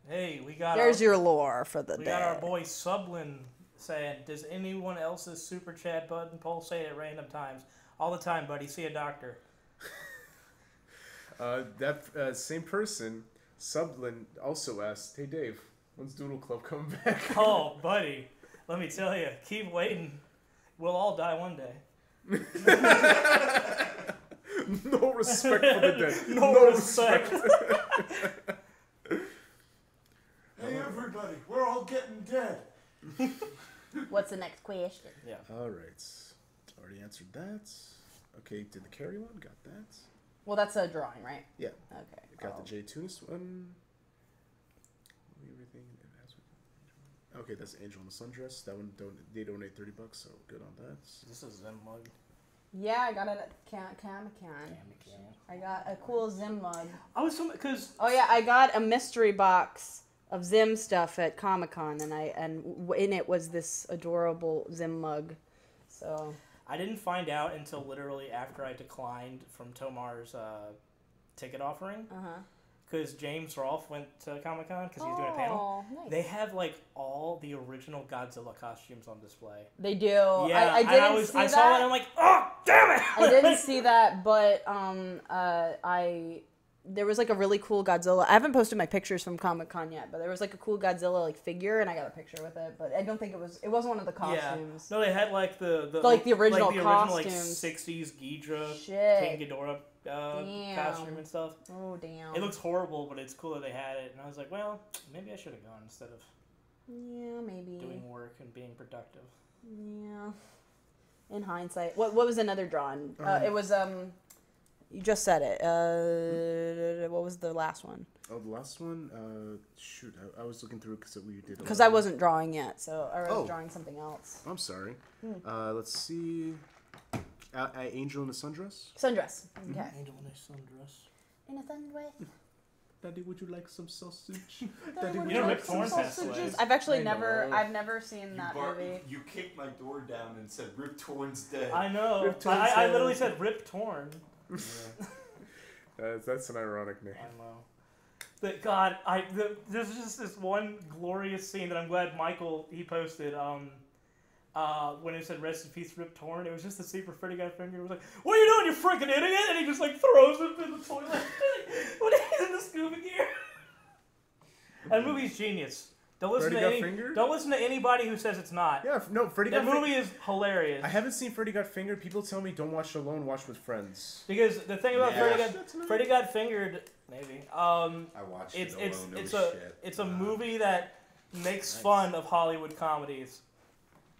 Hey, we got There's our, your lore for the we day. got our boy Sublin saying, "Does anyone else's super chat button pulsate at random times? All the time, buddy. See a doctor." That same person, Sublin, also asked, "Hey Dave, when's Doodle Club coming back?" Oh, buddy, let me tell you, keep waiting. We'll all die one day. No respect for the dead. No respect. Hey everybody, we're all getting dead. What's the next question? Yeah. All right, already answered that. Okay, did the carry one? Got that. Well, that's a drawing, right? Yeah. Okay. Got the J Tunis one. Everything. Okay, that's Angel in the Sundress. That one they donate $30, so good on that. This is Zen mug. Yeah, I got it at Comic-Con. I got a cool Zim mug. I was because Oh yeah, I got a mystery box of Zim stuff at Comic-Con, and in it was this adorable Zim mug. So I didn't find out until literally after I declined from Tomar's ticket offering. Because James Rolfe went to Comic Con because he was doing a panel. Nice. They have like all the original Godzilla costumes on display. They do. Yeah, I didn't I see I that. saw it and I'm like, oh damn it! I didn't see that, but there was like a really cool Godzilla. I haven't posted my pictures from Comic-Con yet, but there was like a cool Godzilla like figure, and I got a picture with it. But I don't think it wasn't one of the costumes. No, they had like the original like costumes. 60s Ghidra, Shit. King Ghidorah costume and stuff. Oh damn. It looks horrible, but it's cool that they had it. And I was like, well, maybe I should have gone instead of maybe doing work and being productive. Yeah. In hindsight, what was another drawing? It was you just said it. What was the last one? Oh, the last one? Shoot, I was looking through because we did. Because I wasn't drawing yet, so I was drawing something else. I'm sorry. Let's see. Angel in a sundress. Sundress. Okay. Angel in a sundress. In a sundress. Daddy, would you like some sausage? Daddy, would you like some sausages? I've actually I've never seen that movie. You kicked my door down and said Rip Torn's dead. I know. Rip Torn's I dead. literally said Rip Torn. That's an ironic name. I know. But God, there's just this one glorious scene that I'm glad Michael he posted. When it said "Rest in Peace, Rip Torn," it was just the scene where Freddy got fingered. It was like, "What are you doing, you freaking idiot?" And he just like throws him in the toilet. When he's in the scuba gear. That movie's genius. Don't listen to anybody who says it's not. Yeah, no, Freddy That got movie is hilarious. I haven't seen Freddy Got Fingered. People tell me don't watch it alone, watch with friends. Because the thing about Freddy Got Fingered, maybe. I watched it alone. It's a movie that makes fun of Hollywood comedies.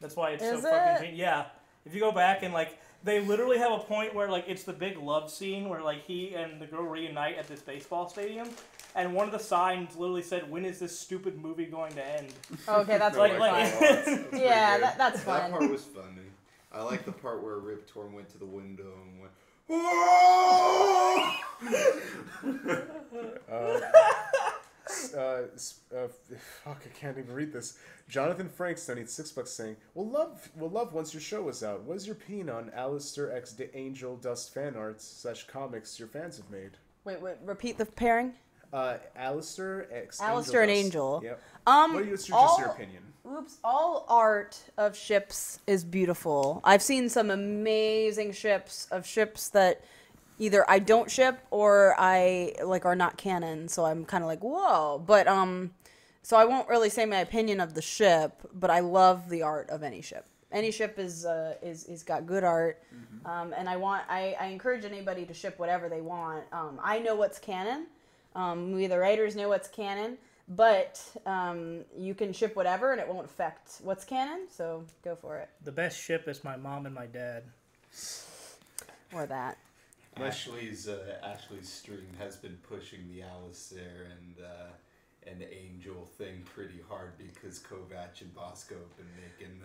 That's why it's Is so fucking genius. Yeah. If you go back and like they literally have a point where like it's the big love scene where like he and the girl reunite at this baseball stadium, and one of the signs literally said, "When is this stupid movie going to end?" Okay, that's Like- really like- fun. Yeah, that's fun. That part was funny. I like the part where Rip Torn went to the window and went, "Whoa!" Fuck, I can't even read this. Jonathan Franks donates $6 saying, "We'll love once your show is out. What is your opinion on Alistair X Angel Dust fan arts / comics your fans have made?" Wait, repeat the pairing. Alistair X. Alistair and Dust. Angel. Yep. What's just your opinion? All art of ships is beautiful. I've seen some amazing ships that either I don't ship or I like are not canon, so I'm kind of like, whoa. But so I won't really say my opinion of the ship, but I love the art of any ship. Any ship is got good art, and I encourage anybody to ship whatever they want. I know what's canon. We the writers know what's canon, but you can ship whatever and it won't affect what's canon. So go for it. The best ship is my mom and my dad. Or that. Ashley's stream has been pushing the Alistair and Angel thing pretty hard because Kovac and Bosco have been making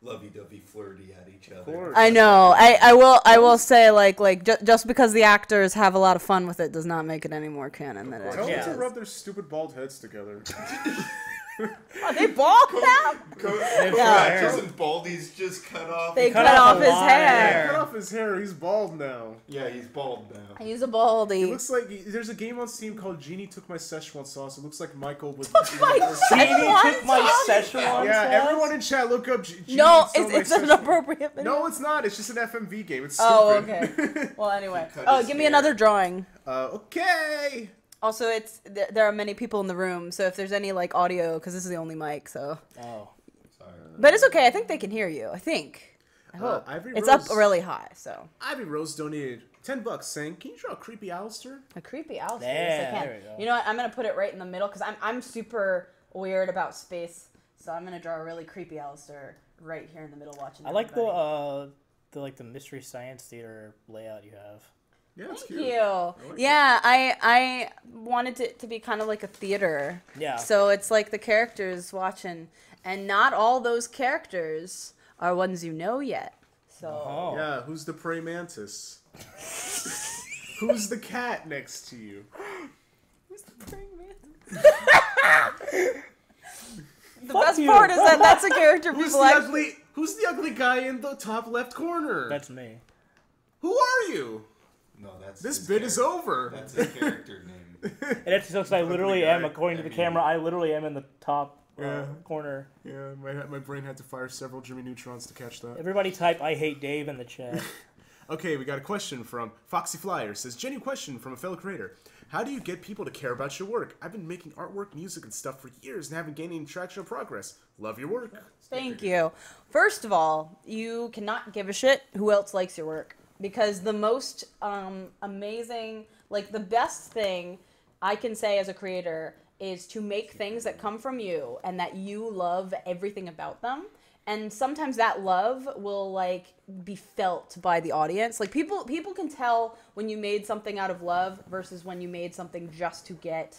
lovey-dovey flirty at each other. I know. I will say like just because the actors have a lot of fun with it does not make it any more canon than it Tell them is. to rub their stupid bald heads together. Are they bald now? Kovac isn't bald, he's just cut off. They cut off his hair. Cut off his hair. He's bald now. Yeah, he's bald now. He's a baldy. It looks like there's a game on Steam called Genie Took My Szechuan Sauce. It looks like Michael with. My Genie took my Szechuan Yeah, sauce? everyone in chat look up. Genie No, Stole My it's an Szechuan- appropriate video. No, it's not. It's just an FMV game. It's stupid. Oh, okay. Well, anyway. Oh, give me another drawing. Okay. Also, there are many people in the room, so if there's any like audio, because this is the only mic, so. Oh. Sorry. But it's okay. I think they can hear you. I think. I hope. Ivory It's Rose- up really high, so. Ivy Rose donated $10 saying, "Can you draw a creepy Alistair?" A creepy Alice. Yeah, Yes, I can. there we go. You know what? I'm gonna put it right in the middle because I'm super weird about space, so I'm gonna draw a really creepy Alistair right here in the middle, watching. I like everybody. the Mystery Science Theater layout you have. Yeah, it's Thank cute. you. Yeah, I wanted it to be kind of like a theater. Yeah. So it's like the characters watching, and not all those characters are ones you know yet. So. Oh. Yeah, who's the praying mantis? Who's the cat next to you? Who's the praying mantis? The best part is that that's a character Who's people the actually. Who's the ugly guy in the top left corner? That's me. Who are you? No, that's This his bit is character. over. That's his character name. It actually sucks. I literally am, according to the camera, I literally am in the top corner. Yeah, my brain had to fire several Jimmy Neutrons to catch that. Everybody type "I hate Dave" in the chat. Okay, we got a question from Foxy Flyer. Says, genuine question from a fellow creator. How do you get people to care about your work? I've been making artwork, music, and stuff for years and haven't gained any traction or progress. Love your work. Thank you. First of all, you cannot give a shit who else likes your work. Because the most amazing, like the best thing I can say as a creator is to make things that come from you and that you love everything about them. And sometimes that love will like be felt by the audience. Like people can tell when you made something out of love versus when you made something just to get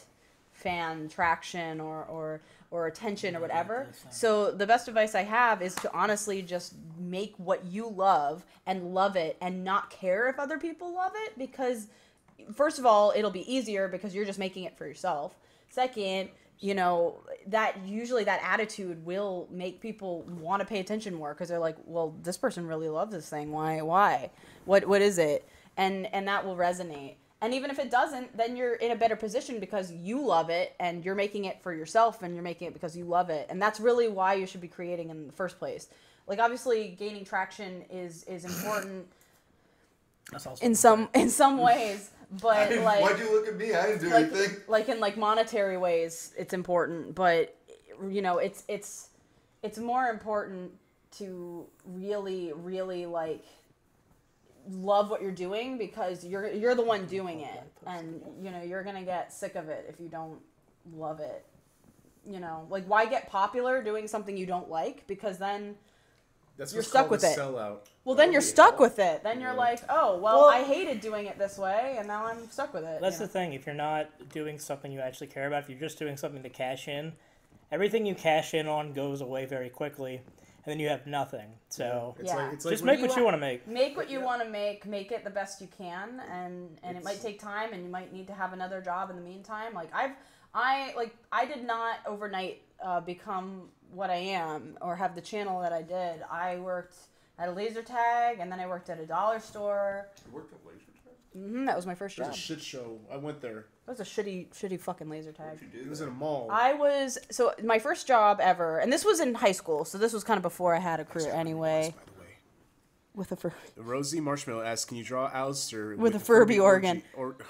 fan traction or attention or whatever. So the best advice I have is to honestly just make what you love and love it and not care if other people love it, because first of all, it'll be easier because you're just making it for yourself. Second, you know, that usually that attitude will make people want to pay attention more because they're like, well, this person really loves this thing. Why? What is it? And that will resonate. And even if it doesn't, then you're in a better position because you love it and you're making it for yourself and you're making it because you love it. And that's really why you should be creating in the first place. Like obviously gaining traction is important in some ways. But like, why'd you look at me? I didn't do like, anything. Like in like monetary ways, it's important. But you know, it's more important to really like love what you're doing because you're the one doing it, and you know you're gonna get sick of it if you don't love it. You know, like why get popular doing something you don't like? Because then you're stuck with it. Sellout. Well, then you're stuck with it. Then you're like, oh, well, I hated doing it this way, and now I'm stuck with it. That's the thing. If you're not doing something you actually care about, if you're just doing something to cash in, everything you cash in on goes away very quickly, and then you have nothing. So It's like just make what you want to make. Make what you want to make it the best you can, and it might take time, and you might need to have another job in the meantime. Like I did not overnight become what I am or have the channel that I did. I worked at a laser tag, and then I worked at a dollar store. You worked at laser tag? Mm-hmm, that was my first job. It was a shit show. I went there. It was a shitty fucking laser tag. It was in a mall. So my first job ever, and this was in high school, so this was kind of before I had a career anyway. By the way. With a Rosie Marshmallow asks, can you draw Alistair with a Furby organ?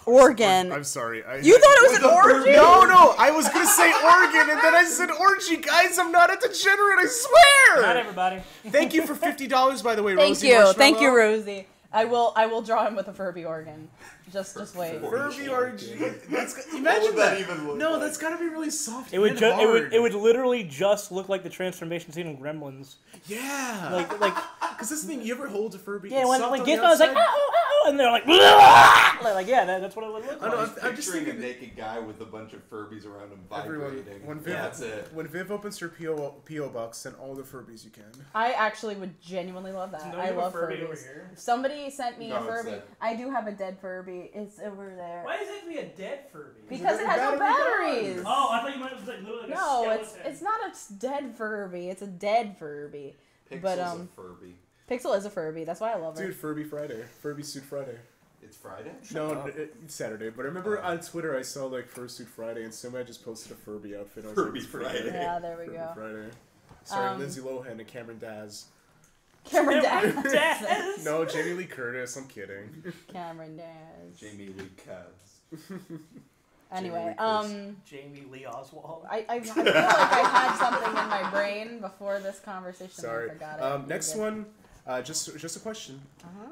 Organ. I'm sorry. You thought it was an orgy? No, I was going to say organ, and then I said orgy. Guys, I'm not a degenerate, I swear! Not everybody. Thank you for $50, by the way, Rosie Marshmallow. Thank you, Rosie. I will draw him with a Furby organ. Just wait. Furby orgy. Imagine What would that. that even look No, like? that's got to be really soft. It would and just hard. it would literally just look like the transformation scene in Gremlins. Yeah. Like Because this thing, you ever hold a Furby? yeah, it's when soft like on the Gizmo was like outside? ow, and they're like like yeah, that's what it would look I know, like. I'm just Picturing thinking a naked guy with a bunch of Furbies around him everyone, vibrating. when Viv, That's it. when Viv opens her P.O. box, send all the Furbies you can. I actually would genuinely love that. I love Furby Furbies. over here. If somebody sent me a No, it's Furby. dead. I do have a dead Furby. It's over there. Why does it have to be a dead Furby? Because it has no batteries. Oh, I thought you meant it was like literally like No, a skeleton. it's not a dead Furby. It's a dead Furby. Pixel's But a Furby. Pixel is a Furby. That's why I love her. Dude, Furby Friday. Furby Suit Friday. It's Friday? No, it's Saturday. But I remember on Twitter I saw like Fursuit Friday, and somebody just posted a Furby outfit. I was Furby like, it's pretty Friday. good. Yeah, there we Furby go. Friday. Sorry, Lindsay Lohan and Cameron Daz. Cameron Diaz. Daz. No, Jamie Lee Curtis. I'm kidding. Cameron Diaz. Jamie Lee Cavs. Anyway, Jamie Lee Oswald. I feel like I had something in my brain before this conversation. Sorry. I forgot it. Next one. Just a question.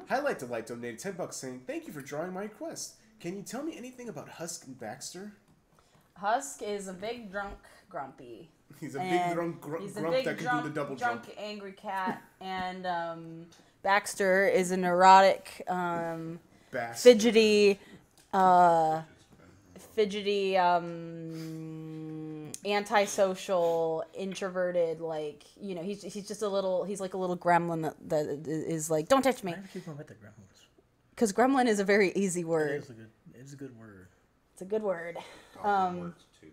Highlight Delight donated $10 saying, "Thank you for drawing my request. Can you tell me anything about Husk and Baxter?" Husk is a big drunk grumpy. He's a big drunk He's a grump big that can drunk, do the double drunk, jump. angry cat, and Baxter is a neurotic, Bastard. fidgety, antisocial, introverted. Like he's just a little. He's like a little gremlin that is like, don't touch me. Why do you keep going with the Gremlins? Because gremlin is a very easy word. It's a good word. It's a good word. Words too.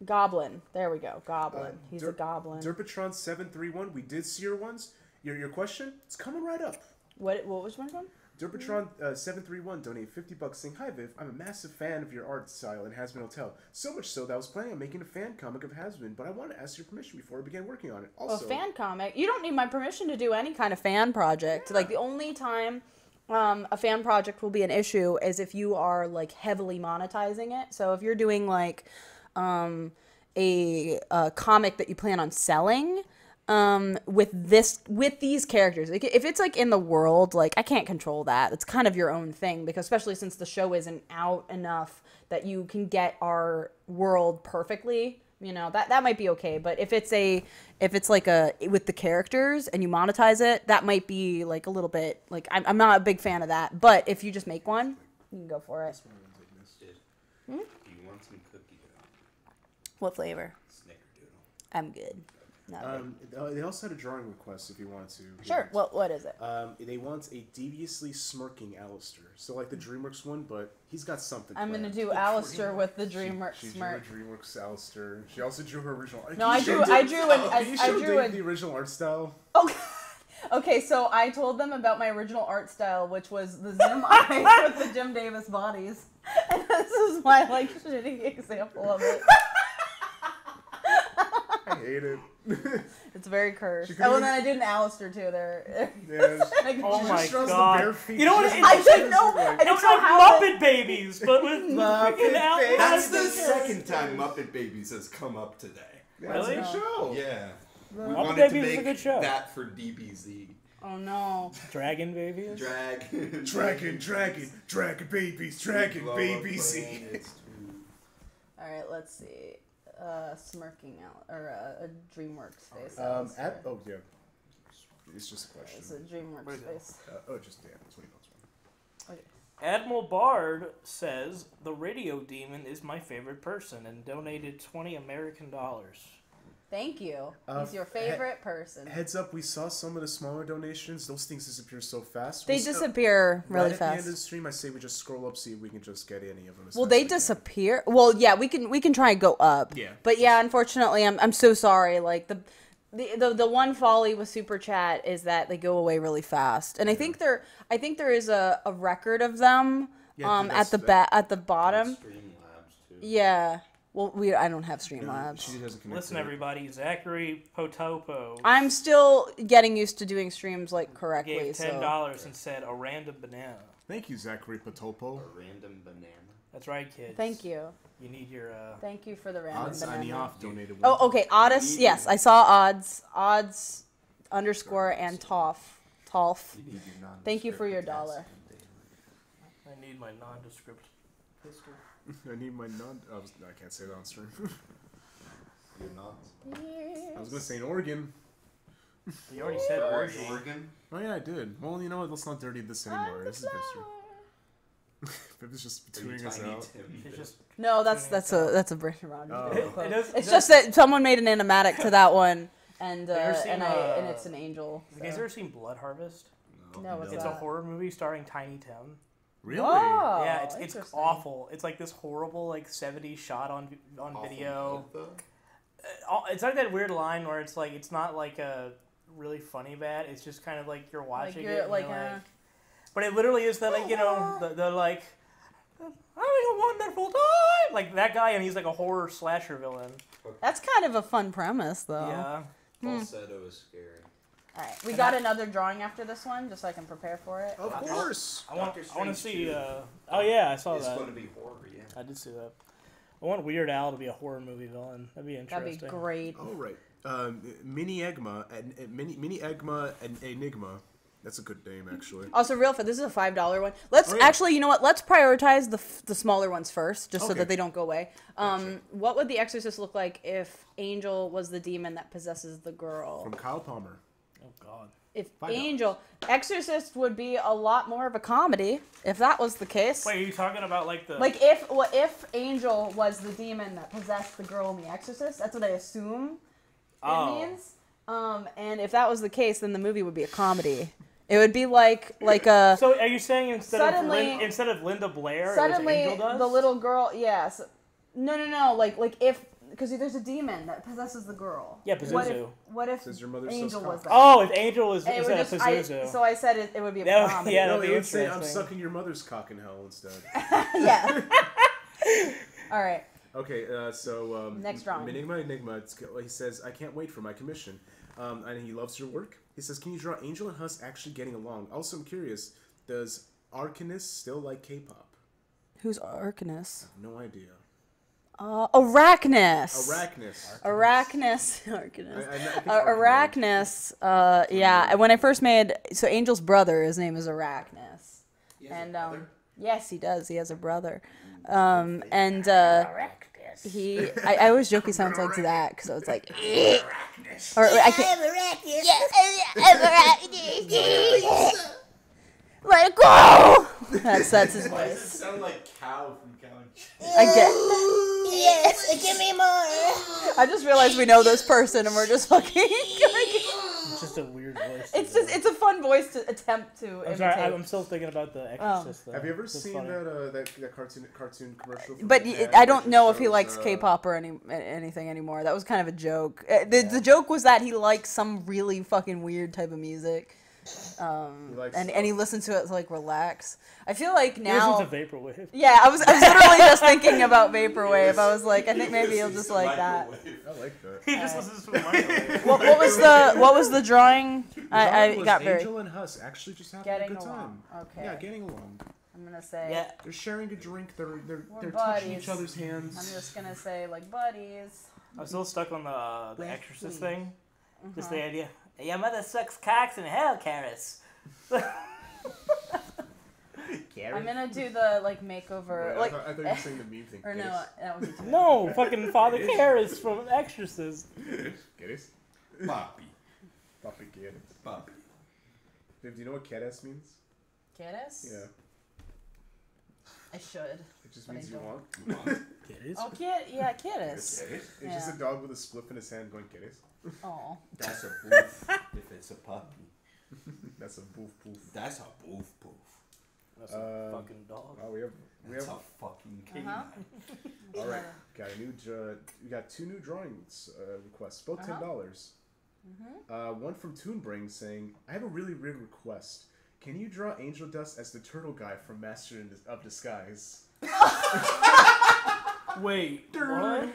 Goblin. There we go. Goblin. He's a goblin. Derpatron731. We did see your ones. Your question? It's coming right up. What was one again? Derpatron731 donated $50 saying, "Hi Viv, I'm a massive fan of your art style in Hasbin Hotel. So much so that I was planning on making a fan comic of Hasbin, but I want to ask your permission before I began working on it. Also, A fan comic? You don't need my permission to do any kind of fan project. Like the only time a fan project will be an issue is if you are like heavily monetizing it. So if you're doing like a comic that you plan on selling with these characters, like, if it's like in the world, like I can't control that. It's kind of your own thing, because especially since the show isn't out enough that you can get our world perfectly. You know, that might be okay, but if it's like with the characters and you monetize it, that might be like a little bit like I'm not a big fan of that. But if you just make one, you can go for it. Do you want some cookie dough? What flavor? Snickerdoodle. I'm good. Not good. They also had a drawing request if you want to. Sure. What is it? They want a deviously smirking Alistair. So like the DreamWorks one, but he's got something. I'm planned. gonna do Alistair with the DreamWorks She smirk. drew a DreamWorks Alistair. She also drew her original. No, I drew the original art style. Okay. Okay, so I told them about my original art style, which was the Zim eyes with the Jim Davis bodies, and this is my like shitty example of it. I hate it. It's very cursed. She could've Oh, and then even- I did an Alistair too. There. Yeah. Oh She my just shows the god! bare feet. You know what? She It's I just- didn't know. like- I It's didn't know like how Muppet Babies, but with Muppet freaking out. Babies. That's the Muppet second time Muppet Babies has come up today. Yeah, it's a Really? good show. Yeah. We Muppet wanted Babies to is a make good show. that for DBZ. Oh no. Dragon Babies. Dragon babies, All right, let's see. Smirking out or a DreamWorks face. Oh yeah, it's just a question. It's a DreamWorks Where's it? face. Just yeah, $20 one. Okay. Admiral Bard says the radio demon is my favorite person and donated $20 American. Thank you. Uh, He's your favorite person. Heads up, we saw some of the smaller donations. Those things disappear so fast. They disappear really right at the end fast. of the stream, I say we just scroll up, see if we can just get any of them. as Well, fast they as we can. disappear. Well, yeah, we can try and go up. Yeah. But yeah, unfortunately, I'm so sorry. Like the one folly with Super Chat is that they go away really fast, and I think there is a record of them Yeah, at the bottom. Streamlabs too. Yeah. Well, I don't have Streamlabs. She doesn't connect Listen, to it. everybody, Zachary Potopo I'm still getting used to doing streams like correctly. gave $10 So and said a random banana. Thank you, Zachary Patopo. A random banana. That's right, kids. thank you, You need your thank you for the random Odds banana. Anioff donated. Oh, okay. Oddus. Yes, I saw odds underscore and Tolf. Thank you for your $1. I need my nondescript pistol. I need my non. I can't say that on stream. You're not. I was gonna say an organ. You already said orgy. Oregon? Oh yeah, I did. Well, you know what? Let's not dirty this anymore. This is history. Pip is just tuning us out. It's just No, that's a Britney Rogers. Oh. video quote. It does- It's just that someone made an animatic to that one, and Have you ever seen, and it's an angel. Have you guys so. ever seen Blood Harvest? No, what's It's a that? horror movie starring Tiny Tim. Really? Whoa, Yeah, it's interesting. awful. It's like this horrible like 70s shot on video. It's like that weird line where it's like it's not like a really funny bad. It's just kind of like you're watching you're, it. And like, you're but it literally is that like the like having a wonderful time like that guy, and he's like a horror slasher villain. That's kind of a fun premise, though. Yeah. Falsetto is scary. All right, we got another drawing after this one, just so I can prepare for it. Of course. I want to Strange see. 2 Oh yeah, I saw It's that. going to be horror, yeah. I did see that. I want Weird Al to be a horror movie villain. That'd be interesting. That'd be great. All right. Mini Egma and Mini Egma and Enigma. That's a good name, actually. Also, real fast, this is a $5 one. Let's Oh, yeah. actually, you know what? Let's prioritize the smaller ones first, just so Okay. that they don't go away. Gotcha. What would the Exorcist look like if Angel was the demon that possesses the girl? From Kyle Palmer. Oh God. If $5. Exorcist would be a lot more of a comedy if that was the case. Wait, are you talking about like the Like if Angel was the demon that possessed the girl in The Exorcist, that's what I assume it means. And if that was the case, then the movie would be a comedy. It would be like a So are you saying instead Suddenly- of Linda Blair, suddenly it was Angel does? the little girl. Yes. No. Like if because there's a demon that possesses the girl. Yeah, What Pazuzu. if Says your mother Angel says was that? Oh, if Angel was And it would instead of Pazuzu. so I said it would be a That would- comedy. yeah, No, that'd it be would say I'm interesting. sucking your mother's cock in hell instead. Yeah. All right. Okay, so Next drawing. Enigma. He says, "I can't wait for my commission," and he loves your work. He says, "Can you draw Angel and Huss actually getting along?" Also, I'm curious. Does Arcanist still like K-pop? Who's Arcanus? No idea. Arachnus. Arachnus. Arachnus. Arachnus. I think Arachnus. Yeah. When I first made Angel's brother, his name is Arachnus. And yes, he does. He has a brother. I always joke he sounds like that because I was like, or I can't. Let go. That's his Why does it voice. sound like cow from Cow and Chicken? I get. Yes, give me more. I just realized we know this person and we're just fucking. It's just a weird voice. It's a fun voice to attempt to I'm imitate. sorry, I'm still thinking about the Exorcist. Though. Have you ever It's seen funny. that cartoon commercial? from But Japan I don't that know if he shows, likes K-pop or anything anymore. That was kind of a joke. The joke was that he likes some really fucking weird type of music, and he listens to it to like relax. I feel like He now. listens to Vaporwave. Yeah, I was literally just thinking about Vaporwave. I was like, I think maybe he'll just like that. I like that. He just listens to Microwave. What was the drawing? I was got very Angel and Huss actually just having getting a good along. time. Okay. Yeah, getting along. I'm gonna say. Yeah. They're sharing a drink. They're touching buddies. each other's hands. I'm just gonna say like buddies. I'm still stuck on the Yes, Exorcist please. thing. Just the idea. Your mother sucks cocks in hell, Karis. I'm gonna do the like makeover. I thought you were saying the meme thing. Or no, that would be too. No, fucking Father Karis from Exorcist. Get it? Papi. Papi, get it. Papi. Viv, do you know what cat-ass means? Kiddus? Yeah. I should. It just But I means you don't. want. Oh, Kiddus. It's Yeah. just a dog with a spliff in his hand going, get it? Oh. That's a boof if it's a puppy. That's a boof boof. That's a boof boof. That's a fucking dog. Oh, we have. That's a fucking king. All right, got a new. We got 2 new drawings requests, both $10. One from Toonbring saying, "I have a really weird request. Can you draw Angel Dust as the turtle guy from Master of Disguise?" Wait, what?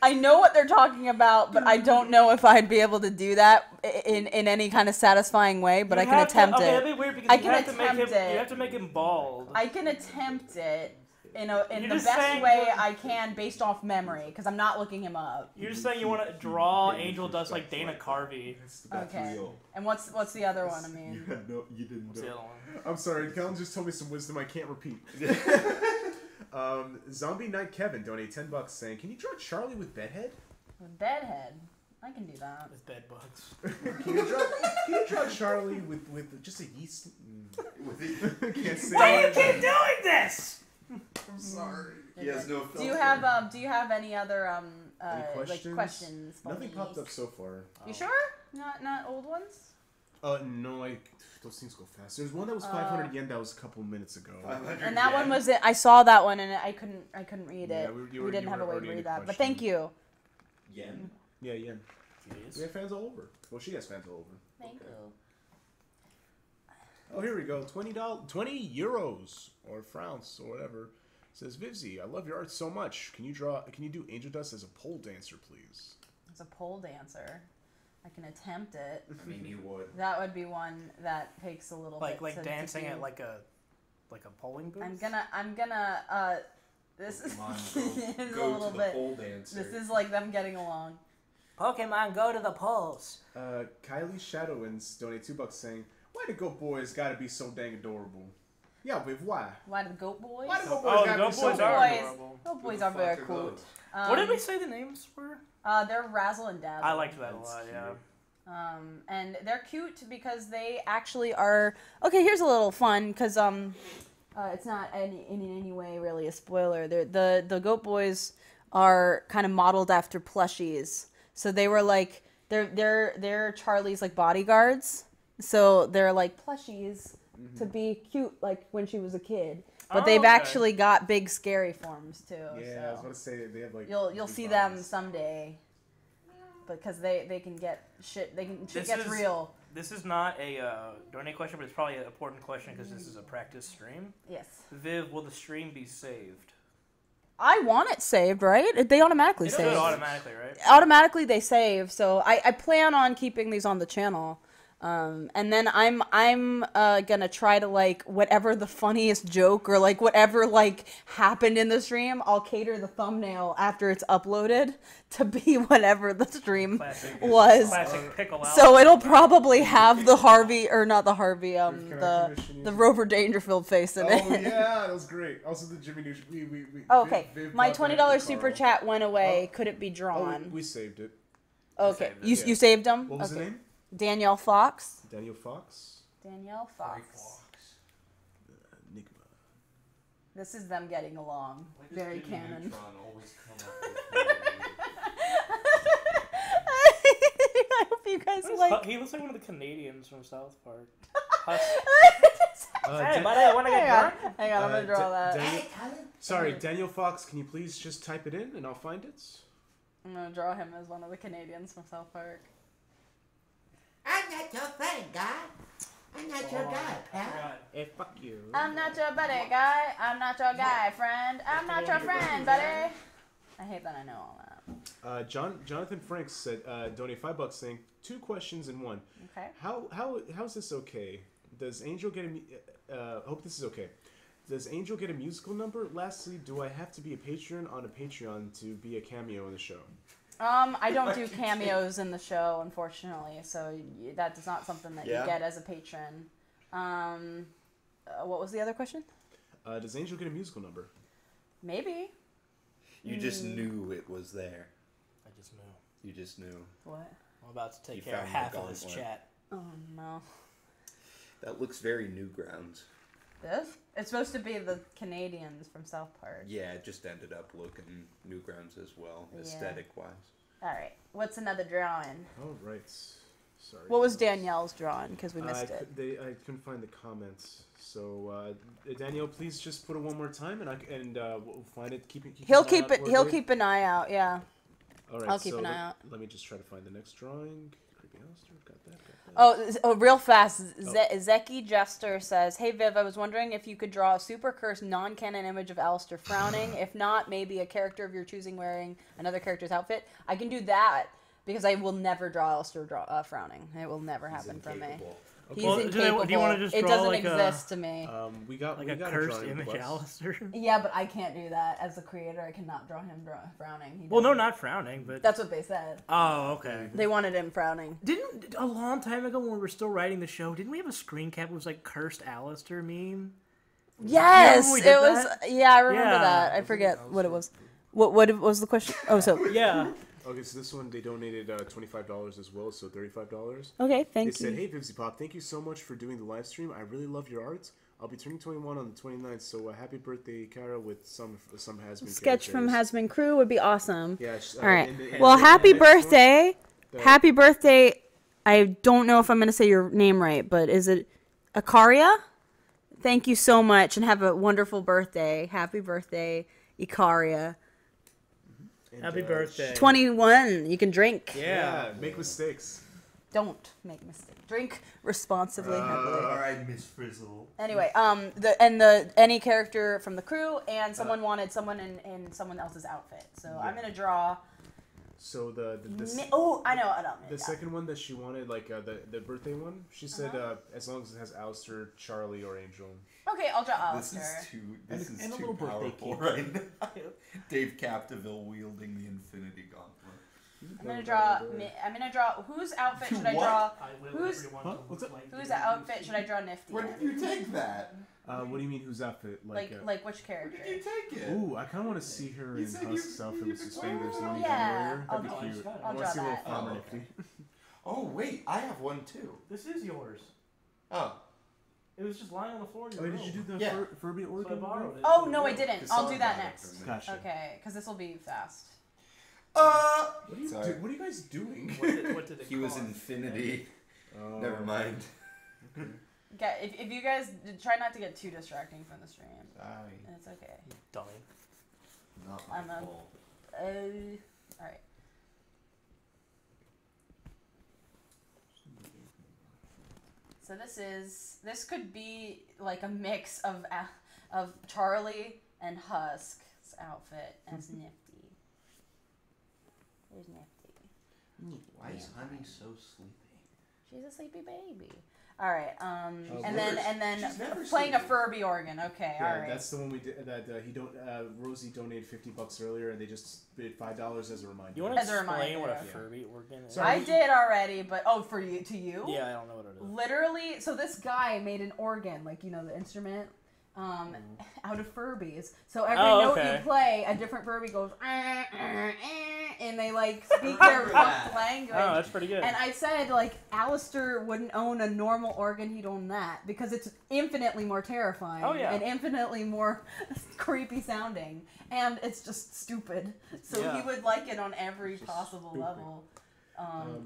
I know what they're talking about, but I don't know if I'd be able to do that in any kind of satisfying way. But I can attempt Okay, it. that'd be weird because I you can have to make him. attempt it. You have to make him bald. I can attempt it in You're the just best saying way that- I can based off memory, because I'm not looking him up. You're just saying you want to draw Angel Dust like Dana Carvey. Okay. And what's the other one? I mean, You didn't What's the other one? I'm sorry, Kellen just told me some wisdom I can't repeat. Zombie Knight Kevin donated $10 saying, "Can you draw Charlie with bedhead?" with Bedhead, I can do that. With bed bugs. Can you draw Charlie with just a yeast? Can't say Why do you it. keep doing this? I'm sorry. He has no filter. Do you have any other Any like questions? questions? Nothing Bobby? popped up so far. You sure? Not old ones? No, those things go fast. There's one that was 500 yen that was a couple minutes ago. 500 And that one yen. was it. I saw that one and I couldn't read Yeah, it. you We didn't have a way to already read into that. But question. thank you. Yen. Yeah, yen. We have fans all over. Well, she has fans all over. Thank you. Oh, here we go. €20, €20 or francs or whatever. Says Vivzie, I love your art so much. Can you do Angel Dust as a pole dancer, please? It's a pole dancer. I can attempt it. I mean, you would. That would be one that takes a little bit. Like to dancing do. at like a polling booth. I'm gonna. This is, Come on, this is a go little to the bit. pole dancer. This is like them getting along. Pokemon, go to the polls. Kylie Shadowins donate $2 saying, "Why the goat boys gotta be so dang adorable?" Yeah, Viv, why? Why do the goat boys? Why the goat boys Oh, the gotta goat be so boys dang are boys. adorable. Goat boys Who are the very fuck are cool. those? What did we say the names were? They're Razzle and Dazzle. I liked that a That's lot. cute. Yeah. And they're cute because they actually are. Okay, here's a little fun because it's not in any way really a spoiler. The Goat Boys are kind of modeled after plushies, so they were like they're Charlie's like bodyguards. So they're like plushies to be cute like when she was a kid. But they've okay. actually got big scary forms too. Yeah, I was so. about to say they have like. You'll big see them bodies. someday. Because they can get shit. Shit This gets is- real. This is not a donate question, but it's probably an important question because this is a practice stream. Yes. Viv, will the stream be saved? I want it saved, right? They automatically It save. should automatically, right? Automatically they save. So I plan on keeping these on the channel. And then I'm gonna try to like whatever the funniest joke or like whatever like happened in the stream, I'll cater the thumbnail after it's uploaded to be whatever the stream was. Classic pickle out. So it'll probably have the Harvey or not the Harvey, the Rover Dangerfield face in it. Oh yeah, that was great. Also the Jimmy Neutron. Okay, my brought back $20 the super Carl. chat went away. Oh. Could it be Oh, drawn? we saved it. Okay, saved it. you saved him. What was okay. the name? Danielle Fox. Daniel Fox. Danielle Fox. Enigma. This is them getting along. Very canon. I hope you guys like. He looks like one of the Canadians from South Park. Hey, Dan- buddy, I want to get drunk. Hang on, I'm gonna draw that. Sorry, Daniel Fox. Can you please just type it in and I'll find it? I'm gonna draw him as one of the Canadians from South Park. I'm not your friend, guy. I'm not your guy, pal. Hey, fuck you. I'm not your buddy, guy. I'm not your guy, friend. I'm not your friend, buddy. I hate that I know all that. Jonathan Franks said, donate $5 saying 2 questions in one. Okay. How's this okay? Does Angel get hope this is okay. Does Angel get a musical number? Lastly, do I have to be a patron on a Patreon to be a cameo in the show? I don't do cameos in the show, unfortunately, so that is not something that you get as a patron. What was the other question? Does Angel get a musical number? Maybe. You just knew it was there. I just knew. You just knew. What? I'm about to take You care of found the half of this gauntlet. chat. Oh, no. That looks very Newgrounds. This? It's supposed to be the Canadians from South Park. Yeah, it just ended up looking Newgrounds as well, Yeah. aesthetic-wise. Alright, what's another drawing? All right. Sorry. What was Danielle's drawing? Because we missed it. I couldn't find the comments. So Danielle, please just put it one more time, and we'll find it. He'll keep an eye out. Yeah. All right. I'll keep an eye out. Let me just try to find the next drawing. Creepy Alistair, got that. Oh, real fast. Zeki Jester says, "Hey Viv, I was wondering if you could draw a super cursed non-canon image of Alistair frowning. If not, maybe a character of your choosing wearing another character's outfit. I can do that because I will never draw Alistair frowning. It will never happen from me. He's Well, incapable. do you wanna just it draw doesn't like exist to me. We got Like we a got cursed drawing image, request. Alistair. Yeah, but I can't do that as a creator. I cannot draw him frowning. He Well, no, doesn't- not frowning, but... That's what they said. Oh, okay. They wanted him frowning. Didn't, a long time ago when we were still writing the show, didn't we have a screen cap that was like cursed Alistair meme? Yes, when we it did was. that? Yeah, I remember Yeah. that. I forget what it was. What was the question? Oh, so Yeah. Okay, so this one they donated $25 as well, so $35. okay, They thank said, you. "Hey Vivzie Pop, thank you so much for doing the live stream. I really love your art. I'll be turning 21 on the 29th, so happy birthday, Kara, with some has-been Sketch from characters." Has-Been Crew would be awesome. Yeah. All right. and Well, the happy next one, birthday. the- Happy birthday. I don't know if I'm going to say your name right, but is it Ikaria? Thank you so much and have a wonderful birthday. Happy birthday, Ikaria. and, Happy birthday. 21. You can drink. Yeah, make mistakes. Don't make mistakes. Drink responsibly. happily. Alright, Miss Frizzle. Anyway, any character from the crew, and someone wanted someone in someone else's outfit. So I'm gonna draw. So the I know. the second one that she wanted, like the birthday one, she said as long as it has Alistair, Charlie, or Angel. Okay, I'll draw This Alistair. is too. This And is a too little birthday powerful cake. right now. Dave Capdeville wielding the Infinity Gauntlet. I'm gonna draw. Whose outfit should I What? draw? I will Who's- everyone Huh? to What's look up? like Whose Gary outfit Busey. should I draw Nifty? Where did you take that? What do you mean whose outfit? Like which character? Where did you take it? Ooh, I kind of want to see her You in said Husk's outfit with suspenders. The one you Yeah, wear. I'll That'd be draw- cute. I'll I want draw to see a little that. farmer Oh, Nifty. Oh wait, I have one too. This is yours. Oh, It was just lying on the floor in your Oh, room. did you do the Yeah. Furby So I Oregon? borrowed it. Oh no, I didn't. Cassandra I'll do that got it next. from me. Gotcha. Okay, because this will be fast. What are you Sorry. what are you guys doing? What did it He was cost? Infinity. Oh. Never mind. Okay, if you guys try not to get too distracting from the stream, Sorry. it's okay. Dummy. Not I'm my a- fault. All right. So this could be like a mix of Charlie and Husk's outfit as Nifty. There's Nifty. Why is Honey so sleepy? She's a sleepy baby. All right. And worse. then She's never playing a sleepy. Furby organ. Okay. Yeah, all right. that's the one we did. That Rosie donated $50 earlier, and they just bid $5 as a reminder. You want to As a explain reminder, what a yeah. Furby organ is? Sorry. I did already, but for you to you. Yeah, I don't know what it is. Literally, so this guy made an organ, like the instrument, out of Furbies. So every note you play, a different Furby goes, and they like speak their language. Oh, that's pretty good. And I said, like, Alistair wouldn't own a normal organ, he'd own that. Because it's infinitely more terrifying. Oh, yeah. And infinitely more creepy sounding. And it's just stupid. So Yeah. he would like it on every Just possible stupid. level.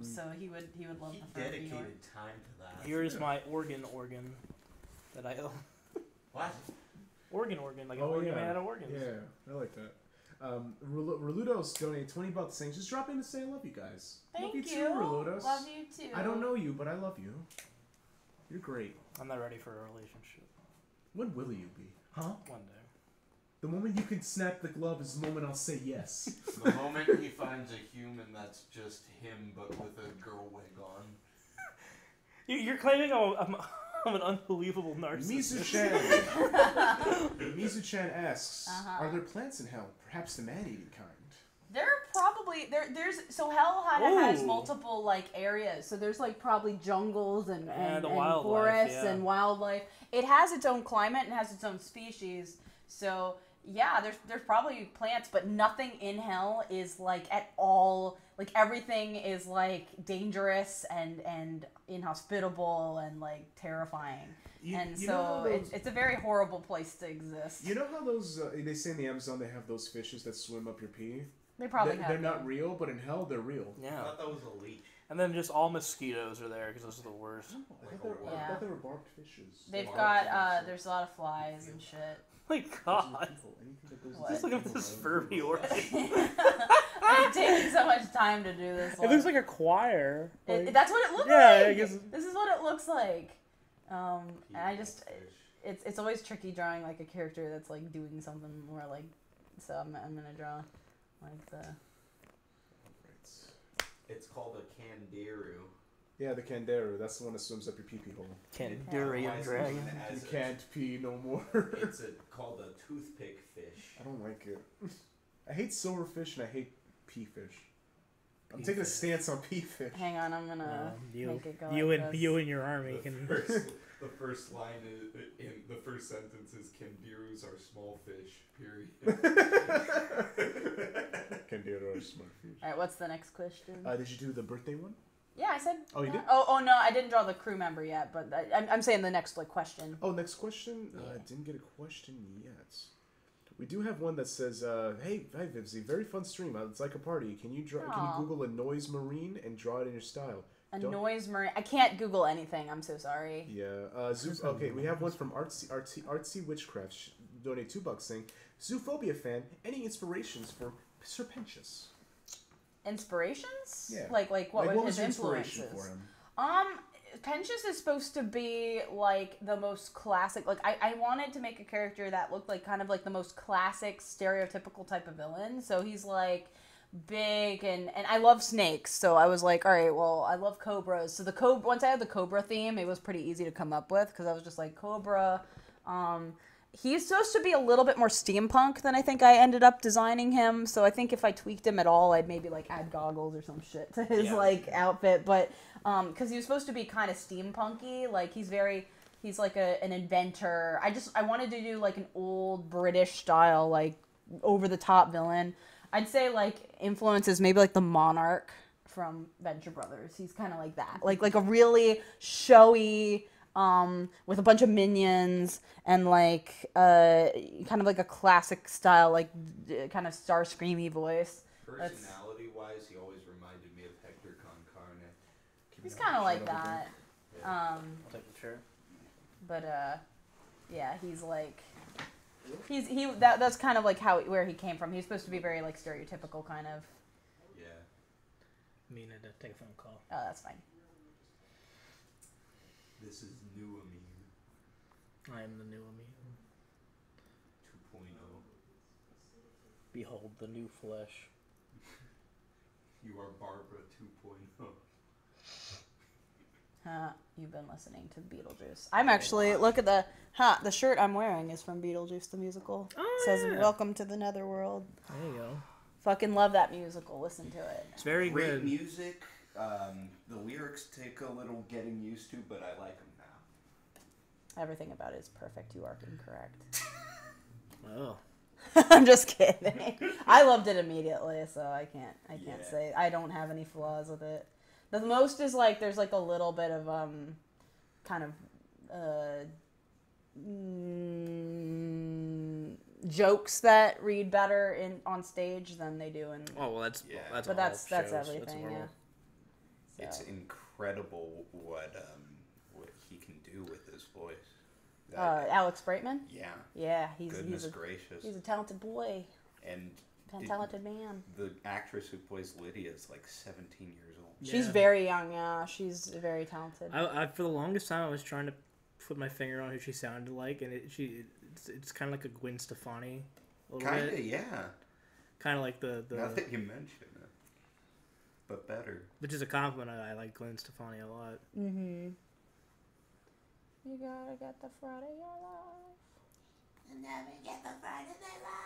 So he would love He the Furby organ. dedicated time to that. Here's my organ that I own. What? Organ, like an organ made out of organs. Yeah, I like that. Reludos donated $20 saying, just drop in to say I love you guys. Thank love you. you. Too, Reludos. Love you too. I don't know you, but I love you. You're great. I'm not ready for a relationship. When will you be? Huh? One day. The moment you can snap the glove is the moment I'll say yes. The moment he finds a human that's just him, but with a girl wig on. You're claiming I'm an unbelievable narcissist. Mizu-chan asks, are there plants in hell? Perhaps the man-eating kind? There probably there's so hell has Ooh. multiple like areas. So there's like probably jungles and the and wildlife, forests yeah. and wildlife. It has its own climate and has its own species. So yeah, there's probably plants, but nothing in hell is like at all like everything is like dangerous and inhospitable and like terrifying. It's a very horrible place to exist. You know how those they say in the Amazon they have those fishes that swim up your pee? They probably have They're them. not real, but in hell they're real. I Yeah. thought that was a leech. And then just all mosquitoes are there because those are the worst. I thought they were barbed fishes. They've Mark got and there's a lot of flies and shit. My God. What? Just look at this Furby organ. I'm taking so much time to do this. It looks like a choir. That's what it looks Yeah, like. I guess- This is what it looks like. And I just it's always tricky drawing like a character that's like doing something more like. So I'm gonna draw like the. It's called a candiru. Yeah, the Canderu. That's the one that swims up your pee-pee hole. Candurian Otherwise dragon. known You as can't pee no more. It's called a toothpick fish. I don't like it. I hate silverfish and I hate pea fish. I'm Pea taking a fish. stance on pea fish. Hang on, I'm gonna make it go. You like and this. you and your army can. The first line in the first sentence is candirus are small fish. Period. Canderu are smart fish. All right, what's the next question? Did you do the birthday one? Yeah, I said. Oh, you did? Oh no, I didn't draw the crew member yet, but I'm saying the next like question. Oh, next question? Didn't get a question yet. We do have one that says, hey Vivzie, very fun stream. It's like a party. Can you Aw. Google a noise marine and draw it in your style? Don't- Noise marine. I can't Google anything. I'm so sorry. Yeah. Okay, we have one from Artsy Witchcraft. Donate $2 saying, Zoophobia fan, any inspirations for Serpentius? Inspirations? Yeah. Like what were was his your inspiration influences? for him? Pentious is supposed to be like the most classic. Like I wanted to make a character that looked like kind of like the most classic stereotypical type of villain. So he's like big and I love snakes. So I was like, all right, well, I love cobras. So once I had the cobra theme, it was pretty easy to come up with because I was just like cobra. He's supposed to be a little bit more steampunk than I think I ended up designing him. So I think if I tweaked him at all, I'd maybe like add goggles or some shit to his like outfit. But because he was supposed to be kind of steampunky, like he's like an inventor. I wanted to do like an old British style, like over the top villain. I'd say like influences maybe like the Monarch from Venture Brothers. He's kind of like that, like a really showy. With a bunch of minions and like kind of like a classic style, like kind of Starscreamy voice. Personality-wise, he always reminded me of Hector Con He's kind of like that. I'll take the chair. But yeah, he's like that's kind of like where he came from. He's supposed to be very like stereotypical kind of. Yeah. Mina to take a phone call. Oh, that's fine. This is new Amin I am the new Amin. 2.0. Behold the new flesh. You are Barbara 2.0. You've been listening to Beetlejuice. I'm actually, look at the shirt I'm wearing is from Beetlejuice the musical. Oh, It says, yeah. "Welcome to the Netherworld." There you go. Fucking love that musical. Listen to it. It's very Great good. music. The lyrics take a little getting used to, but I like them now. Everything about it is perfect. You are incorrect. Oh. I'm just kidding. I loved it immediately, so I can't Yeah. say I don't have any flaws with it. The most is like there's like a little bit of kind of jokes that read better on stage than they do in. Oh well, that's Yeah. that's But all that's shows. everything. normal. Yeah. It's So. incredible what he can do with his voice. Alex Brightman. Yeah. Yeah, he's Gracious. a talented boy, And talented man. the actress who plays Lydia is like 17 years old. She's Yeah. very young. Yeah, she's very talented. I for the longest time I was trying to put my finger on who she sounded like, and it's kind of like a Gwen Stefani. A little Kinda, bit. yeah. Kind of like the Now that you mention it, but better. which is a compliment. I like Gwen Stefani a lot. Mm-hmm. You gotta get the Friday your life. And never get the fright of their life.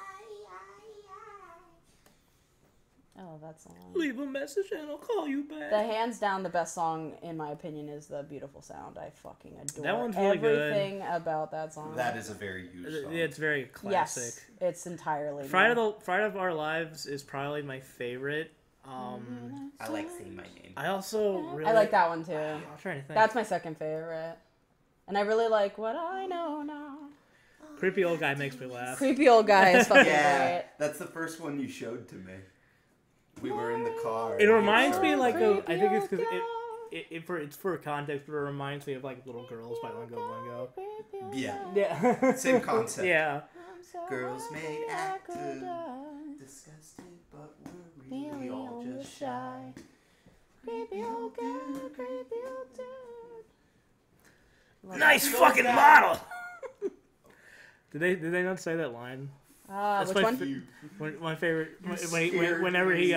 Oh, that song. Leave a message and I'll call you back. The hands down the best song in my opinion is the Beautiful Sound. I fucking adore That one's really good. everything about that song. That is a very used song. It's very classic. Yes, it's entirely. Friday of Our Lives is probably my favorite. I like saying my name. I also really I like that one too. I'm trying to think. That's my second favorite. And I really like What I Know Now. Creepy Old Guy makes me laugh. Creepy old guy is fucking Yeah, great. that's the first one you showed to me. We were in the car. It reminds me like Creepy of, I think it's because old it's for context, but it reminds me of like Little Girls by Oingo Boingo. Yeah, Yeah. same concept. Yeah. Girls made active, disgusted, but we're really all just shy. Creepy old girl, creepy old dude. Nice fucking model. Did they not say that line? Which one? My favorite. Whenever he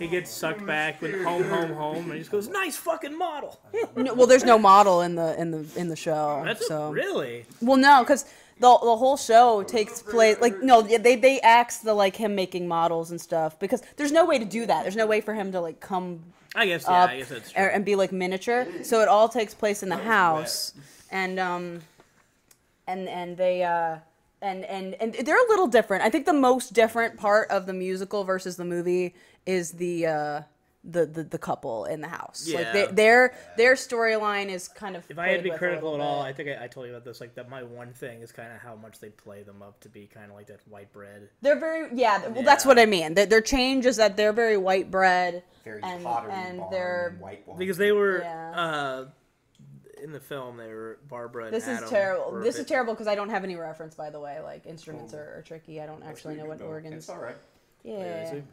gets sucked back with home, and he just goes, "Nice fucking model." No, well, there's no model in the show. That's so. really. Well, no, because the whole show takes place like no, they axe the like him making models and stuff because there's no way to do that. There's no way for him to like come I guess up that's true. and be like miniature. So it all takes place in the house, and they. And they're a little different. I think the most different part of the musical versus the movie is the couple in the house. Yeah. Like their storyline is kind of. If I had to be played with a critical at little all, bit. I think I told you about this. Like that, my one thing is kind of how much they play them up to be kind of like that white bread. They're very Well, that's what I mean. Their change is that they're very white bread, Very and pottery and barn they're. and white wine. Because they were Yeah. in the film, they were Barbara and This Adam is terrible. were a This is bit- terrible because I don't have any reference. By the way, like instruments are tricky. I don't actually know what organs. It's all right. Yeah, see?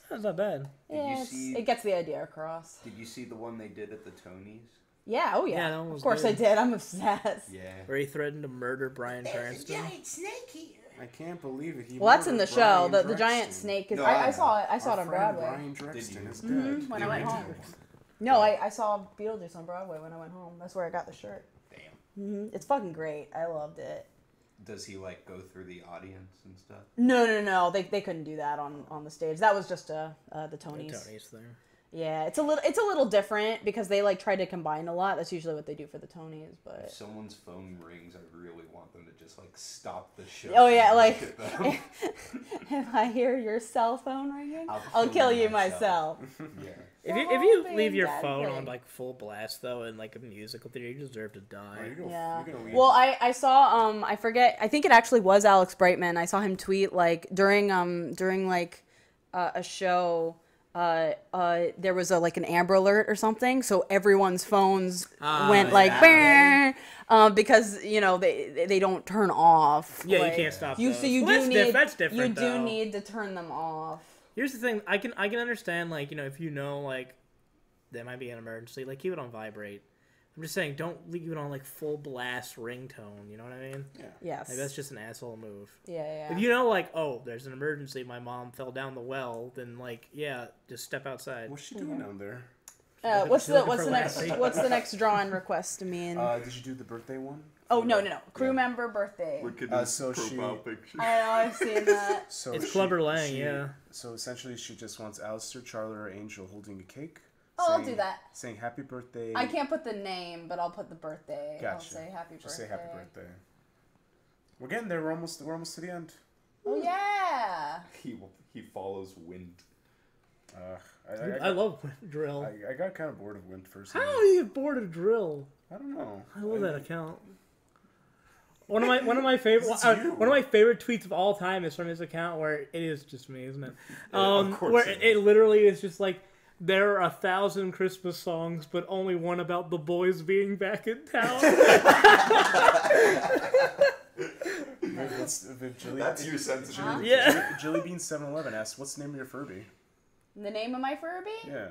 That's not bad. yeah, see- it gets the idea across. Did you see the one they did at the Tonys? Yeah, oh Yeah, yeah. that one was Of course good. I did. I'm obsessed. Yeah. Where he threatened to murder Bryan There's a Cranston. giant snake here. I can't believe it. He Well, that's in the murdered show. Brian The giant Drexten. snake is. No, I I saw it. I Our saw it on friend Broadway. Brian Drexten is Mhm, dead. when The I went original. home. No, I saw Beetlejuice on Broadway when I went home. That's where I got the shirt. Damn. It's fucking great. I loved it. Does he like go through the audience and stuff? No. They couldn't do that on the stage. That was just the Tonys. Tony's thing. Yeah, it's a little different because they like try to combine a lot. That's usually what they do for the Tonys, If but someone's phone rings, I really want them to just like stop the show. oh yeah, and like look at them. if I hear your cell phone ringing, I'll I'll kill you myself. myself. Yeah. If The you whole leave your thing, phone that on thing. like full blast though in like a musical theater, you deserve to Oh, die. you're gonna, Yeah. you're gonna leave. Well, I saw I forget. I think it actually was Alex Brightman. I saw him tweet like during like a show. There was an Amber Alert or something, so everyone's phones went like yeah. "Brrr," because they don't turn off. Yeah, like, you can't stop You those. so you Well, do that's need that's different you do though. need to turn them off. Here's the thing, I can understand like if like there might be an emergency, like keep it on vibrate. I'm just saying don't leave it on like full blast ringtone. You know what I mean? Yes. Like that's just an asshole move. Yeah. If you know like there's an emergency, my mom fell down the well, then like just step outside. What's she doing down there? What's She's the looking for next Lassie. what's the next drawing request? I mean, Did you do the birthday one? oh no, crew Yeah. member birthday. Look at so his profile she- picture. I know, I've seen that. So It's Clubber Lang, she- yeah. So essentially, she just wants Alistair, Charlie, or Angel holding a cake. Oh, I'll do that. Saying happy birthday. I can't put the name, but I'll put the birthday. I'll Gotcha. say happy birthday. Just say happy birthday. We're getting there. We're almost to the end. Oh yeah. He follows wind. I love drill. I got kind of bored of Wind first. How do you get bored of drill? I don't know. I love that account. One of my favorite It's you. one of my favorite tweets of all time is from his account where it is just me, isn't it? Of course Where it it is. literally is just like there are 1,000 Christmas songs, but only one about the boys being back in town. That's your sense of Yeah. Jilly Bean 711 asks, "What's the name of your Furby?" The name of my Furby? Yeah,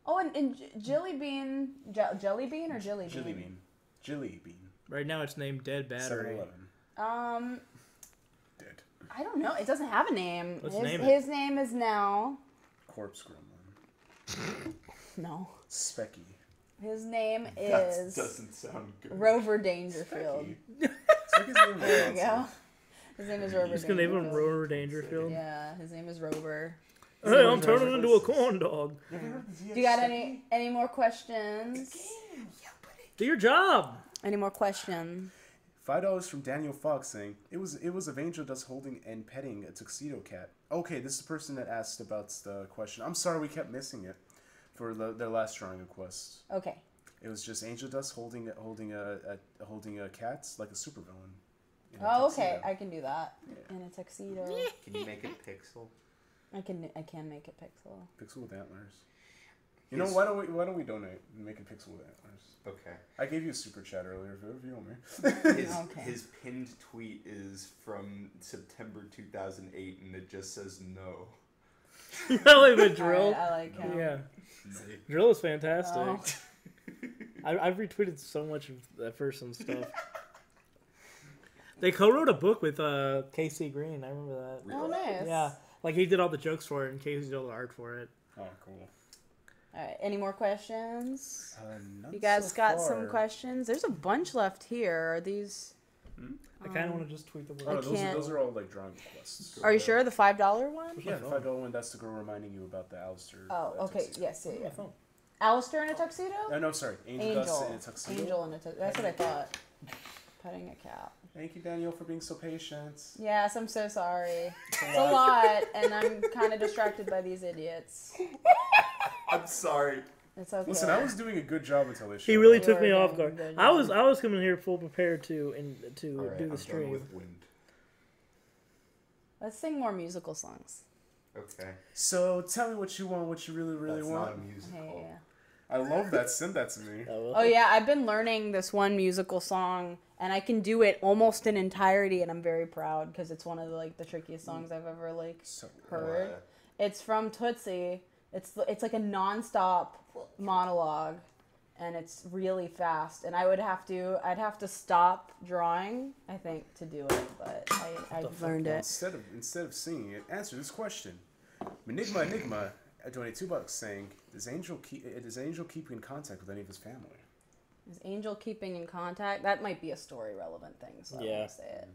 Oh, and Jelly Bean, Jelly Bean or Jilly Bean? Jilly Bean. Jilly Bean. Right now it's named Dead Battery. 711. Dead. I don't know. It doesn't have a name. Let's his, name it. his name is now Corpse Gremlin. no. Specky. His name That is doesn't sound good. Rover Dangerfield. Specky. Specky's name is There you awesome. go. His name is Rover. Just gonna name him Dangerfield. Rover Dangerfield. Yeah, his name is Rover. Hey, I'm turning into a corn dog. Do you got any more questions? Do your job. Any more questions? $5 from Daniel Fox saying it was of Angel Dust holding and petting a tuxedo cat. Okay, this is the person that asked about the question. I'm sorry we kept missing it for their last drawing request. Okay. It was just Angel Dust holding a cat like a supervillain. in a Oh, okay. tuxedo. I can do that in a tuxedo. Can you make it pixel? I can make it pixel. Pixel with antlers. You know, why don't we donate and make a pixel with antlers? Okay. I gave you a super chat earlier if you owe me. Okay. His pinned tweet is from September 2008, and it just says no. I like the Alright, drill. I like him. Yeah, drill is fantastic. Oh. I've retweeted so much of that person's stuff. They co-wrote a book with KC Green. I remember that. Oh, nice. Yeah, like he did all the jokes for it, and Casey did all the art for it. Oh, cool. All right. Any more questions? None You guys so got far. some questions? There's a bunch left here. Are these? I kind of want to just tweet the Oh, word. those are all like drawing requests. Are you sure the $5 one? Yeah, the $5 one. That's the girl reminding you about the Alistair. Oh, okay. tuxedo. Yes, yeah. My phone. Alistair in a tuxedo? No, sorry. Angel Dust in a tuxedo. Angel in a tuxedo. That's what I thought. Petting a cat. Thank you, Daniel, for being so patient. Yes, I'm so sorry. It's a lot, and I'm kind of distracted by these idiots. I'm sorry. It's okay. Listen, I was doing a good job until this show. He really You took were me doing off a guard. good I was job. coming here full prepared to All right, do I'm the done stream. with wind. Let's sing more musical songs. Okay. So tell me what you want, what you really That's want. not a musical. Hey. I love that. Send that to me. Oh yeah, I've been learning this one musical song, and I can do it almost in entirety, and I'm very proud because it's one of the trickiest songs I've ever So heard. It's from Tootsie. It's like a nonstop monologue, and it's really fast. And I'd have to stop drawing, I think, to do it. But I've learned it. Instead of singing it, answer this question. Enigma, I donate $2 saying, does Angel keep in contact with any of his family? Is Angel keeping in contact? That might be a story relevant thing, so I Yeah. won't say it.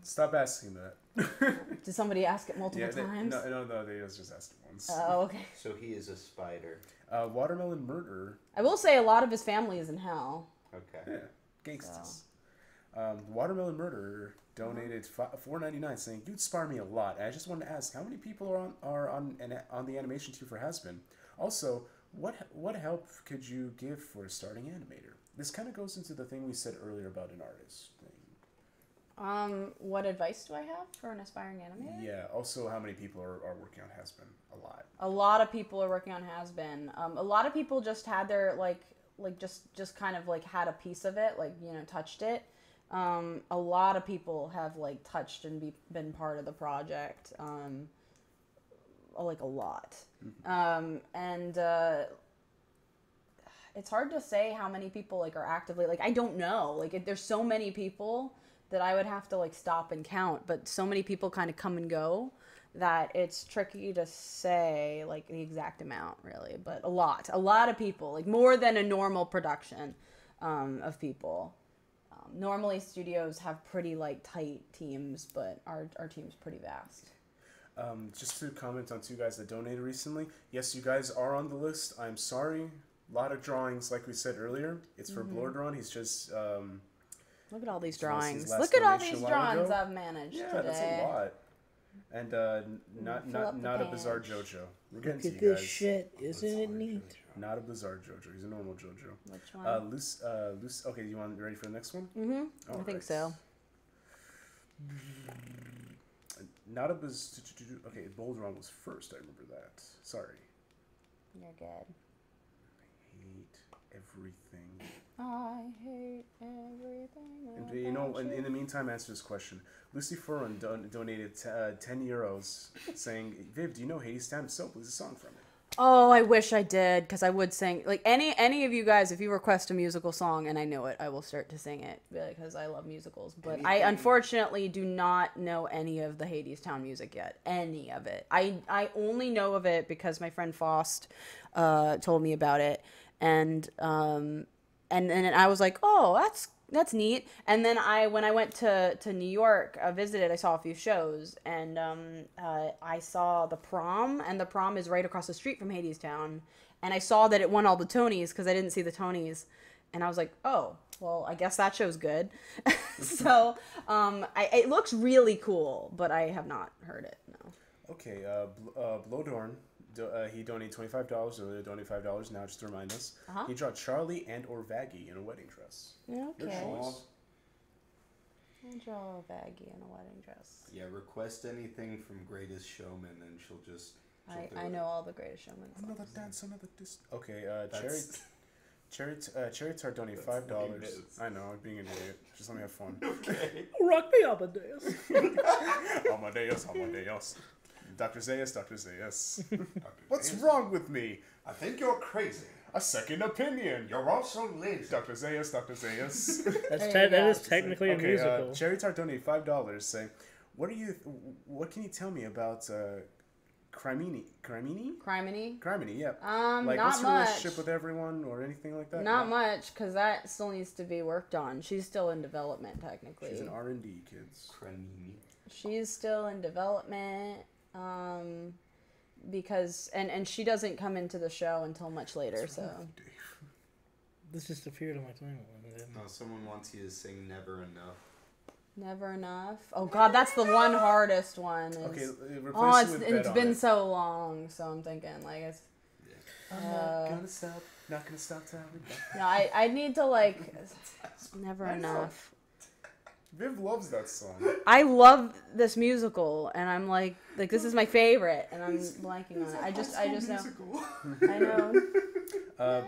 Stop asking that. Did somebody ask it multiple Yeah, times? no, they just asked it once. Oh, okay. So he is a spider. Watermelon Murder. I will say a lot of his family is in hell. Okay. Yeah, gangsters. Watermelon Murderer donated $4.99 saying, "You'd inspire me a lot. And I just wanted to ask, how many people are on the animation team for Has-Been? Also, what help could you give for a starting animator?" This kind of goes into the thing we said earlier about an artist thing. What advice do I have for an aspiring animator? Yeah. Also, how many people are working on Has-Been? A lot. A lot of people are working on Has-Been. A lot of people just had their just kind of had a piece of it, touched it. A lot of people have touched and been part of the project. A lot. And it's hard to say how many people are actively I don't know. There's so many people that I would have to stop and count, but so many people kind of come and go that it's tricky to say like the exact amount really, but a lot of people, like more than a normal production of people. Normally studios have pretty like tight teams, but our team's pretty vast. Just to comment on two guys that donated recently. Yes, you guys are on the list. I'm sorry. A lot of drawings, like we said earlier. It's for Blordron. He's just... Look at all these Just wants his drawings. last Look at all donation these a while drawings ago. I've managed yeah, today. that's a lot. And fill up the not a bizarre page. JoJo. We're getting Look to at you this guys. shit. Isn't it neat? Not a bizarre JoJo. He's a normal JoJo. Which one? Loose. Okay, you ready for the next one? I think so. Not a biz. Okay, Boulderon was first. I remember that. Sorry. You're good. Hate everything. I hate everything. And you know, in the meantime, answer this question. Lucy Furran donated 10 euros, saying, "Viv, do you know Hades Town? So please a song from it." Oh, I wish I did, because I would sing. Like, any of you guys, if you request a musical song and I know it, I will start to sing it, because I love musicals. But I unfortunately do not know any of the Hades Town music yet. Any of it. I only know of it because my friend Faust told me about it. And then I was like, oh, that's neat. And then when I went to New York, visited, I saw a few shows, and I saw the Prom, and the Prom is right across the street from Hades Town, and I saw that it won all the Tonys because I didn't see the Tonys, and I was like, oh, well, I guess that show's good. So it looks really cool, but I have not heard it. No. Okay, Blodorn. He donated $25 earlier, donated $5 now, just to remind us. He drew Charlie and or Vaggie in a wedding dress. Okay. Your choice. I'll draw a Vaggie in a wedding dress. Yeah, request anything from Greatest Showman, and she'll do I it. know all the Greatest Showman songs. Another dance, another dis. Okay, That's- Cherry Tart donated $5. That's I know, I'm being an idiot. Just let me have fun. Okay. Rock me up a dance. Amadeus. Dr. Zayas. Dr. What's Zayas, wrong with me? I think you're crazy. A second opinion. You're also lazy. Dr. Zayas. There you That is go. technically a musical. Cherry Tart donated $5 saying, what can you tell me about Crimini? Criminy? Yeah. Not what's her much. relationship with everyone or anything like that? Not much, because that still needs to be worked on. She's still in development, technically. She's an R&D, kids. Crimini. She's still in development, because and she doesn't come into the show until much later. So This just appeared on my timeline. No, someone wants you to sing Never Enough. never enough. Oh God, that's the one hardest one. Is, Okay, replace oh, it with Bet it's on been it. so long, so I'm thinking like it's. Not gonna stop till we No, I need to like. Never enough. Viv loves that song. I love this musical, and I'm like this is my favorite, and I'm blanking on it. I just know. I know.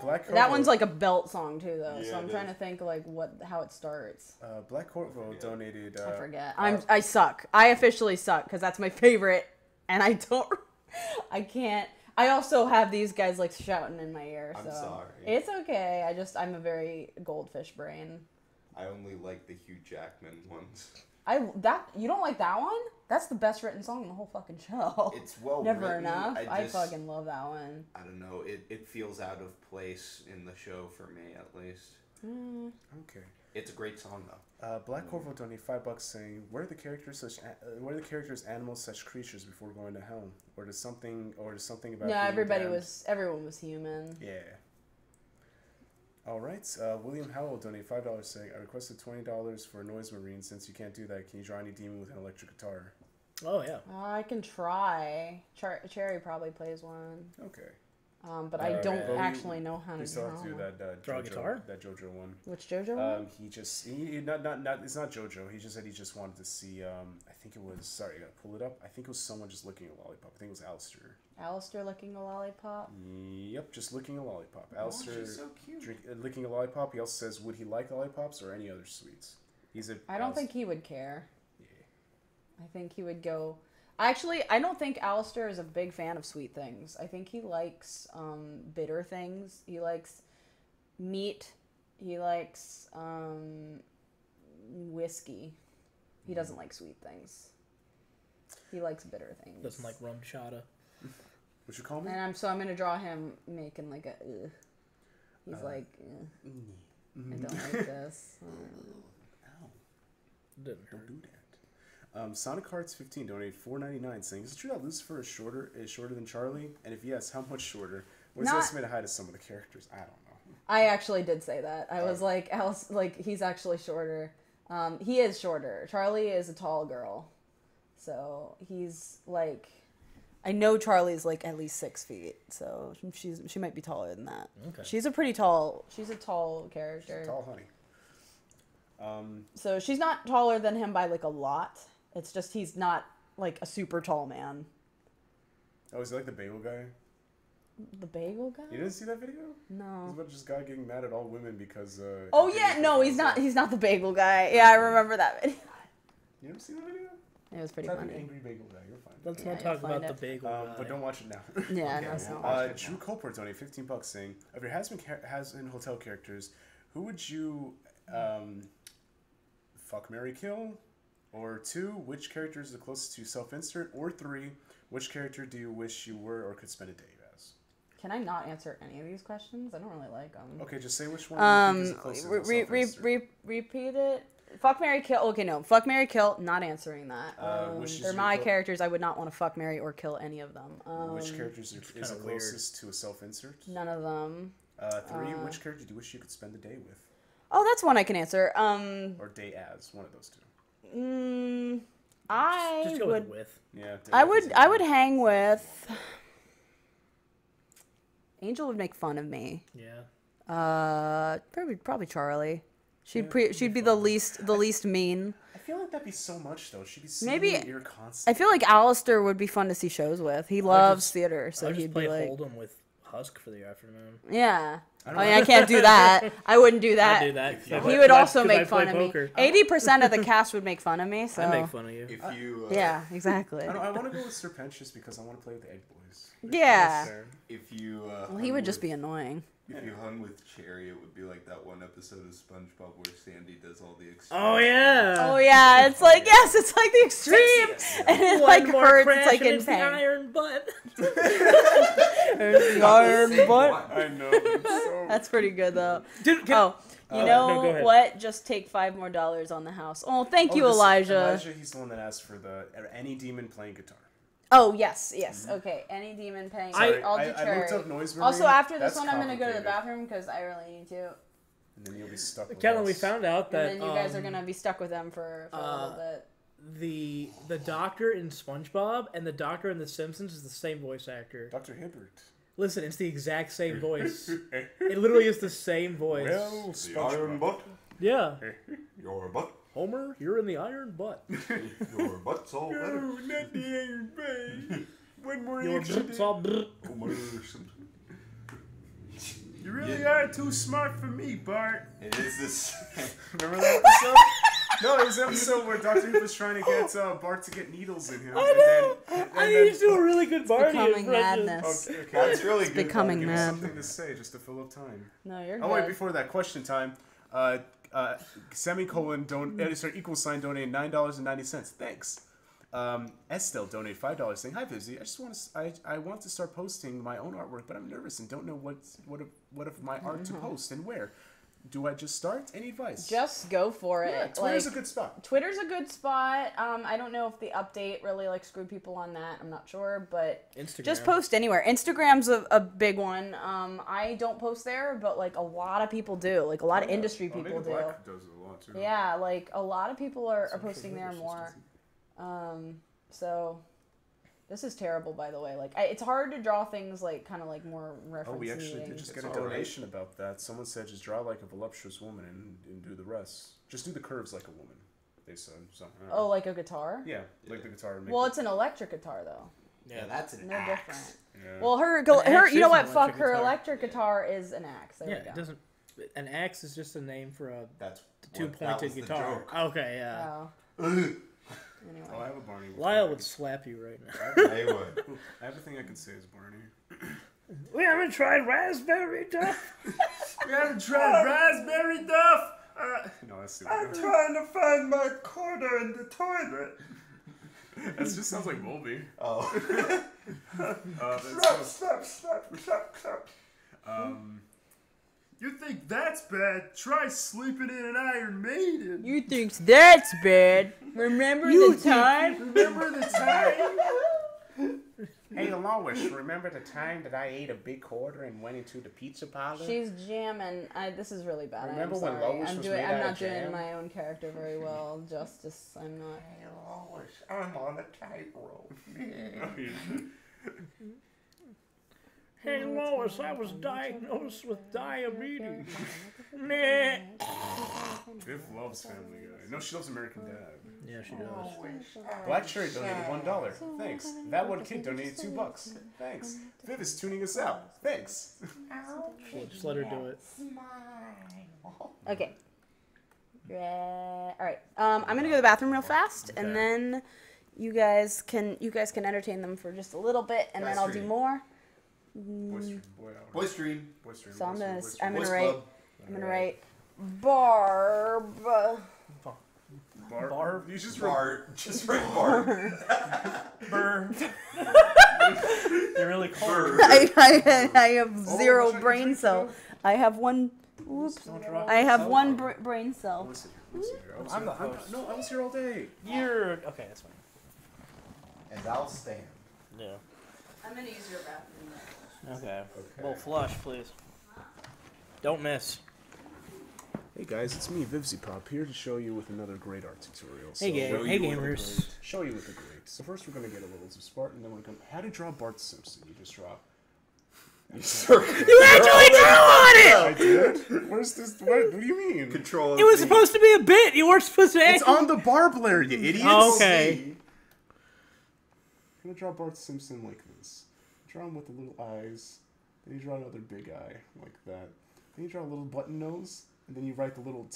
Black Corvo, That one's like a belt song too, though. Yeah, So I'm it trying is. to think like how it starts. Black Corvo donated. I forget. I suck. I officially suck because that's my favorite, and I don't. I can't. I also have these guys like shouting in my ear. So I'm sorry. It's okay. I'm a very goldfish brain. I only like the Hugh Jackman ones. You don't like that one? That's the best written song in the whole fucking show. It's well Never written. enough. I just, fucking love that one. I don't know. It feels out of place in the show for me, at least. Okay. It's a great song though. Black Corvo donated $5 saying, "Where are the characters animals such creatures before going to hell? Or does something about?" Yeah, being damned?" everyone was human. Yeah. All right. William Howell donated $5 saying, "I requested $20 for a noise marine. Since you can't do that, can you draw any demon with an electric guitar?" Oh, yeah. I can try. Cherry probably plays one. Okay. But I don't But actually know how to We still have to do draw. that. Draw guitar? That JoJo one. Which JoJo one? He not it's not JoJo. He just said he just wanted to see. I think it was. Sorry, I gotta pull it up. I think it was someone just licking a lollipop. I think it was Alistair. Alistair licking a lollipop. Yep, just licking a lollipop. Alistair she's so cute. licking a lollipop. He also says, would he like lollipops or any other sweets? I don't think he would care. Yeah. I think he would go. Actually, I don't think Alistair is a big fan of sweet things. I think he likes bitter things. He likes meat. He likes whiskey. He doesn't like sweet things. He likes bitter things. Doesn't like rum chata. What you call me? And I'm gonna draw him making like a. He's like, I don't like this. Ow. Didn't Don't hurt. do that. Sonic Hearts 15 donated $4.99 saying, is it true that Lucifer is shorter than Charlie? And if yes, how much shorter? What is the Not- estimated height of some of the characters? I don't know. I actually did say that. I was like, he's actually shorter. He is shorter. Charlie is a tall girl, so he's like, I know Charlie's like at least 6 feet, so she might be taller than that. Okay. She's a tall character. She's a tall honey. So she's not taller than him by like a lot. It's just he's not like a super tall man. Oh, is he like the bagel guy? The bagel guy? You didn't see that video? No. It's about this guy getting mad at all women because. Oh yeah, no, he's not. He's not the bagel guy. Yeah, I remember that video. You ever seen that video? It was pretty Type in funny. angry bagel guy. You'll find it. Let's Yeah, not you'll talk about find the it. bagel guy. But don't watch it now. Yeah, no, it's not. Drew Colport donated $15 saying, of your has-been hotel characters, who would you fuck, marry, kill? Or 2, which character is the closest to self-insert? Or 3, which character do you wish you were or could spend a day as? Can I not answer any of these questions? I don't really like them. Okay, just say which one you think is the closest to self-insert. Repeat it. Fuck, marry, kill. Okay, no. Fuck, marry, kill. Not answering that. Which is They're your my characters. I would not want to fuck, marry, or kill any of them. Which characters is the kinda weird. closest to a self-insert? None of them. 3, which character do you wish you could spend the day with? Oh, that's one I can answer. Or day as, one of those 2. I Just go would. with. Yeah. I would hang with. Angel would make fun of me. Yeah. Probably Charlie. She'd Yeah, she'd be the least mean. I feel like that'd be so much though. She'd be Maybe- in your ear constantly. I feel like Alistair would be fun to see shows with. He loves theater, so I just he'd play be like, Hold'em with Husk for the afternoon. yeah. I I don't mean, know. I can't do that. I wouldn't do that. I do that. He would also make fun of me. 80% of the cast would make fun of me. So I make fun of you. If you yeah, exactly. I want to go with Serpentious because I want to play with the Egg Boys. Yeah. if you Well, he would just be annoying. if you hung with Cherry, it would be like that one episode of SpongeBob where Sandy does all the extremes. Oh yeah. Oh yeah, it's like yes, it's like the extreme, and it like One more hurts. crash It's like and in it's the pain. iron butt. The iron butt. I know. It's so... That's pretty good though. Dude, Oh, you no, know go ahead. what? Just take $5 more on the house. Oh, thank you, Elijah. Elijah, he's the one that asked for the any demon playing guitar. Oh yes. Okay, any demon paying. Sorry, I'll do I Cherry. looked up Noise Also, Marine. after this That's one, I'm gonna go to the complicated. bathroom because I really need to. And then you'll be stuck with Kellen, we us. found out that And then you guys are gonna be stuck with them for a little bit. the doctor in SpongeBob and the doctor in The Simpsons is the same voice actor. Dr. Hibbert. Listen, it's the exact same voice. It literally is the same voice. Well, The iron butt. Yeah. Your butt. Homer, you're in the iron butt. Your butt's all better. not the Iron Bay. One more Your butt's all brr. You really are too smart for me, Bart. It is this. Remember that episode? No, it was an episode where Dr. Hibbert was trying to get Bart to get needles in him. I need to do a really good Barney Becoming impression. madness. Okay. That's really good. becoming Give me mad. something to say just to fill up time. No, you're Oh good. wait, before that, question time. Semicolon equal sign donated $9.90. Thanks. Estelle donated $5 saying, "Hi Vivzie, I just want to I want to start posting my own artwork, but I'm nervous and don't know what of my art to post and where. Do I just start? Any advice?" Just go for it. Yeah, Twitter's Like, a good spot. Twitter's a good spot. I don't know if the update really like screwed people on that. I'm not sure, but Instagram. just post anywhere. Instagram's a big one. I don't post there, but like a lot of people do. Like a lot of industry people do. Black does it a lot too. Yeah, like a lot of people are posting there more. So this is terrible, by the way. Like it's hard to draw things like kind of like more reference. Oh, we actually did just get a It's all right. donation about that. Someone said just draw like a voluptuous woman and do the rest. Just do the curves like a woman. They said. So, I don't know. Oh, like a guitar? Yeah, like the guitar. and make Well, it- it's an electric guitar though. Yeah, that's an No axe. different. yeah. Well, her axe you know is what? an Fuck, electric her guitar. electric guitar is an axe. There Yeah, we go. it doesn't. An axe is just a name for a That's two-pointed guitar. Okay, yeah. Oh. Oh, Anyway. I have a Barney. Lyle would slap you right now. I would. Ooh, I have a thing I can say as Barney. We haven't tried raspberry duff. We haven't tried raspberry duff. No, that's stupid. trying to find my quarter in the toilet. That just sounds like Volby. Oh. Stop. You think that's bad? Try sleeping in an Iron Maiden. You think that's bad? Remember the time? Remember the time? Hey, Lois, remember the time that I ate a big quarter and went into the pizza parlor? She's jamming. This is really bad. Remember I'm when sorry. Lois I'm was doing. made I'm out not of doing jam? my own character very well justice. I'm not. Hey, Lois, I'm on a tightrope. Hey Lois, I was diagnosed with diabetes. Meh. Viv loves Family Guy. No, she loves American Dad. Yeah, she does. Black Cherry donated $1. Thanks. That one kid donated $2. Thanks. Viv is tuning us out. Thanks. Just let her do it. Okay. All right. I'm gonna go to the bathroom real fast, and then you guys can entertain them for just a little bit, and then I'll do more. Boy stream. So I'm gonna Boys write. club. I'm gonna write Barb. Barb? You just Bart. Just write Bart. Burr. You're really cold. I have zero check brain it cell. I have one. Oops. I have one brain cell. I'm the host. No, I was here all day. You're okay. That's fine. And I'll stand. Yeah. I'm gonna use your bathroom. Okay. Well, flush, please. Don't miss. Hey guys, it's me, Vivzie Pop, here to show you with another great art tutorial. Hey, gamers. Show you with the great. So first we're going to get a little of Spartan, then we're going to how to draw Bart Simpson. You just draw. You actually drew on it! I did? Where's this? What do you mean? Control. It was supposed to be a bit. You weren't supposed to. It's on the barb layer, you idiots! Okay. I'm going to draw Bart Simpson like this. Draw him with the little eyes. Then you draw another big eye, like that. Then you draw a little button nose. And then you write the little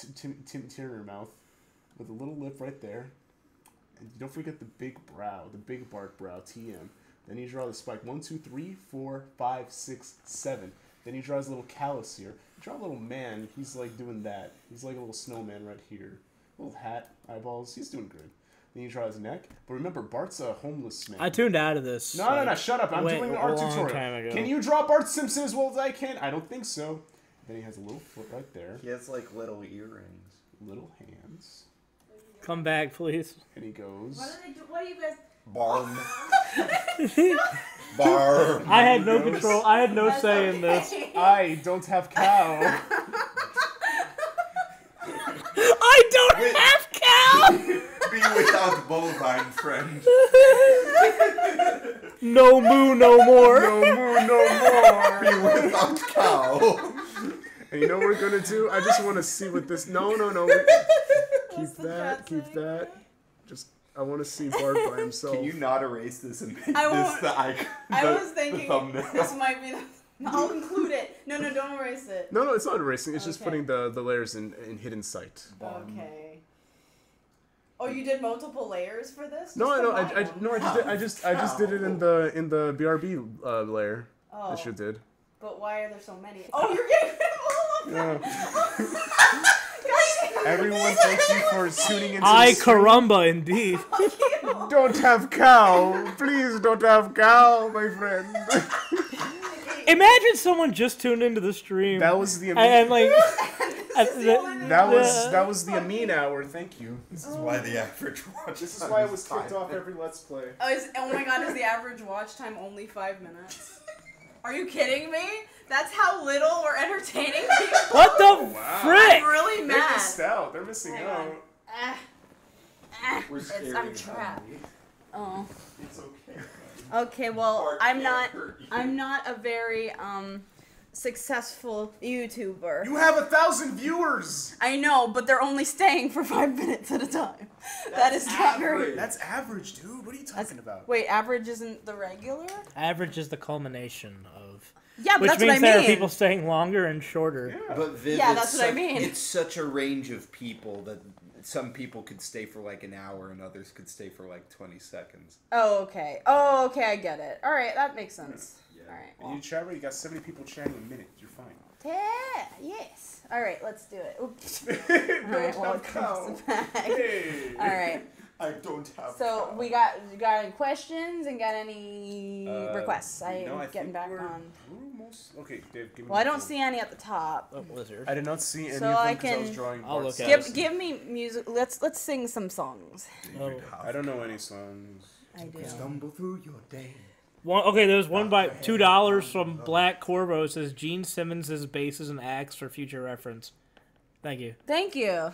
Tim Turner mouth with a little lip right there. And don't forget the big brow, the big Bart brow, TM. Then you draw the spike 1, 2, 3, 4, 5, 6, 7. Then you draw his little callus here. You draw a little man, he's like doing that. He's like a little snowman right here. Little hat, eyeballs, he's doing good. Then you draw his neck. But remember, Bart's a homeless man. I tuned out of this. No, shut up. I'm doing an art tutorial. Time ago. Can you draw Bart Simpson as well as I can? I don't think so. Then he has a little foot right there. He has like little earrings. Little hands. Come back, please. And he goes. What do you guys? Barb. Barb. I had no control. I had no say in this. I don't have cow. I don't have cow! Be without bovine, friend. No moo, no more. No moo, no more. Be without cow. And you know what we're gonna do? I just want to see what this. No. Keep that. Just I want to see Bart by himself. Can you not erase this and make I this won't. the icon? I was thinking the thumbnail. this might be the. I'll include it. No, don't erase it. No, it's not erasing. It's just Okay. putting the layers in hidden sight. Okay. Oh, you did multiple layers for this? No, Just the bottom? I just did it in the BRB layer. Oh. I sure did. But why are there so many? Oh, you're getting rid of all of them. Yeah. Everyone, thank you for tuning in. I caramba, indeed. Don't have cow. Please don't have cow, my friend. Imagine someone just tuned into the stream. That was the and like that was the Amin hour. Thank you. This is why the average watch. This is why it was kicked off every Let's Play. Oh my god, is the average watch time only 5 minutes? Are you kidding me? That's how little we're entertaining people? what the Wow. frick? I'm really They're mad. missed out. They're missing Hang out. on. We're scared I'm of trapped. you. Oh. It's okay. Okay. Well, Bart I'm can't not. hurt you. I'm not a very successful YouTuber. You have 1,000 viewers. I know, but they're only staying for 5 minutes at a time. That is not very. That's average, dude. What are you talking about? Wait, average isn't the regular? Average is the culmination of. Yeah, but Which that's means what I there mean. are people staying longer and shorter. Yeah. But Viv, Yeah, it's that's what I such- mean. It's such a range of people that some people could stay for like an hour and others could stay for like 20 seconds. Oh, okay. Oh, okay, I get it. All right, that makes sense. Yeah. All right. And you chat, you got 70 people chatting a minute. You're fine. Yeah, yes. All right, let's do it. Oops. Don't All right, well, have it cow. comes back. Hey. All right. I don't have. So power. we got any questions and got any requests? No, I'm I getting think back we're on. almost. Okay, Dave, give me. Well, I the don't phone. see any at the top. Oh, Blizzard. I did not see any So of I them because I was can- drawing. I'll Bart's look at face. Give me music. Let's sing some songs. Oh. I don't know any songs. I do. Stumble through your day. Okay, there's one by $2 from Black Corvo. It says Gene Simmons' basses and acts for future reference. Thank you. Thank you.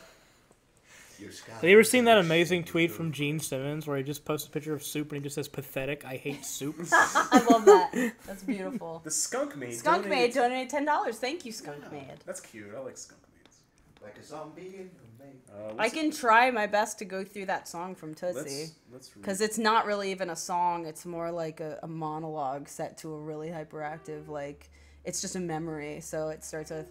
Have you ever seen that amazing tweet from Gene Simmons where he just posts a picture of soup and he just says pathetic? I hate soup. I love that. That's beautiful. The Skunk Maid. Skunk Maid donated $10. Thank you, Skunk Maid. That's cute. I like Skunk Maids. Like a zombie in the main. I can try my best to go through that song from Tootsie. Let's read. Because it's not really even a song. It's more like a monologue set to a really hyperactive, like, it's just a memory. So it starts with,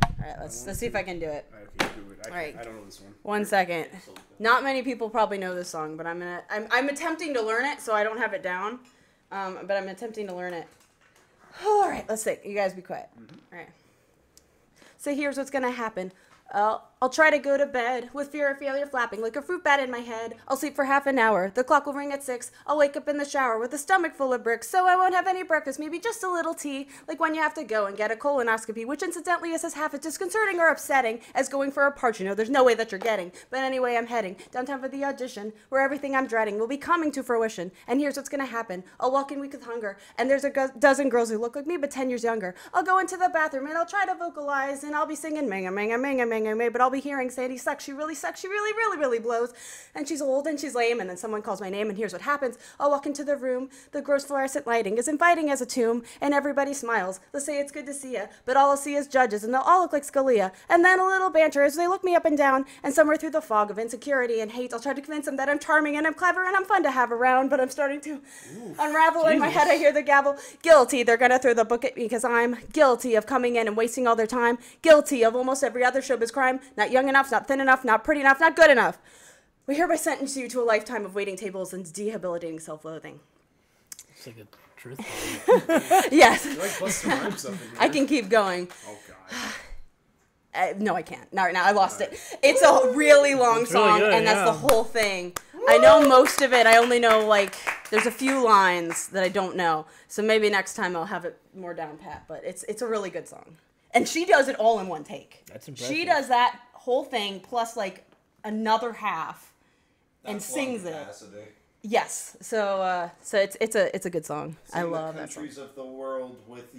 all right, let's see if I can do it. Okay, do it. Alright. I don't know this one. 1 second. Not many people probably know this song, but I'm attempting to learn it, so I don't have it down. But I'm attempting to learn it. All right, let's see. You guys be quiet. All right. So here's what's gonna happen. I'll try to go to bed with fear of failure flapping like a fruit bat in my head. I'll sleep for half an hour. The clock will ring at 6. I'll wake up in the shower with a stomach full of bricks, so I won't have any breakfast, maybe just a little tea, like when you have to go and get a colonoscopy, which incidentally is as half as disconcerting or upsetting as going for a part, you know, there's no way that you're getting. But anyway, I'm heading downtown for the audition, where everything I'm dreading will be coming to fruition. And here's what's gonna happen. I'll walk in weak with hunger, and there's a dozen girls who look like me but 10 years younger. I'll go into the bathroom and I'll try to vocalize, and I'll be singing manga, manga, manga, manga, manga, but I'll be hearing Sandy sucks, she really sucks, she really, really, really blows. And she's old and she's lame, and then someone calls my name, and here's what happens. I'll walk into the room, the gross fluorescent lighting is inviting as a tomb, and everybody smiles. They'll say it's good to see ya, but all I'll see is judges, and they'll all look like Scalia. And then a little banter as they look me up and down, and somewhere through the fog of insecurity and hate, I'll try to convince them that I'm charming and I'm clever and I'm fun to have around, but I'm starting to unravel. In my head I hear the gavel. Guilty, they're gonna throw the book at me because I'm guilty of coming in and wasting all their time. Guilty of almost every other showbiz crime. Not young enough, not thin enough, not pretty enough, not good enough. We hereby sentence you to a lifetime of waiting tables and debilitating self-loathing. It's like a truth. Yes. You like busting rhymes up in here. I can keep going. Oh god. No, I can't. Not right now. I lost it. It's a really long It's really song, good, and that's the yeah. whole thing. I know most of it. I only know, like, there's a few lines that I don't know. So maybe next time I'll have it more down pat. But it's a really good song. And she does it all in one take. That's impressive. She does that whole thing plus, like, another half and sings it. Yes. So it's a good song. I love that song. Countries of the world with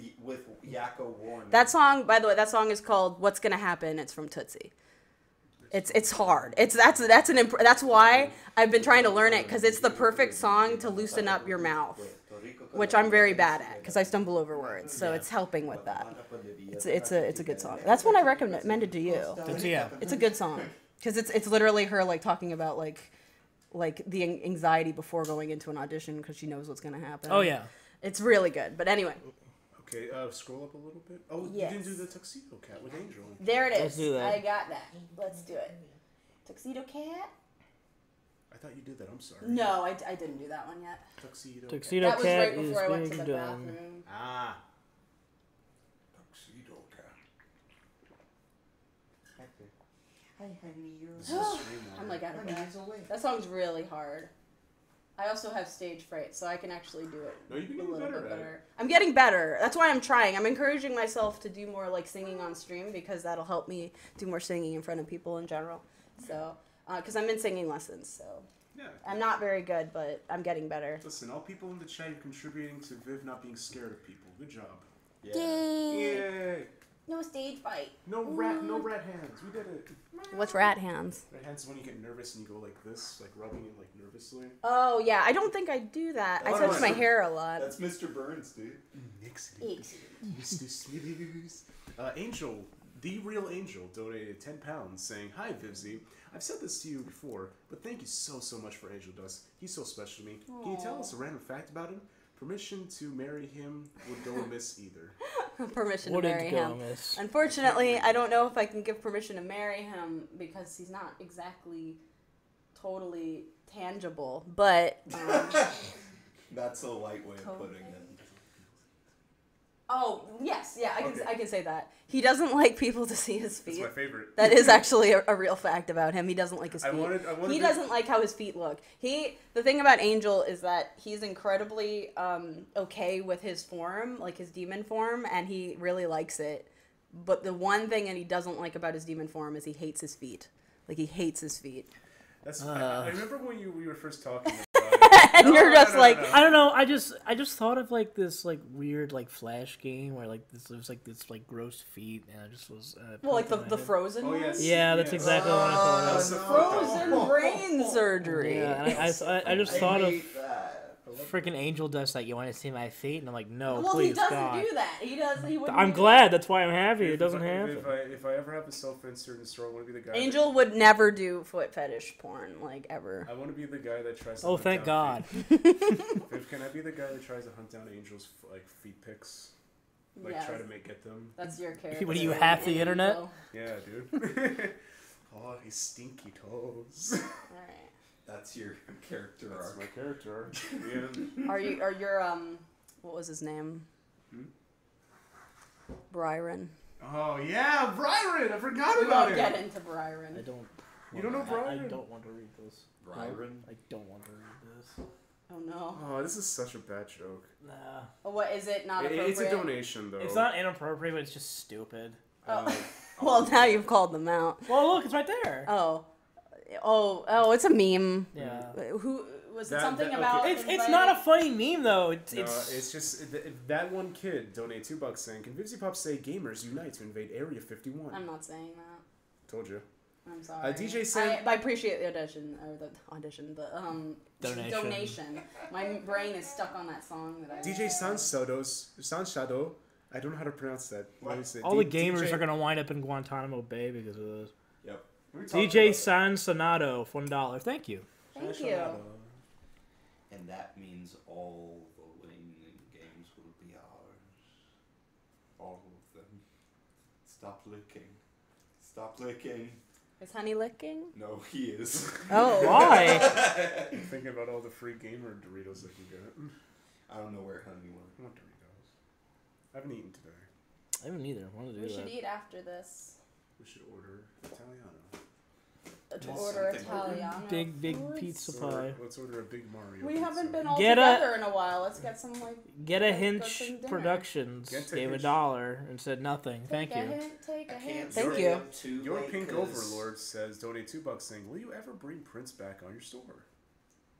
Yakko Warner. That song, by the way, that song is called "What's Gonna Happen." It's from Tootsie. It's hard. That's why I've been trying to learn it, because it's the perfect song to loosen up your mouth, which I'm very bad at because I stumble over words. So it's helping with that. It's a good song. That's one I recommended to you. Yeah. It's a good song because it's literally her like talking about like the anxiety before going into an audition because she knows what's gonna happen. Oh, yeah. It's really good. But anyway, Okay, scroll up a little bit. Oh, Yes. you didn't do the tuxedo cat with Angel. there it is. Let's do that. I got that. Let's do it. Tuxedo Cat? I thought you did that. I'm sorry. No, I didn't do that one yet. Tuxedo. Tuxedo That was Cat right is before I went to being the done. bathroom. Ah. Tuxedo Cat. Hi, honey, you're I'm like out of honey, breath. he's awake. That song's really hard. I also have stage fright, so I can actually do it No, you've been a getting little better bit at it. better. I'm getting better. That's why I'm trying. I'm encouraging myself to do more like singing on stream because that'll help me do more singing in front of people in general. So, because I'm in singing lessons, so Yeah. I'm not very good, but I'm getting better. Listen, all people in the chat, you're contributing to Viv not being scared of people. Good job. Yeah. Yay! No stage fight. No rat hands. We did it. What's rat hands? Rat hands is when you get nervous and you go like this, like rubbing it like nervously. Oh yeah, I don't think I do that. I Oh, touch no, my it's- hair a lot. That's Mr. Burns, dude. Mr. Smithers. Angel, the real Angel, donated £10 saying, "Hi Vivzie, I've said this to you before, but thank you so much for Angel Dust. He's so special to me. Can you tell us a random fact about him? Permission to marry him would go amiss either." Permission What to did marry go him. amiss? Unfortunately, I don't know if I can give permission to marry him because he's not exactly totally tangible. But That's a light way of putting it. Oh yes, yeah, Okay. I can say that. He doesn't like people to see his That's feet. my favorite. That is actually a real fact about him. He doesn't like his feet. I wanted He to- doesn't like how his feet look. The thing about Angel is that he's incredibly okay with his form, like his demon form, and he really likes it. But the one thing that he doesn't like about his demon form is he hates his feet. Like he hates his feet. That's. I remember when we were first talking about it. And you're just like, I don't know. I just thought of like this like weird like Flash game where like this was like this like gross feet, and I just was. well, like popped in the my head. Frozen Oh, one? yes. Yeah, that's exactly what I thought of. That's the Frozen brain surgery. Yeah, and I just thought of hate that. freaking Angel Dust. Like, you want to see my feet? And I'm like, no, Well, please, he doesn't God. do that. He wouldn't I'm do glad. That's why I'm happy. It If doesn't I- happen. If I ever have a self-insert in store, I want to be the guy. Angel would never do foot fetish porn, like, ever. I want to be the guy that tries to. Oh, hunt thank down God. feet. Can I be the guy that tries to hunt down Angel's like feet pics? Like Yes. try to get them. That's your character. What, do you hack the internet? Angel. Yeah, dude. Oh, his stinky toes. Alright. That's your character That's arc. my character arc. Yeah. Are your what was his name? Byron. Oh yeah, Byron. I forgot We about won't it. get into Byron. I don't. You don't know I Brian? don't want to read this. Byron? I don't want to read this. Oh no. Oh, this is such a bad joke. Nah. Oh, what is it? Not appropriate. It's a donation though. It's not inappropriate, but it's just stupid. Well, now you've called them out. Well, look, it's right there. Oh, it's a meme. Yeah. Who was it? That- Something that- about? okay. It's not a funny meme though. It's No, it's just that one kid donate $2 saying, "Can Vivzie Pop say gamers unite to invade Area 51?" I'm not saying that. Told you. I'm sorry. DJ said- I appreciate the Donation. donation. My brain is stuck on that song that I. DJ Sanshadow. I don't know how to pronounce that. What is it? all the gamers are gonna wind up in Guantanamo Bay because of this. Yep. DJ San Sonato, $1. Thank you. Thank you. And that means all the winning games will be ours. All of them. Stop licking. Stop licking. Is Honey licking? No, he is. Oh. Why? Thinking about all the free gamer Doritos that you get. I don't know where Honey went. I want Doritos. I haven't eaten today. I haven't either. I want to do We that. should eat after this. We should order Italiano. To Well, order something Italiano. Big foods. pizza Let's pie. order a big Mario. We pizza. haven't been all Get a- together in a while. Let's get some like. Get a Let's go Hinch some dinner. Productions Get a gave Hinch. $1 and said nothing. Thank Take a you. hint, take a I hint. can't Thank stay you. up too Your late Pink 'cause Overlord says, donate $2 saying, "Will you ever bring Prince back on your store?"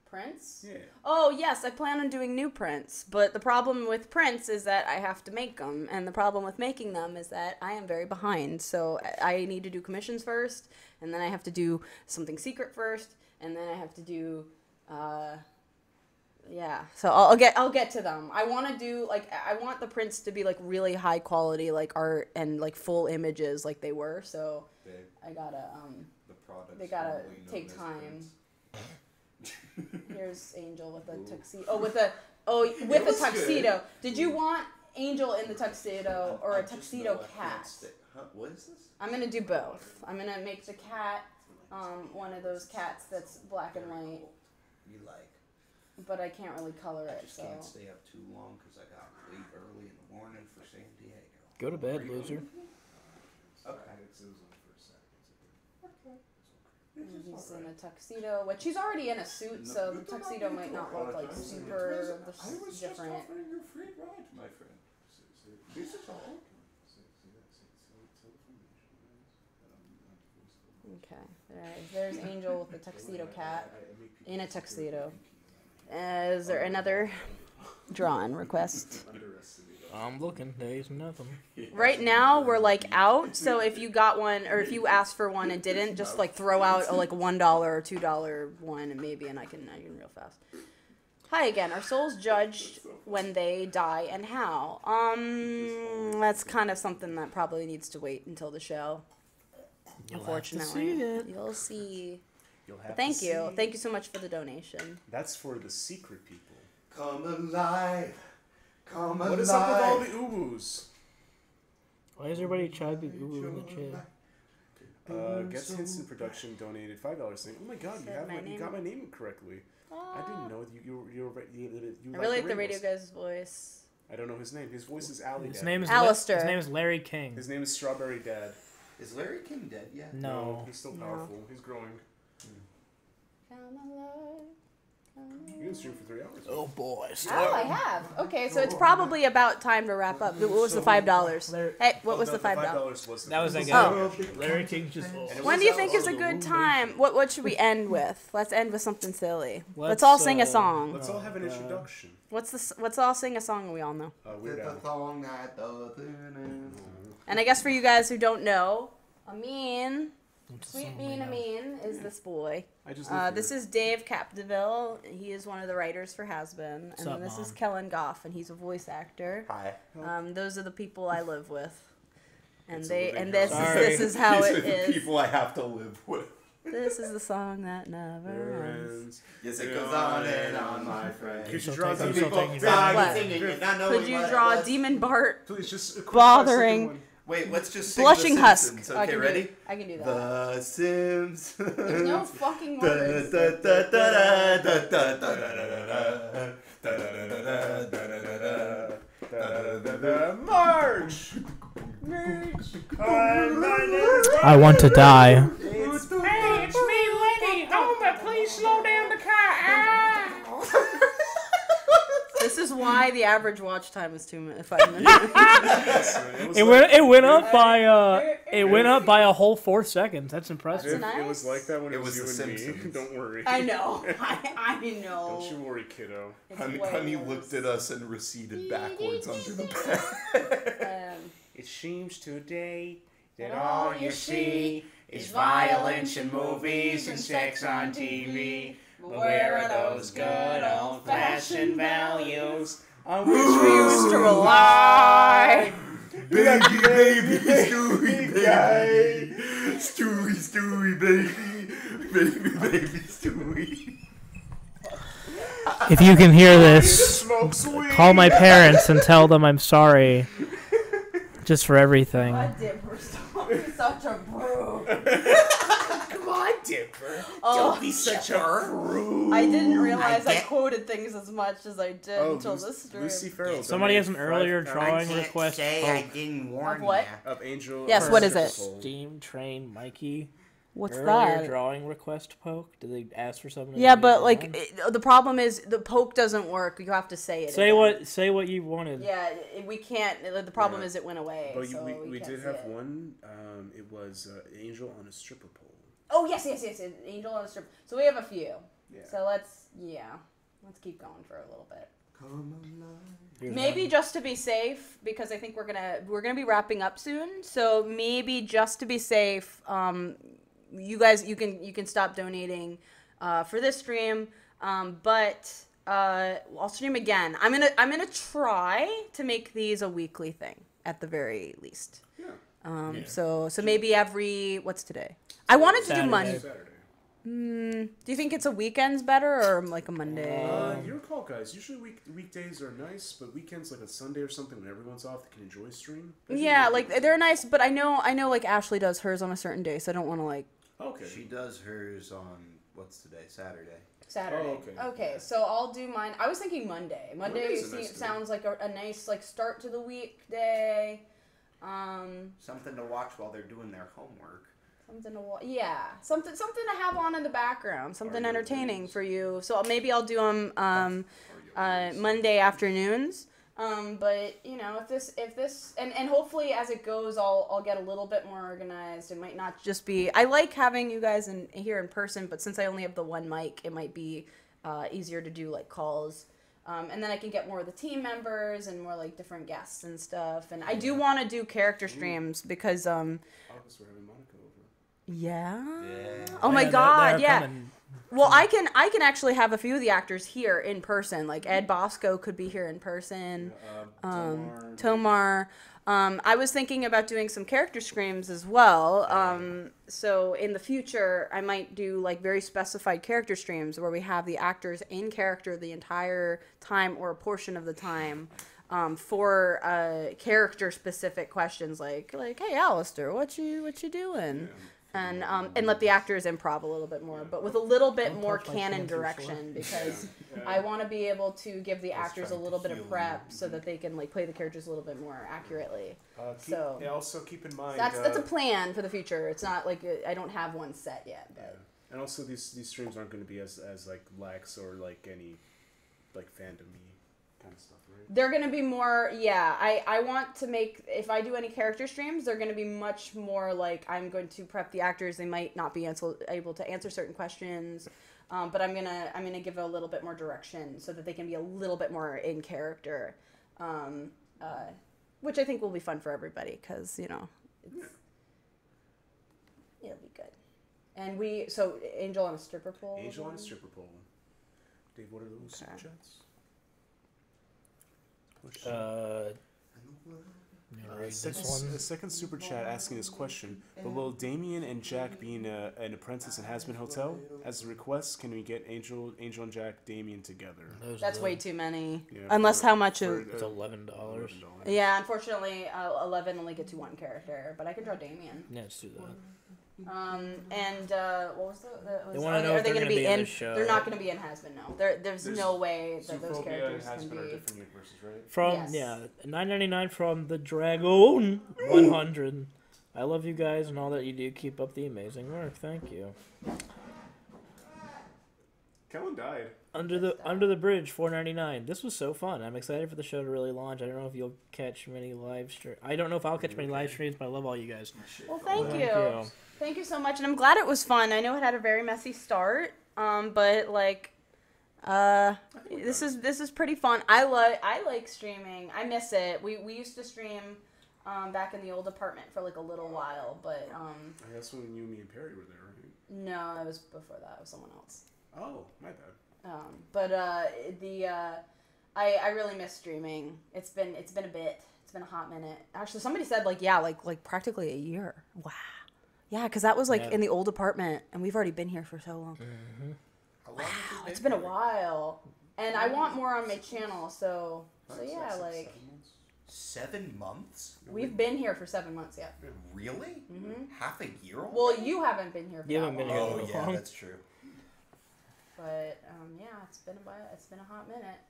Prints? Yeah. Oh, yes, I plan on doing new prints. But the problem with prints is that I have to make them. And the problem with making them is that I am very behind. So I need to do commissions first. And then I have to do something secret first. And then I have to do, yeah. So I'll get to them. I want to do, like, I want the prints to be, like, really high quality, like, art and, like, full images like they were. So Babe, I gotta, the product's they gotta formerly known take as time. Prince. Here's Angel with a Ooh. tuxedo. Oh, with a was tuxedo. Did you want Angel in the tuxedo or I a just tuxedo know I can't cat? stay- Huh? What is this? I'm gonna do both. I'm gonna make the cat one of those cats that's black and white, You like. but I can't really color I it. just So can't stay up too long because I got to leave early in the morning for San Diego. Go to bed, loser. Okay. he's in a tuxedo, which he's already in a suit, so the tuxedo might not look like super different. your free ride, my friend. This is all. Okay, there's Angel with the tuxedo cat in a tuxedo. Is there another drawing request? I'm looking. There's nothing. Right now we're like out, so if you got one or if you asked for one and didn't, just like throw out a like $1 or $2 one and maybe and I can real fast. Hi again. Are souls judged when they die and how? That's kind of something that probably needs to wait until the show. Unfortunately, you'll see. You'll have But thank to you. see. Thank you so much for the donation. That's for the secret people. Come alive. Come alive. What is up with all the uwus? Why is everybody chiming ooh in the chat? Gets Hinson Production donated $5 saying, "Oh my God, Said my you name. got my name correctly. I didn't know you I really like the radio guy's voice. I don't know his name. His voice is Ali. His Dad. name is Alistair. His name is Larry King. His name is Strawberry Dad. Is Larry King dead yet? No. He's still powerful. He's growing. You can stream for 3 hours. Oh boy. Oh, I have. Okay, so it's probably about time to wrap up. What was the $5? Hey, what was the $5? Was the That was price. like Larry King just. When do you think is a good time? What should we end with? Let's end with something silly. Let's Let's, all sing a song. Let's all have an introduction. Let's all sing a song we all know. Weird Al. And I guess for you guys who don't know, Amin, sweet bean Amin, is this boy. I just live This here. is Dave Capdeville. He is one of the writers for Has-Been. And up, then this is Mom? Kellen Goff, and he's a voice actor. Hi. Those are the people I live with. And It's a they living and this house. is, this is how These it are the is. people I have to live with. This is the song that never ends. Yes, it goes on and on, my friend. Could you still draw taking- Demon still Bart? taking- What? Singing, you're not Could knowing you what it draw was. Demon Bart Please, just a quick bothering? 5-second one. Wait, let's just sing Blushing the Husk? Simpsons. I Okay, can ready? Do, I can do that. The Sims. There's no fucking Da, words. da, da, da, da, da, da, da, da, da. March! I want to die. It's me, Lenny. Homer, please slow down the car. This is why the average watch time is 5 minutes. It went up by a whole 4 seconds. That's impressive. That's It was like that when it was you the and me. Simpsons. Don't worry. I know. I know. Don't you worry, kiddo. It's Honey, way honey worse. looked at us and receded backwards under the bed. It seems today that all you see is violence in movies and sex on TV. But where are those good old-fashioned values on which we used to rely? Baby, baby, Stewie, baby. Stewie, Stewie, baby. Baby, baby, Stewie. If you can hear this, smokes weed. call my parents and tell them I'm sorry. Just for everything. God damn, we're such a bro. Come on, Dipper. Oh, Don't be such a prude. I didn't realize I get- quoted things as much as I did until this stream. Lucy Farrell. Somebody has an donated earlier 5 drawing Can't request. say I didn't warn Of what? ya. of Angel. Yes, what is it? Steam Train Mikey. What's Earlier that? drawing request poke. Did they ask for something? Yeah, that but you like want? the problem is the poke doesn't work. You have to say it. say again. what you wanted. Yeah, we can't. The problem Yeah. is it went away. But so we can't did say have it. one. It was Angel on a stripper pole. Oh yes. Angel on a strip. So we have a few. Yeah. So let's keep going for a little bit. Here's Maybe one. just to be safe, because I think we're gonna be wrapping up soon. So maybe just to be safe, you guys you can stop donating for this stream, but I'll stream again. I'm gonna try to make these a weekly thing at the very least. Yeah. So maybe every what's today? I wanted to do Saturday. Monday. Saturday. Do you think it's a weekends better or like a Monday? Your call, guys. Usually weekdays are nice, but weekends, like a Sunday or something, when everyone's off, they can enjoy stream. That's Yeah, usually like good. they're nice, but I know like Ashley does hers on a certain day, so I don't want to like Okay. She does hers on, what's today, Saturday. Saturday. Oh, okay. So I'll do mine. I was thinking Monday. Monday Monday's a nice day. sounds like a nice like start to the weekday. Something to watch while they're doing their homework. Something something to have on in the background, something Are you entertaining ladies? for you. So maybe I'll do them ladies? Monday afternoons. But you know, if this and hopefully as it goes, I'll get a little bit more organized. It might not just be. I like having you guys here in person, but since I only have the one mic, it might be easier to do like calls. And then I can get more of the team members and more like different guests and stuff. And I do want to do character streams because August, we're having Monica over. yeah. Yeah. Oh my Yeah, God, they're yeah. coming. Well, I can actually have a few of the actors here in person. Like Ed Bosco could be here in person. Tomar. I was thinking about doing some character screams as well. So in the future, I might do like very specified character streams where we have the actors in character the entire time or a portion of the time. For character specific questions like hey Alistair, what you doing? and let the actors improv a little bit more, but with a little bit more touch my canon cancer direction because Yeah. I want to be able to give the actors a trying to little bit of heal you. prep so that they can like play the characters a little bit more accurately. So also keep in mind that's a plan for the future. It's not like I don't have one set yet, but and also these streams aren't going to be as like lax or like any like fandom-y kind of stuff, right? they're gonna be more. Yeah, I want to make, if I do any character streams, they're gonna be much more like I'm going to prep the actors. They might not be able to answer certain questions. But I'm gonna give a little bit more direction so that they can be a little bit more in character, which I think will be fun for everybody because it'll be good. And so Angel on a stripper pole. Angel on a stripper pole. Dave, what are those super chats? Second super chat asking this question. But will Damien and Jack be in an apprentice in Has Been Hotel? As a request, can we get Angel and Jack, Damien together? That's way too many. Yeah, Unless how much It's $11. Yeah, unfortunately, 11 only get to one character, but I can draw Damien. Yeah, let's do that. And what was They wanna know if they're gonna be in the show. They're not going to be in Has Been. No, there's no way that those characters can be. different universes, right? From Yes. $9.99 from the Dragon 100. I love you guys and all that you do. Keep up the amazing work. Thank you. Kellen died. Under the bridge, $4.99. This was so fun. I'm excited for the show to really launch. I don't know if you'll catch many live streams. I don't know if I'll catch many live streams, but I love all you guys. Well, thank you. Thank you so much, and I'm glad it was fun. I know it had a very messy start, but like, this is pretty fun. I like streaming. I miss it. We used to stream back in the old apartment for like a little while, but I guess when you, me, and Perry were there, right? no, it was before that. It was someone else. Oh, my bad. I really miss streaming. It's been a bit. It's been a hot minute. Actually, somebody said like practically a year. Wow. Yeah, because that was in the old apartment, and we've already been here for so long. Mm-hmm. Wow, it's been a while, and I want more on my channel. So yeah, like 7 months? we've been here for 7 months. Yeah. Really? Mhm. Half a year old? Well, you haven't been here for You that haven't been long. here. Oh yeah, that's true. But yeah, it's been a hot minute.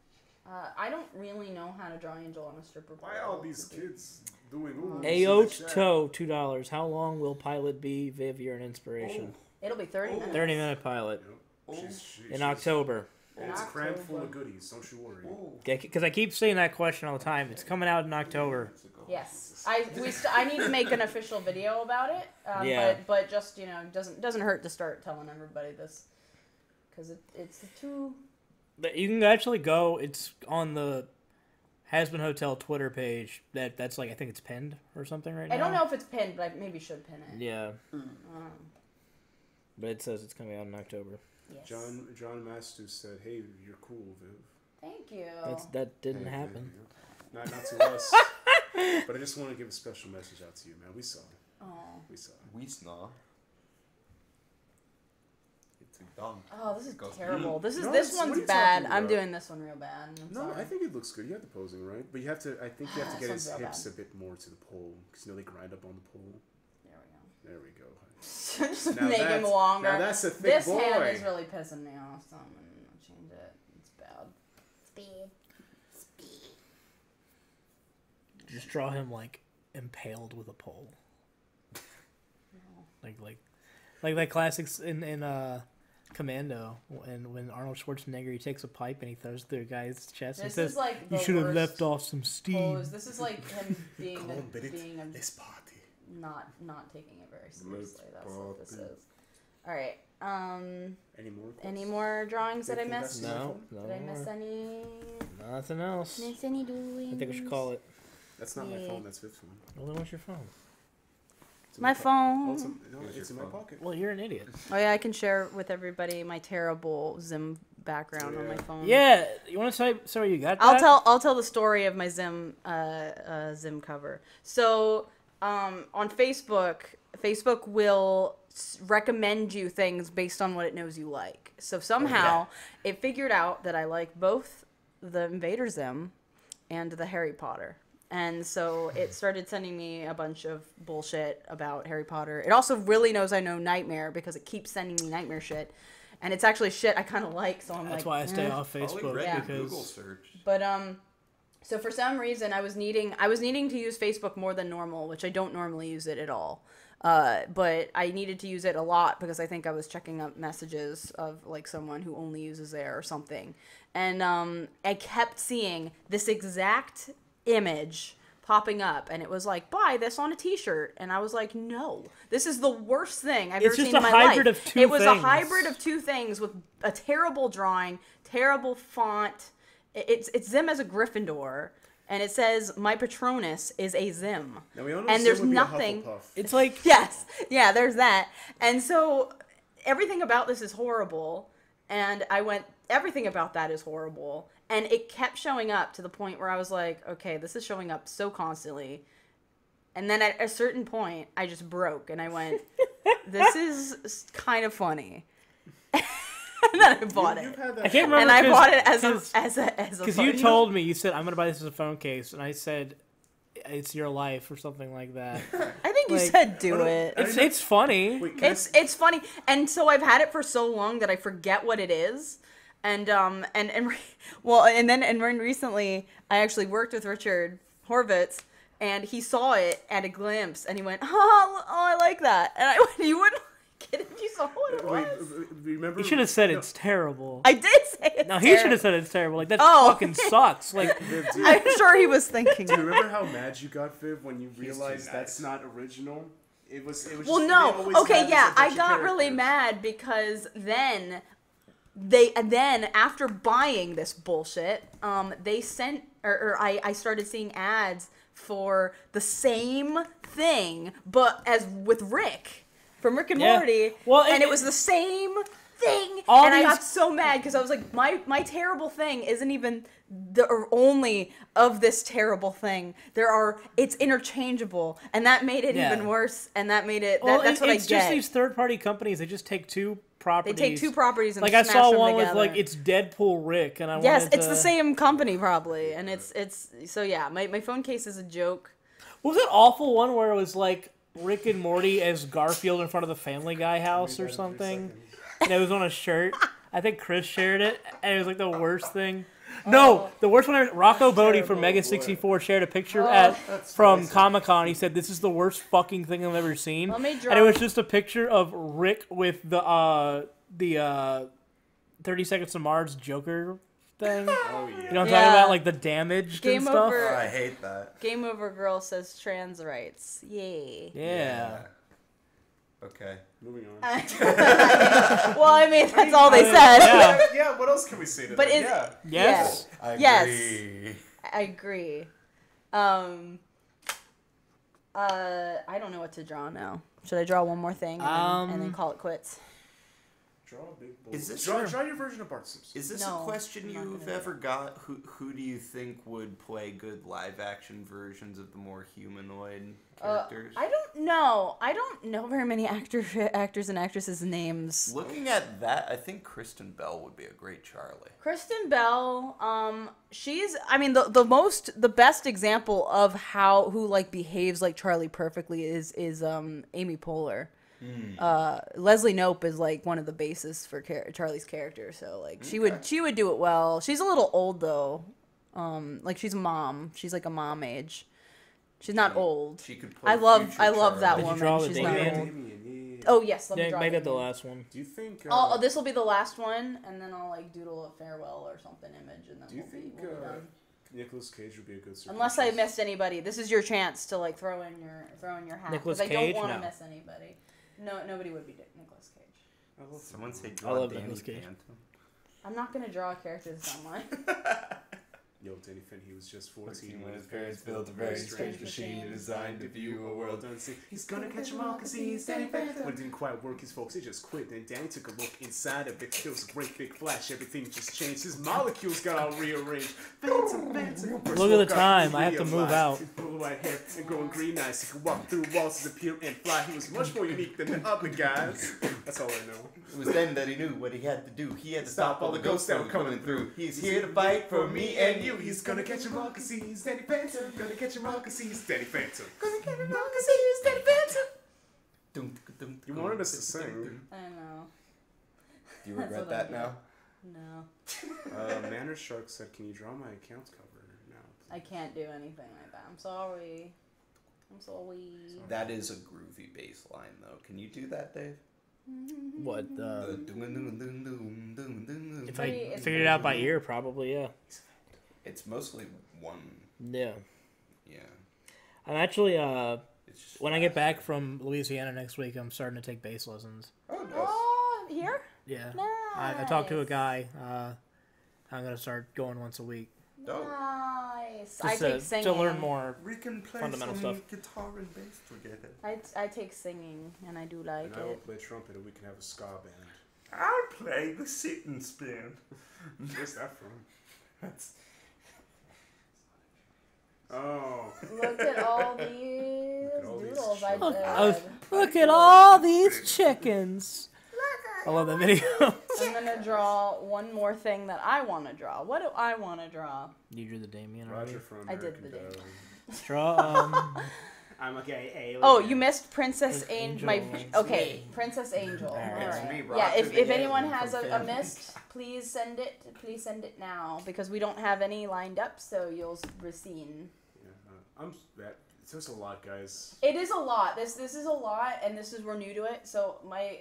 I don't really know how to draw Angel on a stripper pole. Why are all these kids doing ooh? Aote Toe, $2. How long will pilot be, Viv? You're an inspiration. It'll be 30 minutes. 30-minute pilot in October. And it's crammed full of goodies. Don't you worry. Because I keep saying that question all the time. It's coming out in October. Yes, I need to make an official video about it. Yeah. But just doesn't hurt to start telling everybody this, because it's too. But you can actually go. It's on the Has Been Hotel Twitter page. That's I think it's pinned or something right now. I don't know if it's pinned, but I maybe should pin it. Yeah. But it says it's coming out in October. Yes. John Mastu said, "Hey, you're cool, Viv." Thank you. That didn't happen. Not to us. But I just want to give a special message out to you, man. We saw. Oh. We saw. We saw. It's a dunk. Oh, this is Goes- terrible. This No, one's what are you bad. talking I'm about? doing this one real bad. I'm No, sorry. I think it looks good. You have the posing right, but you have to. I think you have to get Sounds his real hips bad. a bit more to the pole because they grind up on the pole. There we go. There we go. Just Now make him that's- longer. now that's a thick this boy. hand is really pissing me off, so I'm gonna change it. It's bad. Speed. Just draw him impaled with a pole. Like that classics in Commando, and when Arnold Schwarzenegger, he takes a pipe and he throws it through a guy's chest. This and says, is like the "You should have worst left off some steam." pose. This is like him being Come on, Bennett. Let's a, party. not taking it very seriously. Let's That's what this party. is. All right. Any more? Drawings that I Think missed? that's No, Did I miss any? nothing else. Miss any doings? I think we should call it. That's not my Yeah. phone. That's Viv's phone. Well, then what's your phone? It's in My Oh, phone. it's in my pocket. Well, you're an idiot. Oh yeah, I can share with everybody my terrible Zim background on my phone. Yeah, you want to say you got that? I'll tell the story of my Zim Zim cover. So on Facebook will recommend you things based on what it knows you like. So somehow it figured out that I like both the Invader Zim and the Harry Potter. and so it started sending me a bunch of bullshit about Harry Potter. It also really knows I know Nightmare because it keeps sending me Nightmare shit, and it's actually shit I kind of like. So I'm That's like, why I stay eh. off Facebook Yeah. because Google search. But so for some reason I was needing to use Facebook more than normal, which I don't normally use it at all. But I needed to use it a lot because I think I was checking up messages of like someone who only uses there or something. And I kept seeing this exact image popping up, and it was like, buy this on a t-shirt. And I was like, no, this is the worst thing I've ever seen in my life. It's just a hybrid of two It was a things. hybrid of two things with a terrible drawing, terrible font. It's them as a Gryffindor. And it says, my Patronus is a Zim. Now we all know And Zim there's would be a nothing. Hufflepuff. it's like Yes. Yeah, there's that. And so everything about this is horrible. And I went, everything about that is horrible. And it kept showing up to the point where I was like, okay, this is showing up so constantly. And then at a certain point, I just broke. And I went, this is kind of funny. And then I bought it. You've had that I can't remember. And I 'cause- bought it as a 'cause phone. you told me, you said I'm gonna buy this as a phone case, and I said it's your life or something like that. I think you like- said do no, it. It's funny. Wait, can It's funny, and so I've had it for so long that I forget what it is, and then recently I actually worked with Richard Horvitz, and he saw it at a glimpse, and he went, oh I like that, and I went, you wouldn't like it if you saw what it Wait, was. remember? You should have said no, it's terrible. I did say it. No, he should have said it's terrible. Like that Oh. fucking sucks. Like Viv, do I'm sure he was thinking. you remember how mad you got, Viv, when you too realized nice. that's not original? It was. Well, just, they no. always Okay, had this yeah, a bunch I of got really characters. mad because then after buying this bullshit, they sent or I started seeing ads for the same thing, but as with Rick from Rick and Yeah. Morty, Well, and it- it was the same thing, All and I these- got so mad because I was like, my terrible thing isn't even the only of this terrible thing. It's interchangeable, and that made it Yeah. even worse, and that made it. well, That's what I it's get. just these third-party companies. They just take two They properties. take two properties and Like I smash saw them one together. with like it's Deadpool Rick, and I Yes, wanted it's to... the same company probably, and it's so yeah. My phone case is a joke. What was that awful one where it was like Rick and Morty as Garfield in front of the Family Guy house or something? And it was on a shirt. I think Chris shared it, and it was like the worst thing. No, the worst one. Rocco Bodie from Mega 64 shared a picture from Comic Con. He said, "This is the worst fucking thing I've ever seen." Let me draw. And it was just a picture of Rick with the 30 Seconds to Mars Joker thing. Oh yeah. You know what I'm Yeah. talking about, like the damaged Game and stuff. over. Oh, I hate that. Game Over Girl says trans rights. Yay. Yeah. Okay. Moving on. Well, I mean that's all they said. Yeah. Yeah. What else can we say to But that? is Yeah. Yes. I Yes. agree. I agree. I don't know what to draw now. Should I draw one more thing and then call it quits? Draw a big bull. Is this draw, your- draw your version of Bart Simpson. Is this No, a question I'm not you've gonna do ever got? Who do you think would play good live action versions of the more humanoid characters? I don't know. I don't know very many actors and actresses' names. Looking at that, I think Kristen Bell would be a great Charlie. Kristen Bell, she's, I mean, the best example of who like behaves like Charlie perfectly is Amy Poehler. Leslie Knope is like one of the bases for Charlie's character, so like she would do it well. She's a little old though, like she's a mom. She's like a mom age. She's not old. She could play I love future that Did you woman. draw the She's Damien? not old. Damien, yeah. Oh yes, let me Yeah, draw. make that the Damien. last one. Do you think? Oh, this will be the last one, and then I'll like doodle a farewell or something image, and then do you we'll think be done. Nicolas Cage would be a good? Unless I missed anybody, this is your chance to like throw in your hat. Nicolas 'cause I Cage? don't want to No. miss anybody. No, nobody would be Nicolas Cage. Someone say I love Danny Nicolas Cage. Phantom. I'm not gonna draw a character that's online. Yo, Danny Finn, he was just 14 when his parents built a very strange machine designed to view a world unseen. He's gonna catch 'em all 'cause he's Danny Finn. When it didn't quite work, his folks, he just quit. Then Danny took a look inside of it. It was a great big flash. Everything just changed. His molecules got all rearranged. Phantom. Look at the time. I have to move out. His blue white hair and growing green eyes. He could walk through walls, disappear, and fly. He was much more unique than the other guys. That's all I know. It was then that he knew what he had to do. He had to stop all the ghosts that were coming through. He's here to fight for me and you. Huey's gonna catch him all 'cause he's Danny Phantom. Gonna catch him all 'cause he's Danny Phantom. Gonna catch him all 'cause he's Danny Phantom. You wanted us to sing. I know. Do you That's regret what that I'm now? No. Manners Shark said, "Can you draw my account cover now?" I can't do anything like that. I'm sorry. That is a groovy bass line, though. Can you do that, Dave? What? If I It's figured it out by ear, probably, yeah. It's mostly one. Yeah. Yeah. I'm actually, It's just when I get back from Louisiana next week, I'm starting to take bass lessons. Oh, nice. Oh, here? Yeah. Nice. I talked to a guy. I'm going to start going once a week. Dope. Nice. Just I take singing. to learn more. We can play Fundamental some stuff. guitar and bass together. I take singing, and I do like And I will it. play trumpet, and we can have a ska band. I'll play the sit and spin. Where's that from? Oh. Look at all these Look at all these doodles I chickens. did. Look at all these chickens. I love that video. I'm gonna draw one more thing that I want to draw. What do I want to draw? You drew the Damien already. Roger from I did American the Dad. Damien. Draw, I'm a gay alien. Oh, you missed Princess Angel. Angel. Okay, Princess Angel. All Alright. It's me, right. Roger Yeah, if the anyone alien has from a Family missed, please send it. Please send it now because we don't have any lined up, so you'll receive. Yeah, it's just a lot, guys. It is a lot. This is a lot, and we're new to it. So I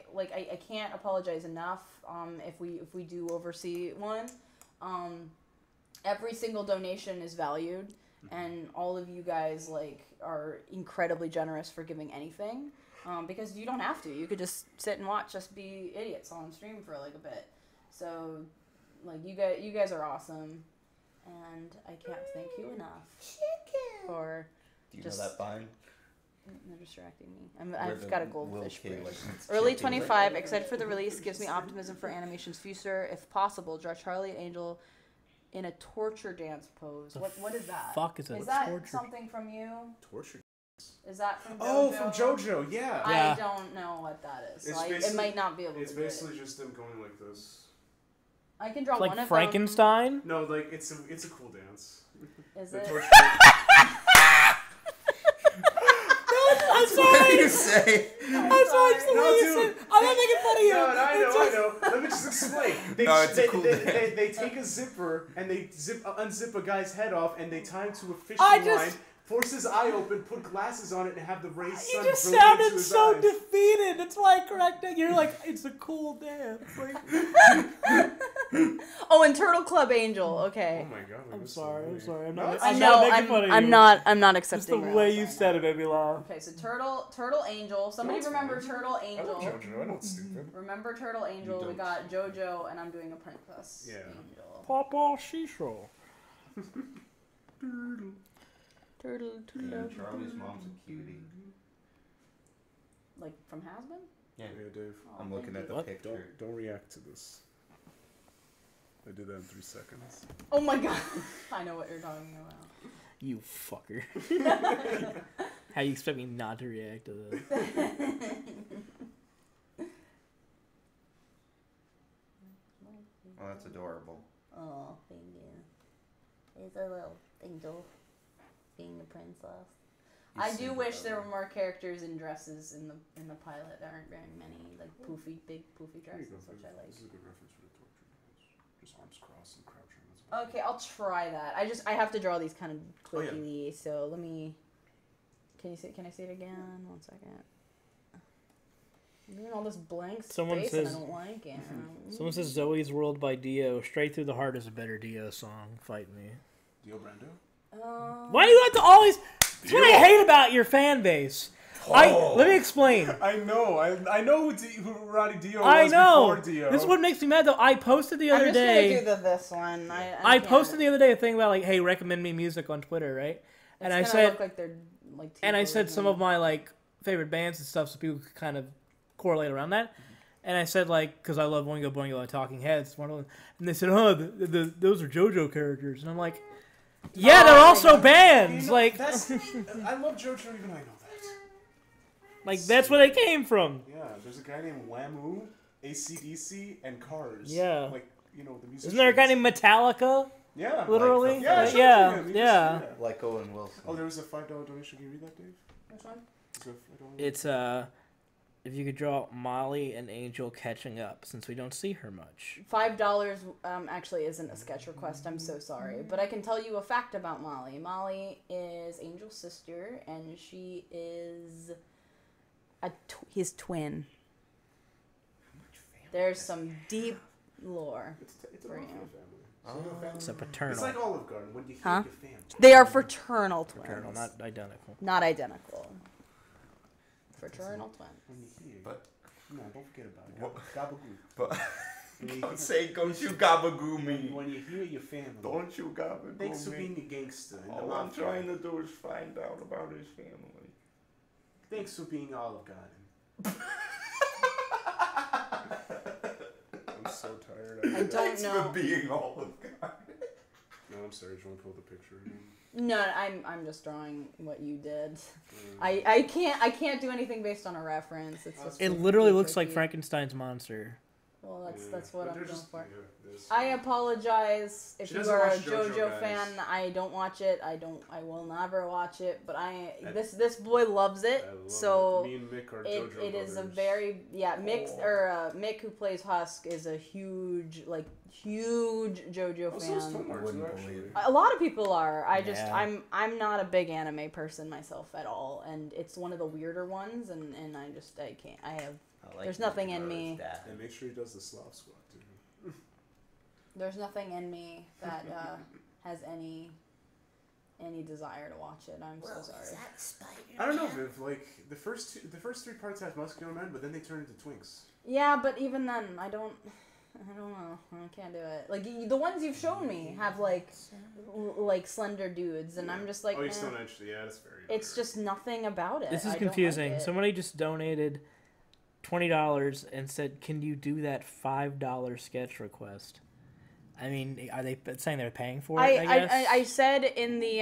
can't apologize enough. If we do oversee one, every single donation is valued, and all of you guys are incredibly generous for giving anything, because you don't have to. You could just sit and watch us be idiots on stream for a bit. So you guys are awesome, and I can't thank you enough for. Do you Just- know that vine? They're distracting me. Where I've the got a Lil goldfish Kid, brain. like, Early chanting, 25, excited for the release, gives me optimism for animation's future. If possible, draw Charlie and Angel in a torture dance pose. What is that? fuck is it? Is that Torture. something from you? Torture. Is that from JoJo? Oh, from JoJo, yeah. Yeah. I don't know what that is. It's So it basically- might not be able It's to do it. basically just them going like this. I can draw Like one of Frankenstein? No, it's a cool dance. them. Is The it? torture. I'm sorry. You say? I'm sorry. It's the No, way you dude. said. I'm not making fun of you. No, I know. Let me just explain. No, it's a cool dance. They take a zipper and they unzip a guy's head off and they tie him to a fishing I just- line, force his eye open, put glasses on it, and have the raised sun You just brilliant into sounded his so eyes. defeated. That's why I corrected. You're like, it's a cool dance. Like, Oh, and Turtle Club Angel. Okay. Oh my god. I'm sorry. I'm sorry. I'm No, not. it's- I I'm know. not making fun of you. I'm not Just accepting. the real way you right said now. it made me laugh. Okay, so Turtle Angel. Somebody That's remember fine. Turtle I Angel. love JoJo. I know it's stupid. Remember Turtle Angel. We don't. got JoJo, and I'm doing a Princess Yeah. Angel. Papa Shisho. Turtle. Yeah, Charlie's mom's a cutie. Like from Hasbin? Yeah. Yeah, Dave. Oh, I'm looking thank at the What? picture. Don't react to this. I did that in 3 seconds. you. Oh my god. I know what you're talking about. You fucker. How you expect me not to react to this? Oh, that's adorable. Oh, thank you. It's a little angel being a princess. You I do seem wish there were adorable. more characters in dresses in the pilot. There aren't very many, big poofy Here you dresses, go. which I like. This is a good reference for the torture dance. Just arms crossed and crouching. That's about Okay, I'll try that. I have to draw these kind of Oh, yeah. clickily, so let me. Can I see it again? 1 second. I'm doing all this blank space Someone and says- I don't like it. Someone says Zoe's World by Dio. Straight Through the Heart is a better Dio song. Fight me. Dio Brando? Why do you have to always... That's what I hate about your fan base. Let me explain. I know. I know who Ronnie Dio I was know. before Dio. This is what makes me mad, though. I posted the other I'm just day... gonna do this one. I posted the other day a thing about, like, hey, recommend me music on Twitter, right? And I said... look like they're like. And I T-poses said some and- of my, like, favorite bands and stuff so people could kind of correlate around that. And I said, like, because I love Boingo Boingo and Talking Heads. And they said, oh, those are JoJo characters. And I'm like, yeah, they're also bands. You know, Like, that's, I love JoJo even I know that. like that's where they came from. Yeah, there's a guy named Lamu, AC/DC, and Cars. Yeah. Like, you know, the music. Isn't there a guy named Metallica? Yeah. Literally? Like Yeah, I showed Yeah, you him. yeah. Like Owen Wilson. Oh, there was a $5 donation. Can you read that, Dave? That's fine. It's if you could draw Molly and Angel catching up, since we don't see her much. $5 actually isn't a sketch request. I'm so sorry, but I can tell you a fact about Molly. Molly is Angel's sister, and she is his twin. There's some deep lore It's a for you. family. It's a paternal. It's like Olive Garden when you hear Huh? your family. They are fraternal twins. Paternal, not identical. Not identical. Fraternal twins. When you hear. But No, don't forget about it. What? Gabagoo. but When you don't say don't you gabagoo me. When you hear your family. Don't you gabagoo Thanks for me. being a gangster. And All I'm trying to do is find out about his family. Thanks for being Olive Garden. I'm so tired. I don't Thanks know. for being Olive Garden. No, I'm sorry. Do you want to pull the picture again? No, I'm just drawing what you did. I can't do anything based on a reference. It's just It literally too looks like tricky. Frankenstein's monster. Well, Yeah. that's what But I'm they're going just- for. yeah, there's- I apologize if She you doesn't are a watch JoJo, JoJo guys. fan. I don't watch it. I will never watch it. But I- this boy loves it. I love So it. Me and Mick are it JoJo is a brothers. very Mick who plays Husk is a huge JoJo Oh, so is fan. Tomar, too, Wouldn't actually. believe it. A lot of people are. Yeah. I'm not a big anime person myself at all, and it's one of the weirder ones, and I can't. There's nothing in me. And make sure he does the Slav squat, too. There's nothing in me that has any desire to watch it. I'm so sorry. I don't know, Viv. Like the first 3 parts have muscular men, but then they turn into twinks. Yeah, but even then, I don't know. I can't do it. Like the ones you've shown me have like slender dudes, and I'm just like, Oh, you eh. still mentioned. Yeah, that's very. It's just nothing about it. This I is don't like confusing. it. Somebody just donated $20 and said, "Can you do that $5 sketch request?" I mean, are they saying they're paying for it? I guess. I said in the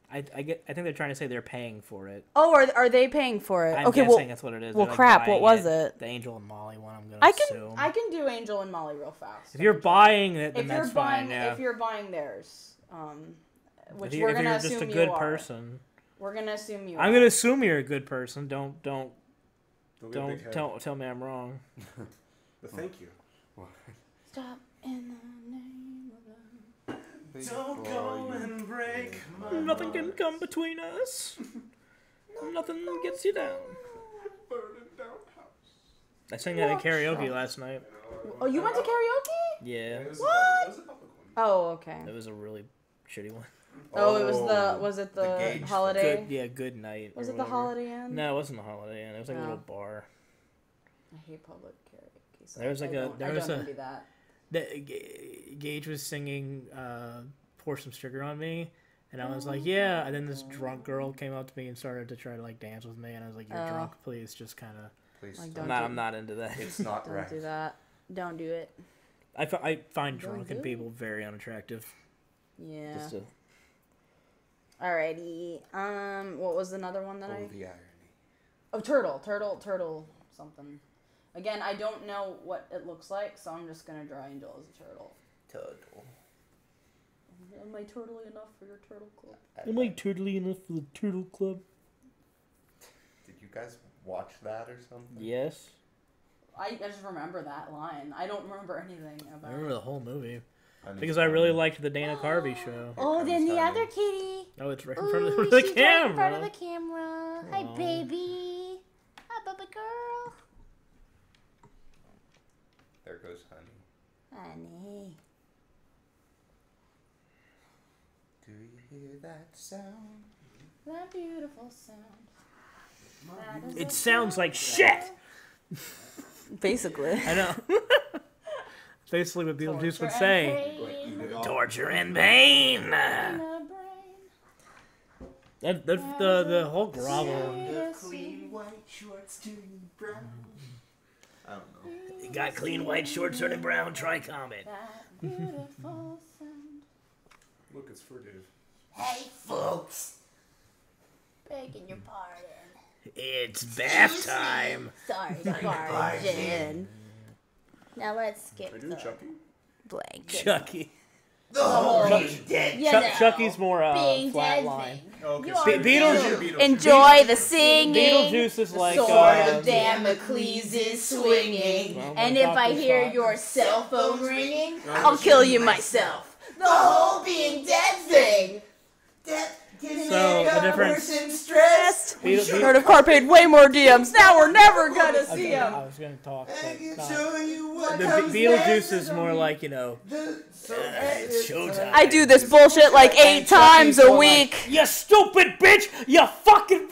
I think they're trying to say they're paying for it. Oh, are they paying for it? I'm okay, guessing that's what it is. well, They're, like, crap. What buying was it? The Angel and Molly one. I'm gonna I assume. can do Angel and Molly real fast. If you're buying it, then if that's you're buying fine. Yeah. if you're buying theirs, which if we're you're gonna just assume a good you are. person, We're gonna assume you. I'm are. gonna assume you're a good person. Don't get a big head. tell me I'm wrong. But thank you. Stop in the name of love. Don't go and break my Nothing can come between us. Nothing gets you down. burning down house. I sang that at karaoke last night. Oh, you went to karaoke? Yeah, It was What? It was a public one. Oh, okay. it was a really shitty one. Oh, it was it the the Gage holiday? Good night. Was or it the whatever. Holiday Inn? No, it wasn't the Holiday Inn. It was like a Oh. little bar. I hate public karaoke. So There was like I a- don't- there I was don't a- envy that. Gage was singing "Pour Some Sugar on Me," and I was like, "Yeah." And then this drunk girl came up to me and started to try to like dance with me, and I was like, "You're Oh. drunk, please, just kind of." Please Like, stop. don't I'm not into that. It's not Don't right. do that. Don't do it. I find Don't drunken do people very unattractive. Yeah. Just to, Alrighty. What was another one that Oh, I? the irony. Oh, turtle, something. Again, I don't know what it looks like, so I'm just gonna draw Angel as a turtle. Turtle. Am I turtly enough for your turtle club? am I turtly enough for the Turtle Club? Did you guys watch that or something? Yes. I just remember that line. I don't remember anything I about remember it. the whole movie Honey, because I really liked the Dana Carvey show. Oh, then the Honey. other kitty. Oh, it's right in front of the she's camera. right in front of the camera. Hi, Aw. baby. Hi, baby girl. There goes Honey. Honey. Do you hear that sound? That beautiful sound. That is It a sounds like sound. shit. Basically. I know. Basically, what Beetlejuice would Torture say. and pain Torture and pain. in the brain. That's the whole grovel. Clean white shorts turning brown. I don't know. You got clean white shorts turning brown. Try Comet. That beautiful sound. Look, it's for Dave. Hey, folks. Begging your pardon. It's bath time. Sorry to barge in. Now let's skip Are you doing the Chucky? blanket. Chucky. The whole being dead. You know, Chucky's more being dead flatline. thing. Okay, You're Beetlejuice. Enjoy the singing. Beetlejuice is like Sword of Damocles is swinging. Well, And my if I doctor's hear not. your cell phone ringing, I'll kill you myself. The whole being dead thing. Death can So, make the a difference- person stressed. Heard of Carpaid way more DMs. Now we're never gonna see I him. was gonna talk, I but can not. show you what The comes Beetlejuice next. is more like, you know, It's showtime. I do this bullshit like 8 times a week. you stupid bitch! You fucking.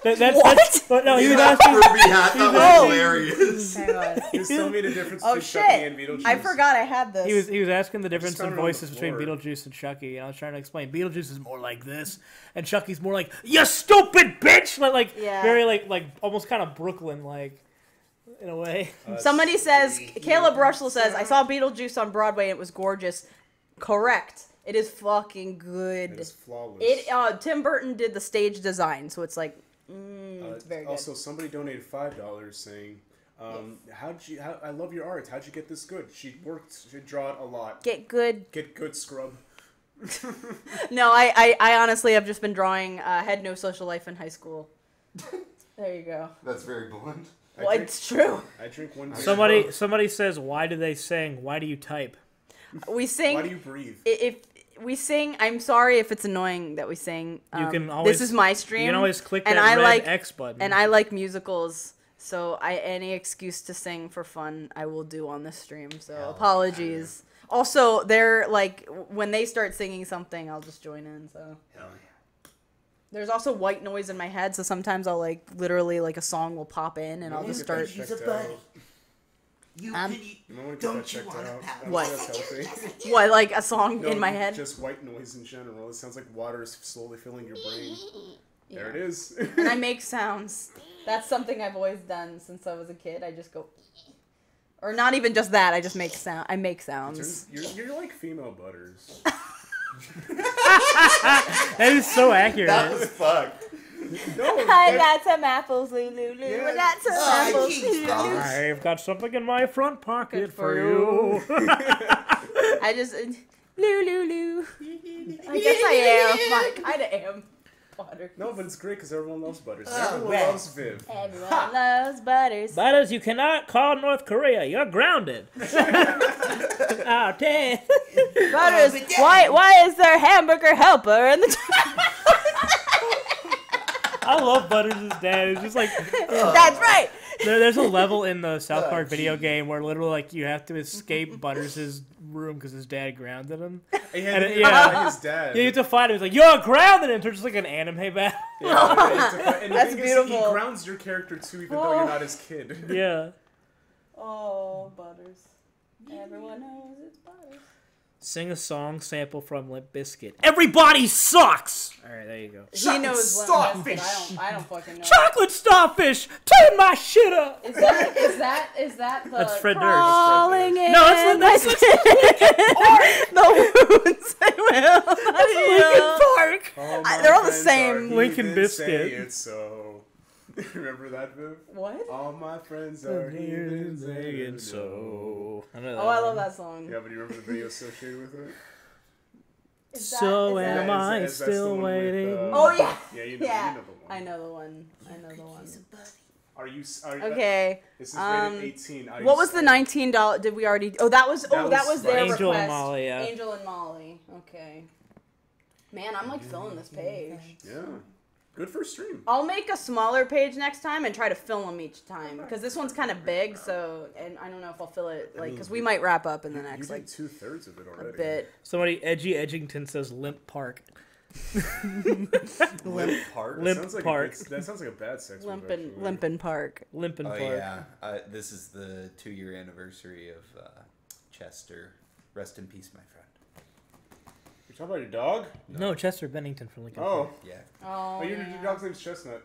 That's What? but no, he was That asking. Kirby hat, that was Oh. hilarious. Hang on. He was telling me the difference Oh between Chucky and shit! Beetlejuice. I forgot I had this. He was asking the difference found in it on the voices between floor. Beetlejuice and Chucky, and I was trying to explain. Beetlejuice is more like this, and Chucky's more like you stupid bitch, like Yeah. very like almost kind of Brooklyn like in a way. Somebody says, Caleb Russell says, I saw Beetlejuice on Broadway and it was gorgeous. Correct. It is fucking good. It is flawless. Tim Burton did the stage design, so it's like, it's very good. Also, somebody donated $5 saying, I love your art. How'd you get this good? She draw it a lot. Get good. Get good, scrub. No, I honestly have just been drawing. Had no social life in high school. There you go. That's very blunt. Well, it's true. I drink one beer. Somebody says, why do they sing? Why do you type? We sing. Why do you breathe? If we sing, I'm sorry if it's annoying that we sing. You can always. This is my stream. You can always click and that I red like, X button. And I like musicals, so any excuse to sing for fun, I will do on this stream. So apologies. Also, they're like when they start singing something, I'll just join in. So. Hell yeah. There's also white noise in my head, so sometimes I'll like literally like a song will pop in and I'll Look just at that start. He's a checked buddy. out. You Um, can You might want to get Don't that you checked wanna out. have I'm What? sure that's healthy. What, like a song No, in my head? Just white noise in general. It sounds like water is slowly filling your brain. Yeah. There it is. And I make sounds. That's something I've always done since I was a kid. I just go, or not even just that. I just make sound. I make sounds. You're like female Butters. That is so accurate. That was fucked. No, I got some apples, Lulu. Yeah. I got some Oh, apples, jeez, Lulu. Bob. I've got something in my front pocket Good for for you. I just, Lulu. I guess I am. I kind of am. Butter. no, but it's great because everyone loves Butters. Oh, Everyone right. loves Viv. Everyone loves Butters. Butters, you cannot call North Korea. You're grounded. Oh, damn. Butters, but why is there hamburger helper in the I love Butters' dad. It's just like That's right. there's a level in the South Park video game where literally like you have to escape Butters' room because his dad grounded him. He had to And, be yeah. by his dad. Yeah, you have to fight him. He's like, "You're grounded," and it's just like an anime battle. Yeah, and the That's thing is, he beautiful. grounds your character too, even though you're not his kid. Yeah. Oh, Butters. Everyone knows it's Butters. Sing a song sample from Limp Bizkit. Everybody sucks. All right, there you go. He knows what Starfish. I don't fucking know. Chocolate starfish, turn my shit up. Is that the That's Fred Durst. crawling in No, my that's skin? The wounds I will not Linkin heal. Park. All my They're all the friends same. are Linkin heathens, say Biscuit. it so. Remember that, Viv? What? All my friends are heathens, say it so. I know Oh, I love that song. Yeah, but do you remember the video associated with it? Is that- So is that- am I That's the still one with, waiting? Oh yeah. Yeah, you know the one. I know the one. I know the one. Are you? Okay. This is rated 18. What was the $19? Did we already? Oh, that was. Oh, that was their Angel request. and Molly, yeah. Angel and Molly. Okay. Man, I'm like filling this page. Yeah. Good for stream. I'll make a smaller page next time and try to fill them each time because this one's kind of big. So, and I don't know if I'll fill it like because we might wrap up in the You next did like 2/3 of it a already. bit. Somebody, Edgy Edgington says Limp Park. Limp Park. Limp Sounds like Park. that sounds like a bad sex movie, Limpin' actually. Limpin' Park. Limpin' Oh Park. yeah, this is the 2-year anniversary of Chester. Rest in peace, my friend. You talking about your dog? No, Chester Bennington from Lincoln Oh. Park. Yeah. Oh, Your yeah. dog's name's Chestnut.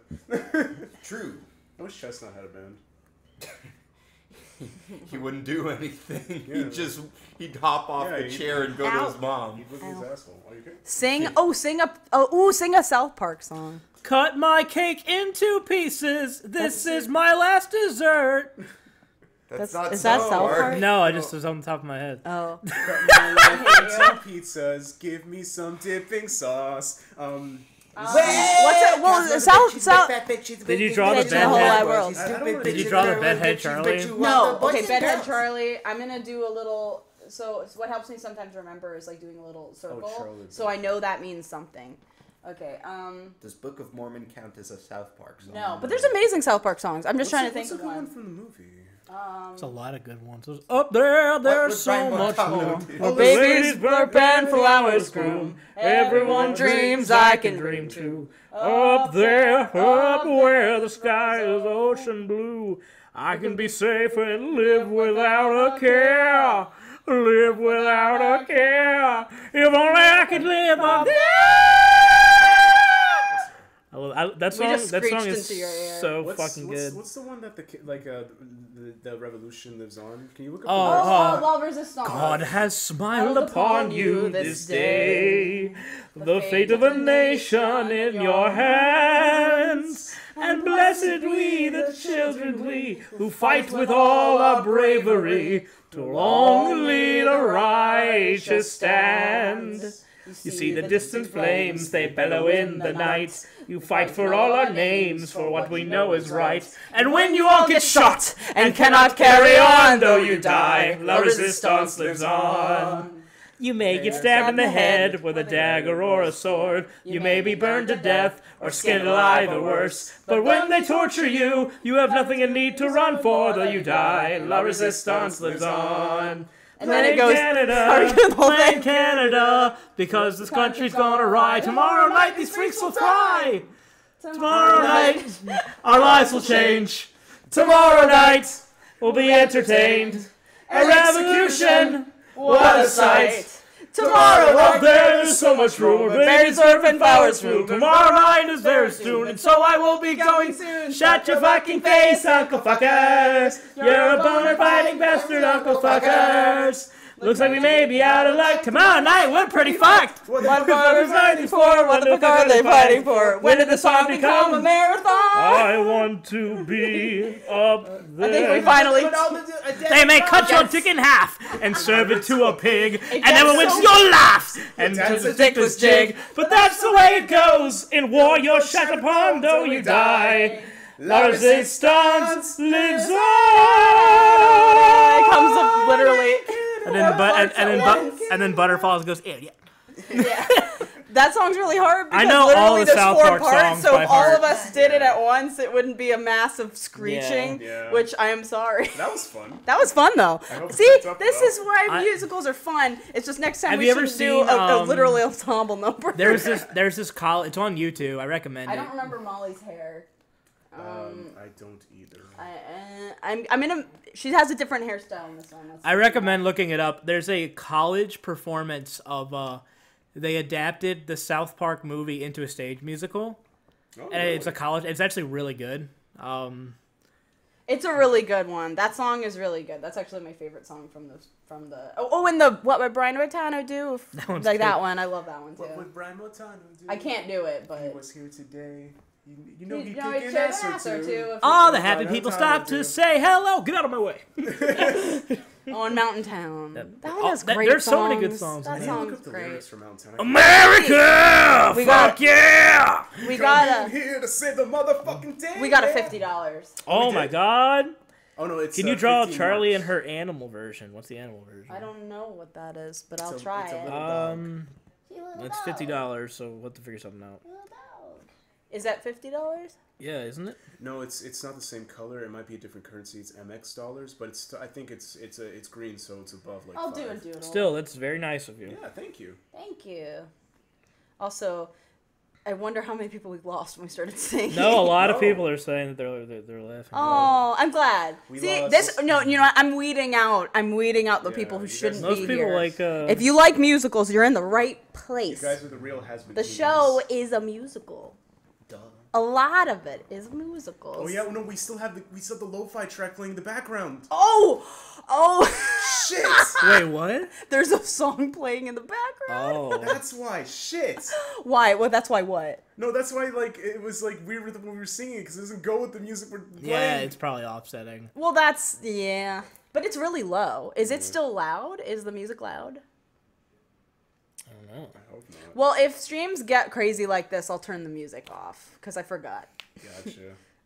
True. I wish Chestnut had a band. He wouldn't do anything. Yeah. He'd hop off Yeah, the he'd- chair and go to his mom. He was his asshole. Are you good? Sing a South Park song. Cut my cake into pieces. This is my last dessert. That's not is that South South Park. Park? No, I just was on the top of my head. Oh. Cut my life into pizzas. Give me some dipping sauce. What's it? Well, South. Did you draw the Bitch in the whole wide world. Did you draw the bedhead Charlie? No. Okay, bedhead Charlie. I'm gonna do a little. So what helps me sometimes remember is like doing a little circle, Charlie. so I know that means something. Okay. Does Book of Mormon count as a South Park song? No, but there's amazing South Park songs. I'm just trying to think What's of a good one one. from the movie? There's a lot of good ones. There's up there, there's would so Brian much Bartholomew more. do? Where Babies burp and flowers groom. Everyone dreams I can dream too. Up there, up where the sky is ocean blue. I can be safe and live without a care. Live without a care. If only I could live up there. That We just song screeched is into your ear. so fucking good. What's the one that the revolution lives on? Can you look up? Oh, Love Resistance. God has smiled upon you this day. The fate of a nation in your hands. And blessed we, the children we, who fight with all our bravery to long lead a righteous stand. You see the distant flames, they bellow in the night. You fight for all our names, for what we know is right. And when you all get shot and cannot carry on, though you die, La Resistance lives on. You may get stabbed in the head with a dagger or a sword. You may be burned to death or skinned alive or worse. But when they torture you, you have nothing and need to run for, though you die. La Resistance lives on. And then it goes, Play Canada, because this country's gonna ride. Tomorrow night these freaks will fly. Tomorrow night our lives will change. Tomorrow night we'll be entertained. A revolution, what a sight. Tomorrow up there's so much room. Babies, earth, and flowers room. Tomorrow night is very soon, and so I will be going soon. Shut your fucking face, Uncle Fuckers. You're a boner biting bastard, Uncle Fuckers. Looks like we may be out of luck. Tomorrow night we're pretty fucked. What the fuck are we fighting for? What the fuck are they fighting for? When did the song become a marathon? I want to be up there. I think we finally. They may cut your dick in half and serve it to a pig, and then we'll win your laughs and to the dickless jig. But that's the way it goes. In war you're shot upon, though you die. La Resistance lives on. It comes up literally. And then Butterfalls goes, yeah. Yeah. That song's really hard because I know literally all the there's South 4 Park parts, songs so by if all heart. of us did it at once, it wouldn't be a massive screeching, Yeah. which I am sorry. That was fun. That was fun though. hope it See, picks up this well. is why musicals are fun. It's just next time Have we you should ever do seen, a literally ensemble number. There's this college. It's on YouTube. I recommend I it. don't remember Molly's hair. I don't either. I'm in a. She has a different hairstyle in this one. I recommend looking it up. There's a college performance of they adapted the South Park movie into a stage musical. Oh, And really? it's a college. It's actually really good. It's a really good one. That song is really good. That's actually my favorite song from the. And the What Would Brian Montano Do? That one's Like good. that one. I love that one too. What would Brian Montano do? I can't do it, but. He was here today. You know he'd You know, kick he'd an shake ass an ass or or two. two. All the happy Brian people Montano stop to do. say hello. Get out of my way. On Mountain Town. That one has that- great there's songs. so many good songs in That there. Look song's up the great. lyrics for Mountain Town. America! We Fuck got- yeah! We Come got in here to save the motherfucking day. We got a man. $50. Oh We my did? god. Oh no, it's Can you draw 15 Charlie March. and her animal version? What's the animal version? I don't know what that is, but I'll It's a- try it's a it. little dog. It's $50, so we'll have to figure something out. Is that $50? Yeah, isn't it? No, it's not the same color. It might be a different currency. It's MX dollars, but it's I think it's green, so it's above like. I'll 5. do a doodle. Still, that's very nice of you. Yeah, thank you. Thank you. Also, I wonder how many people we lost when we started singing. No, a lot of No. people are saying that they're laughing. Oh, I'm glad. We See, lost- this no, you know what? I'm weeding out the Yeah, people who you guys- shouldn't Most be people here. like. If you like musicals, you're in the right You place. guys are the real has The show is a musical. Duh. A lot of it is musicals. Oh yeah, no, we still have the lo-fi track playing in the background. Oh! Shit! Wait, what? There's a song playing in the background. Oh. That's why. Shit. Why? Well, that's why what? No, that's why. Like it was like weird when we were singing because it doesn't go with the music we're playing. Yeah, it's probably offsetting. Well, yeah. But it's really low. Is it still loud? Is the music loud? I don't know. I hope not. Well, if streams get crazy like this, I'll turn the music off because I forgot. Gotcha.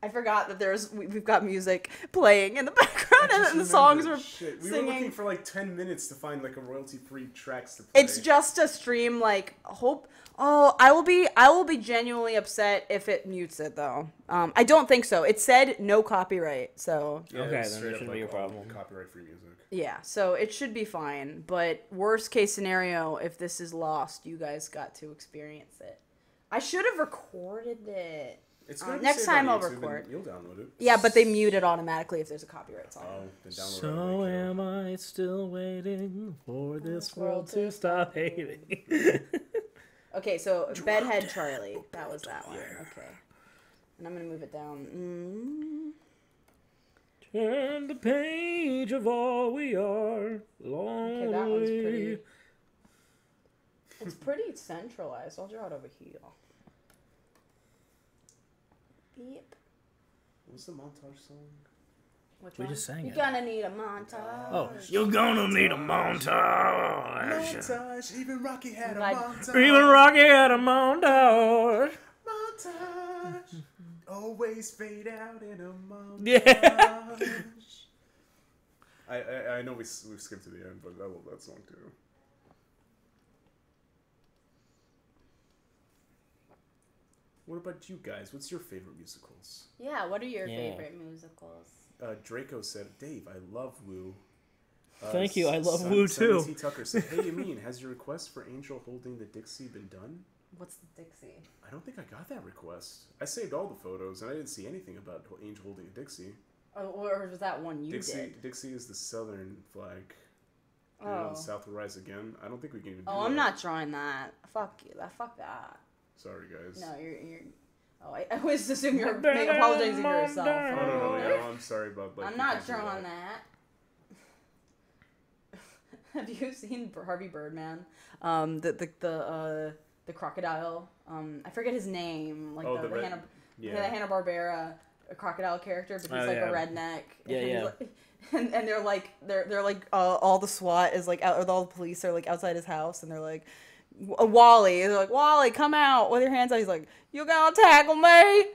I forgot that we've got music playing in the background and the songs were Shit. We singing. were looking for like 10 minutes to find like a royalty-free tracks to play. It's just a stream. Like I will be genuinely upset if it mutes it though. I don't think so. It said no copyright, so Yeah, Okay, it's then straight it up, shouldn't be a all problem. Copyright-free music. yeah. So it should be fine. But worst case scenario, if this is lost, you guys got to experience it. I should have recorded it. It's gonna be Next saved on time I'll YouTube and record. You'll download it. Yeah, but they mute it automatically if there's a copyright song. Oh, then download it. So right am I still waiting for this world world to to stop hating? Okay, so Bedhead Charlie. That was that one. Okay. And I'm gonna move it down. Turn the page of all we are. Okay, that one's pretty. It's pretty centralized. I'll draw it over here. Beep. What's the montage song? Which We one? just sang You're it. gonna need a montage. Oh, you're gonna need a montage. Montage. Even Rocky had a Like- montage. Even Rocky had a montage. Montage. Always fade out in a montage. Yeah. I know we've skipped to the end, but I love that song too. What about you guys? What's your favorite musicals? Yeah, what are your Yeah. favorite musicals? Draco said, Dave, I love Woo. Thank you, I love Woo, too. T. Tucker said, hey, Amin, has your request for Angel holding the Dixie been done? What's the Dixie? I don't think I got that request. I saved all the photos, and I didn't see anything about Angel holding a Dixie. Oh, or was that one you did? Dixie is the southern flag. You Oh. know, the South will rise again. I don't think we can even do Oh, that. I'm not drawing that. Fuck you. Fuck that. Sorry, guys. No, you're. Oh, I always assume you're apologizing for yourself. Oh, no, yeah, I'm sorry about like. I'm you not can't do drawing that. Have you seen Harvey Birdman? The crocodile. I forget his name. Like Oh, the the red- Hanna, yeah. the Hanna-Barbera crocodile character, but he's Oh, like yeah. a redneck. Yeah, and he's yeah. like- and they're like all the SWAT is like out, or all the police are like outside his house, and they're like. Wally, they're like, Wally, come out with your hands out. He's like, you gonna tackle me?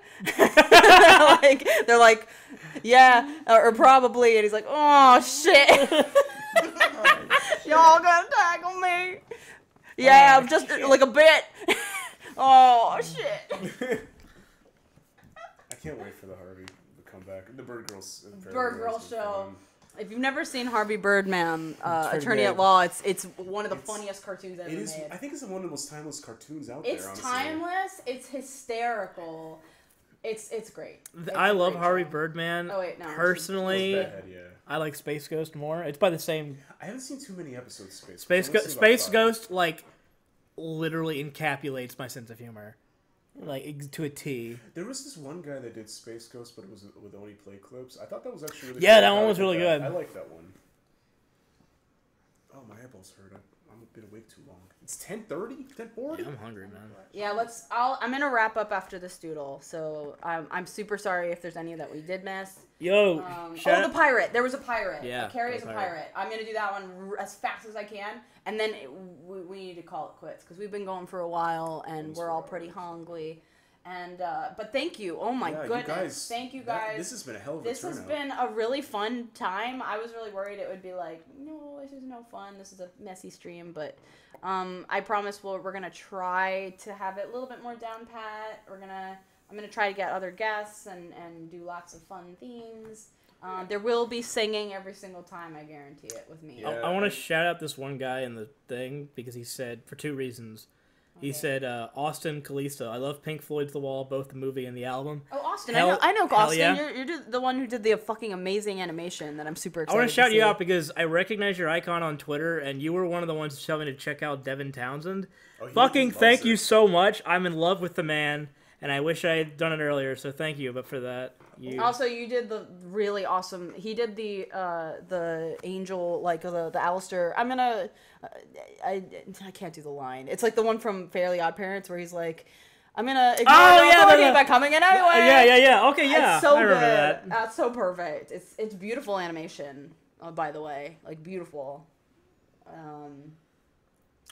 they're like, yeah, or probably. And he's like, oh shit, y'all gonna tackle me? Yeah, just like a bit. Oh shit. I can't wait for the Harvey to come back. The Bird Girls. Bird Girl show. If you've never seen Harvey Birdman, pretty Attorney good. at Law, it's one of the It's- funniest cartoons ever It is. made. I think it's one of the most timeless cartoons out It's there. Honestly. timeless. It's hysterical. It's great. It's I a love great Harvey show. Birdman. Oh, wait, no. Personally, Bad, yeah. I like Space Ghost more. It's by the same I haven't seen too many episodes of Space. Space I've only seen about Space 5. Ghost like literally encapsulates my sense of humor, like to a T. There was this one guy that did Space Ghost, but it was with only play clips. I thought that was actually really Yeah, good. that I one was liked really that. good. I like that one. Oh, my eyeballs hurt. I'm been awake too long. It's 10:30, 10:40. Yeah, I'm hungry, man. Yeah, I'm gonna wrap up after this doodle. So I'm super sorry if there's any that we did miss. Yo, The pirate. There was a pirate. Yeah, Carrie is the a pirate. pirate. I'm gonna do that one as fast as I can, and then we need to call it quits because we've been going for a while and Almost we're 4 all pretty hours. hungry. And but thank you. Oh my Yeah, you goodness. guys, Thank you that- guys. this has been a hell of a This has turnout. been a really fun time. I was really worried it would be like, no, this is no fun. This is a messy stream, but I promise we're gonna try to have it a little bit more down pat. I'm gonna try to get other guests and do lots of fun themes. There will be singing every single time, I guarantee it, with me. Yeah. I want to shout out this one guy in the thing because he said for 2 reasons. He Okay. said, Austin Callisto, I love Pink Floyd's The Wall, both the movie and the album. Oh, Austin, Hell- I know hell Austin. yeah. You're the one who did the fucking amazing animation that I'm super I excited want to shout see. you out because I recognize your icon on Twitter, and you were one of the ones telling me to check out Devin Townsend. Oh, he Fucking loves thank it. you so much. I'm in love with the man, and I wish I had done it earlier. So thank you, but for that, you Also, you did the really awesome. He did the angel, like the Alistair. I can't do the line. It's like the one from Fairly Odd Parents where he's like, I'm gonna ignore the authority by coming in anyway. Yeah. Okay, yeah. It's so I remember good. that. That's so perfect. It's beautiful animation. By the way, like beautiful. Oh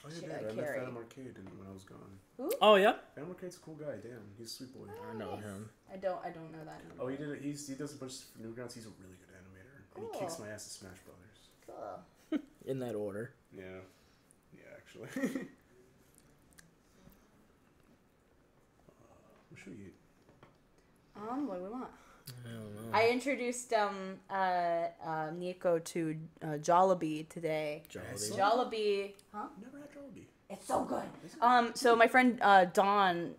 yeah, Shit, Dad, I met Carrie. Phantom Arcade when I was gone. Who? Oh yeah. Phantom Arcade's a cool guy. Damn, he's a sweet boy. I know him. I don't know that. Name. Oh, he does a bunch of Newgrounds. He's a really good animator, and he kicks my ass at Smash Brothers. Cool. In that order. Yeah, actually. What should we eat? What do we want? I don't know. I introduced Nico to Jollibee today. Jollibee. Jollibee, huh? Never had Jollibee. It's so good. So my friend Dawn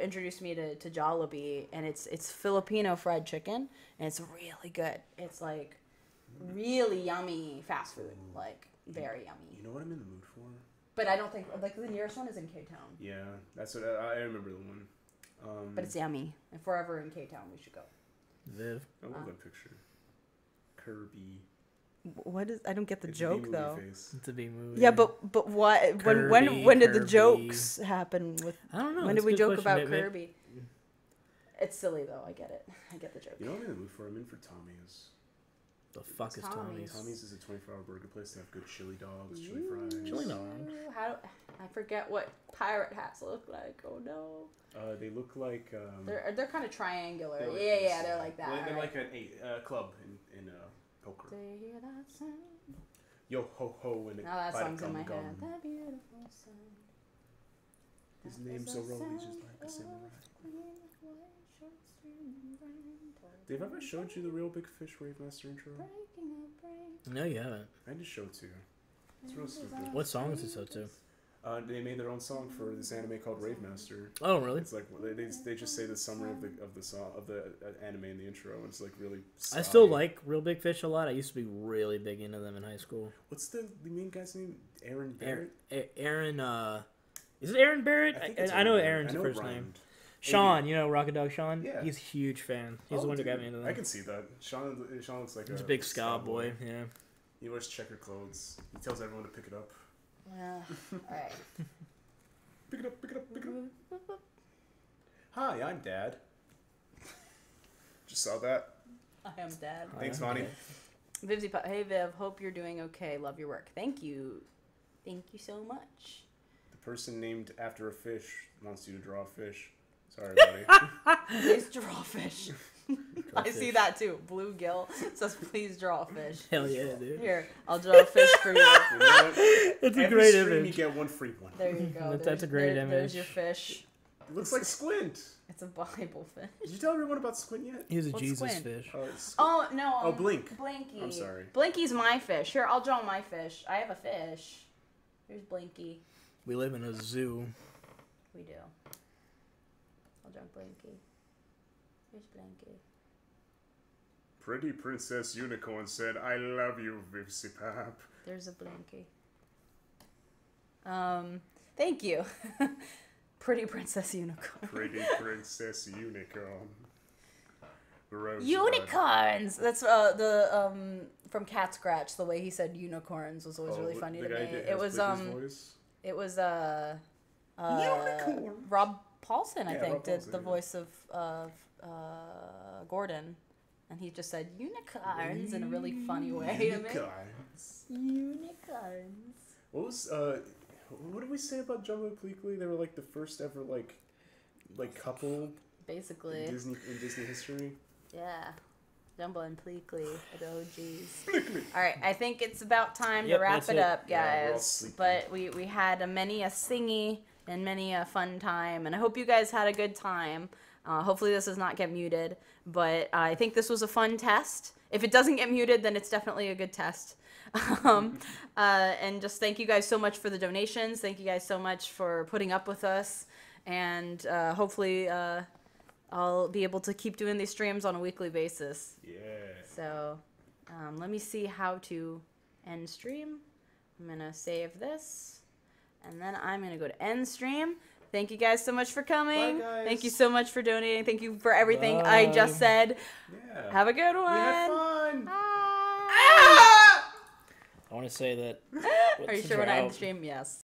introduced me to Jollibee, and it's Filipino fried chicken, and it's really good. It's like really yummy fast food, like very yummy. You know what I'm in the mood for? But I don't think like the nearest one is in K Town. Yeah, that's what I remember the one. But it's yummy. If we're ever in K Town, we should go. Viv. I love that picture. Kirby. What is? I don't get the It's a joke B-movie though. face. It's a B movie. Yeah, but what? When did the Kirby. jokes happen with? I don't know. When That's did we a good joke question. about Kirby? It's silly though. I get it. I get the joke. You know what I'm in the mood for? I'm in for Tommy's. The fuck is Tommy's? Tommy's is a 24-hour burger place. They have good chili dogs, chili fries. Chili dog. How? I forget what pirate hats look like. Oh no. They look like. They're kind of triangular. they're like Yeah, this. they're like that. They're right? like a club in poker. Do you hear that sound? Yo ho ho and Now that bite a song's in my gum head. gum. That beautiful sound. His name's so rolly, just like a samurai. Dave, have I showed you the Real Big Fish Wave Master intro? No, you haven't. I had to show it to you. It's real stupid. What song is it so to? They made their own song for this anime called Rave Master. Oh, really? It's like they just say the summary of the song of the anime in the intro, and it's like really. I still sigh. like Real Big Fish a lot. I used to be really big into them in high school. What's the main guy's name? Aaron Barrett. Aaron, is it Aaron Barrett? I know Aaron's I know first Ryan. name. Sean, you know Rocket Dog Sean? Yeah. He's a huge fan. He's the one who got me into them. I can see that. Sean looks like He's a big ska boy, yeah. He wears checker clothes. He tells everyone to pick it up. Yeah. All right. Pick it up, pick it up, pick it up. Hi, I'm Dad. Just saw that. I am Dad. Thanks, Vonnie. Vivzie, hey Viv, hope you're doing okay. Love your work. Thank you. Thank you so much. The person named after a fish wants you to draw a fish. Sorry, buddy. Please draw a fish. I see that too. Bluegill says, please draw a fish. Hell yeah, dude. Here, I'll draw a fish for you. You know what? It's a Every great stream image. You get one free one. There you go. That's a great There's image. your fish. It looks like Squint. It's a Bible fish. Did you tell everyone about Squint yet? He's a What's Jesus Squint? fish. It's Oh, no. Oh, Blink. Blinky. I'm sorry. Blinky's my fish. Here, I'll draw my fish. I have a fish. Here's Blinky. We live in a zoo. We do. I'll draw Blinky. Here's Blinky. Pretty Princess Unicorn said, I love you, Vivzie Pap. There's a Blinky. Thank you. Pretty Princess Unicorn. Pretty Princess Unicorn. Rosebud. Unicorns! That's from Cat Scratch, the way he said unicorns was always really funny to me. It was Unicorn. Rob Paulson, I Yeah, think, Rob did Paulson, the yeah. voice of Gordon. And he just said unicorns in a really funny way to me. Unicorns. Unicorns. What was what did we say about Jumbo and Pleakley? They were like the first ever like couple Basically. in Disney history. Yeah. Jumbo and Pleakley, the OGs. All right, I think it's about time Yep, to wrap that's it it. up, Yeah, we're all guys. sleepy. But we had many a singy and many a fun time, and I hope you guys had a good time. Hopefully this does not get muted, but I think this was a fun test. If it doesn't get muted, then it's definitely a good test. And just thank you guys so much for the donations. Thank you guys so much for putting up with us, and hopefully I'll be able to keep doing these streams on a weekly basis. Yeah. So let me see how to end stream. I'm going to save this, and then I'm going to go to end stream. Thank you guys so much for coming. Bye, guys. Thank you so much for donating. Thank you for everything I just said. Yeah. Have a good one. We had fun. Bye. I want to say that. Are you sure we're not in the stream? Yes.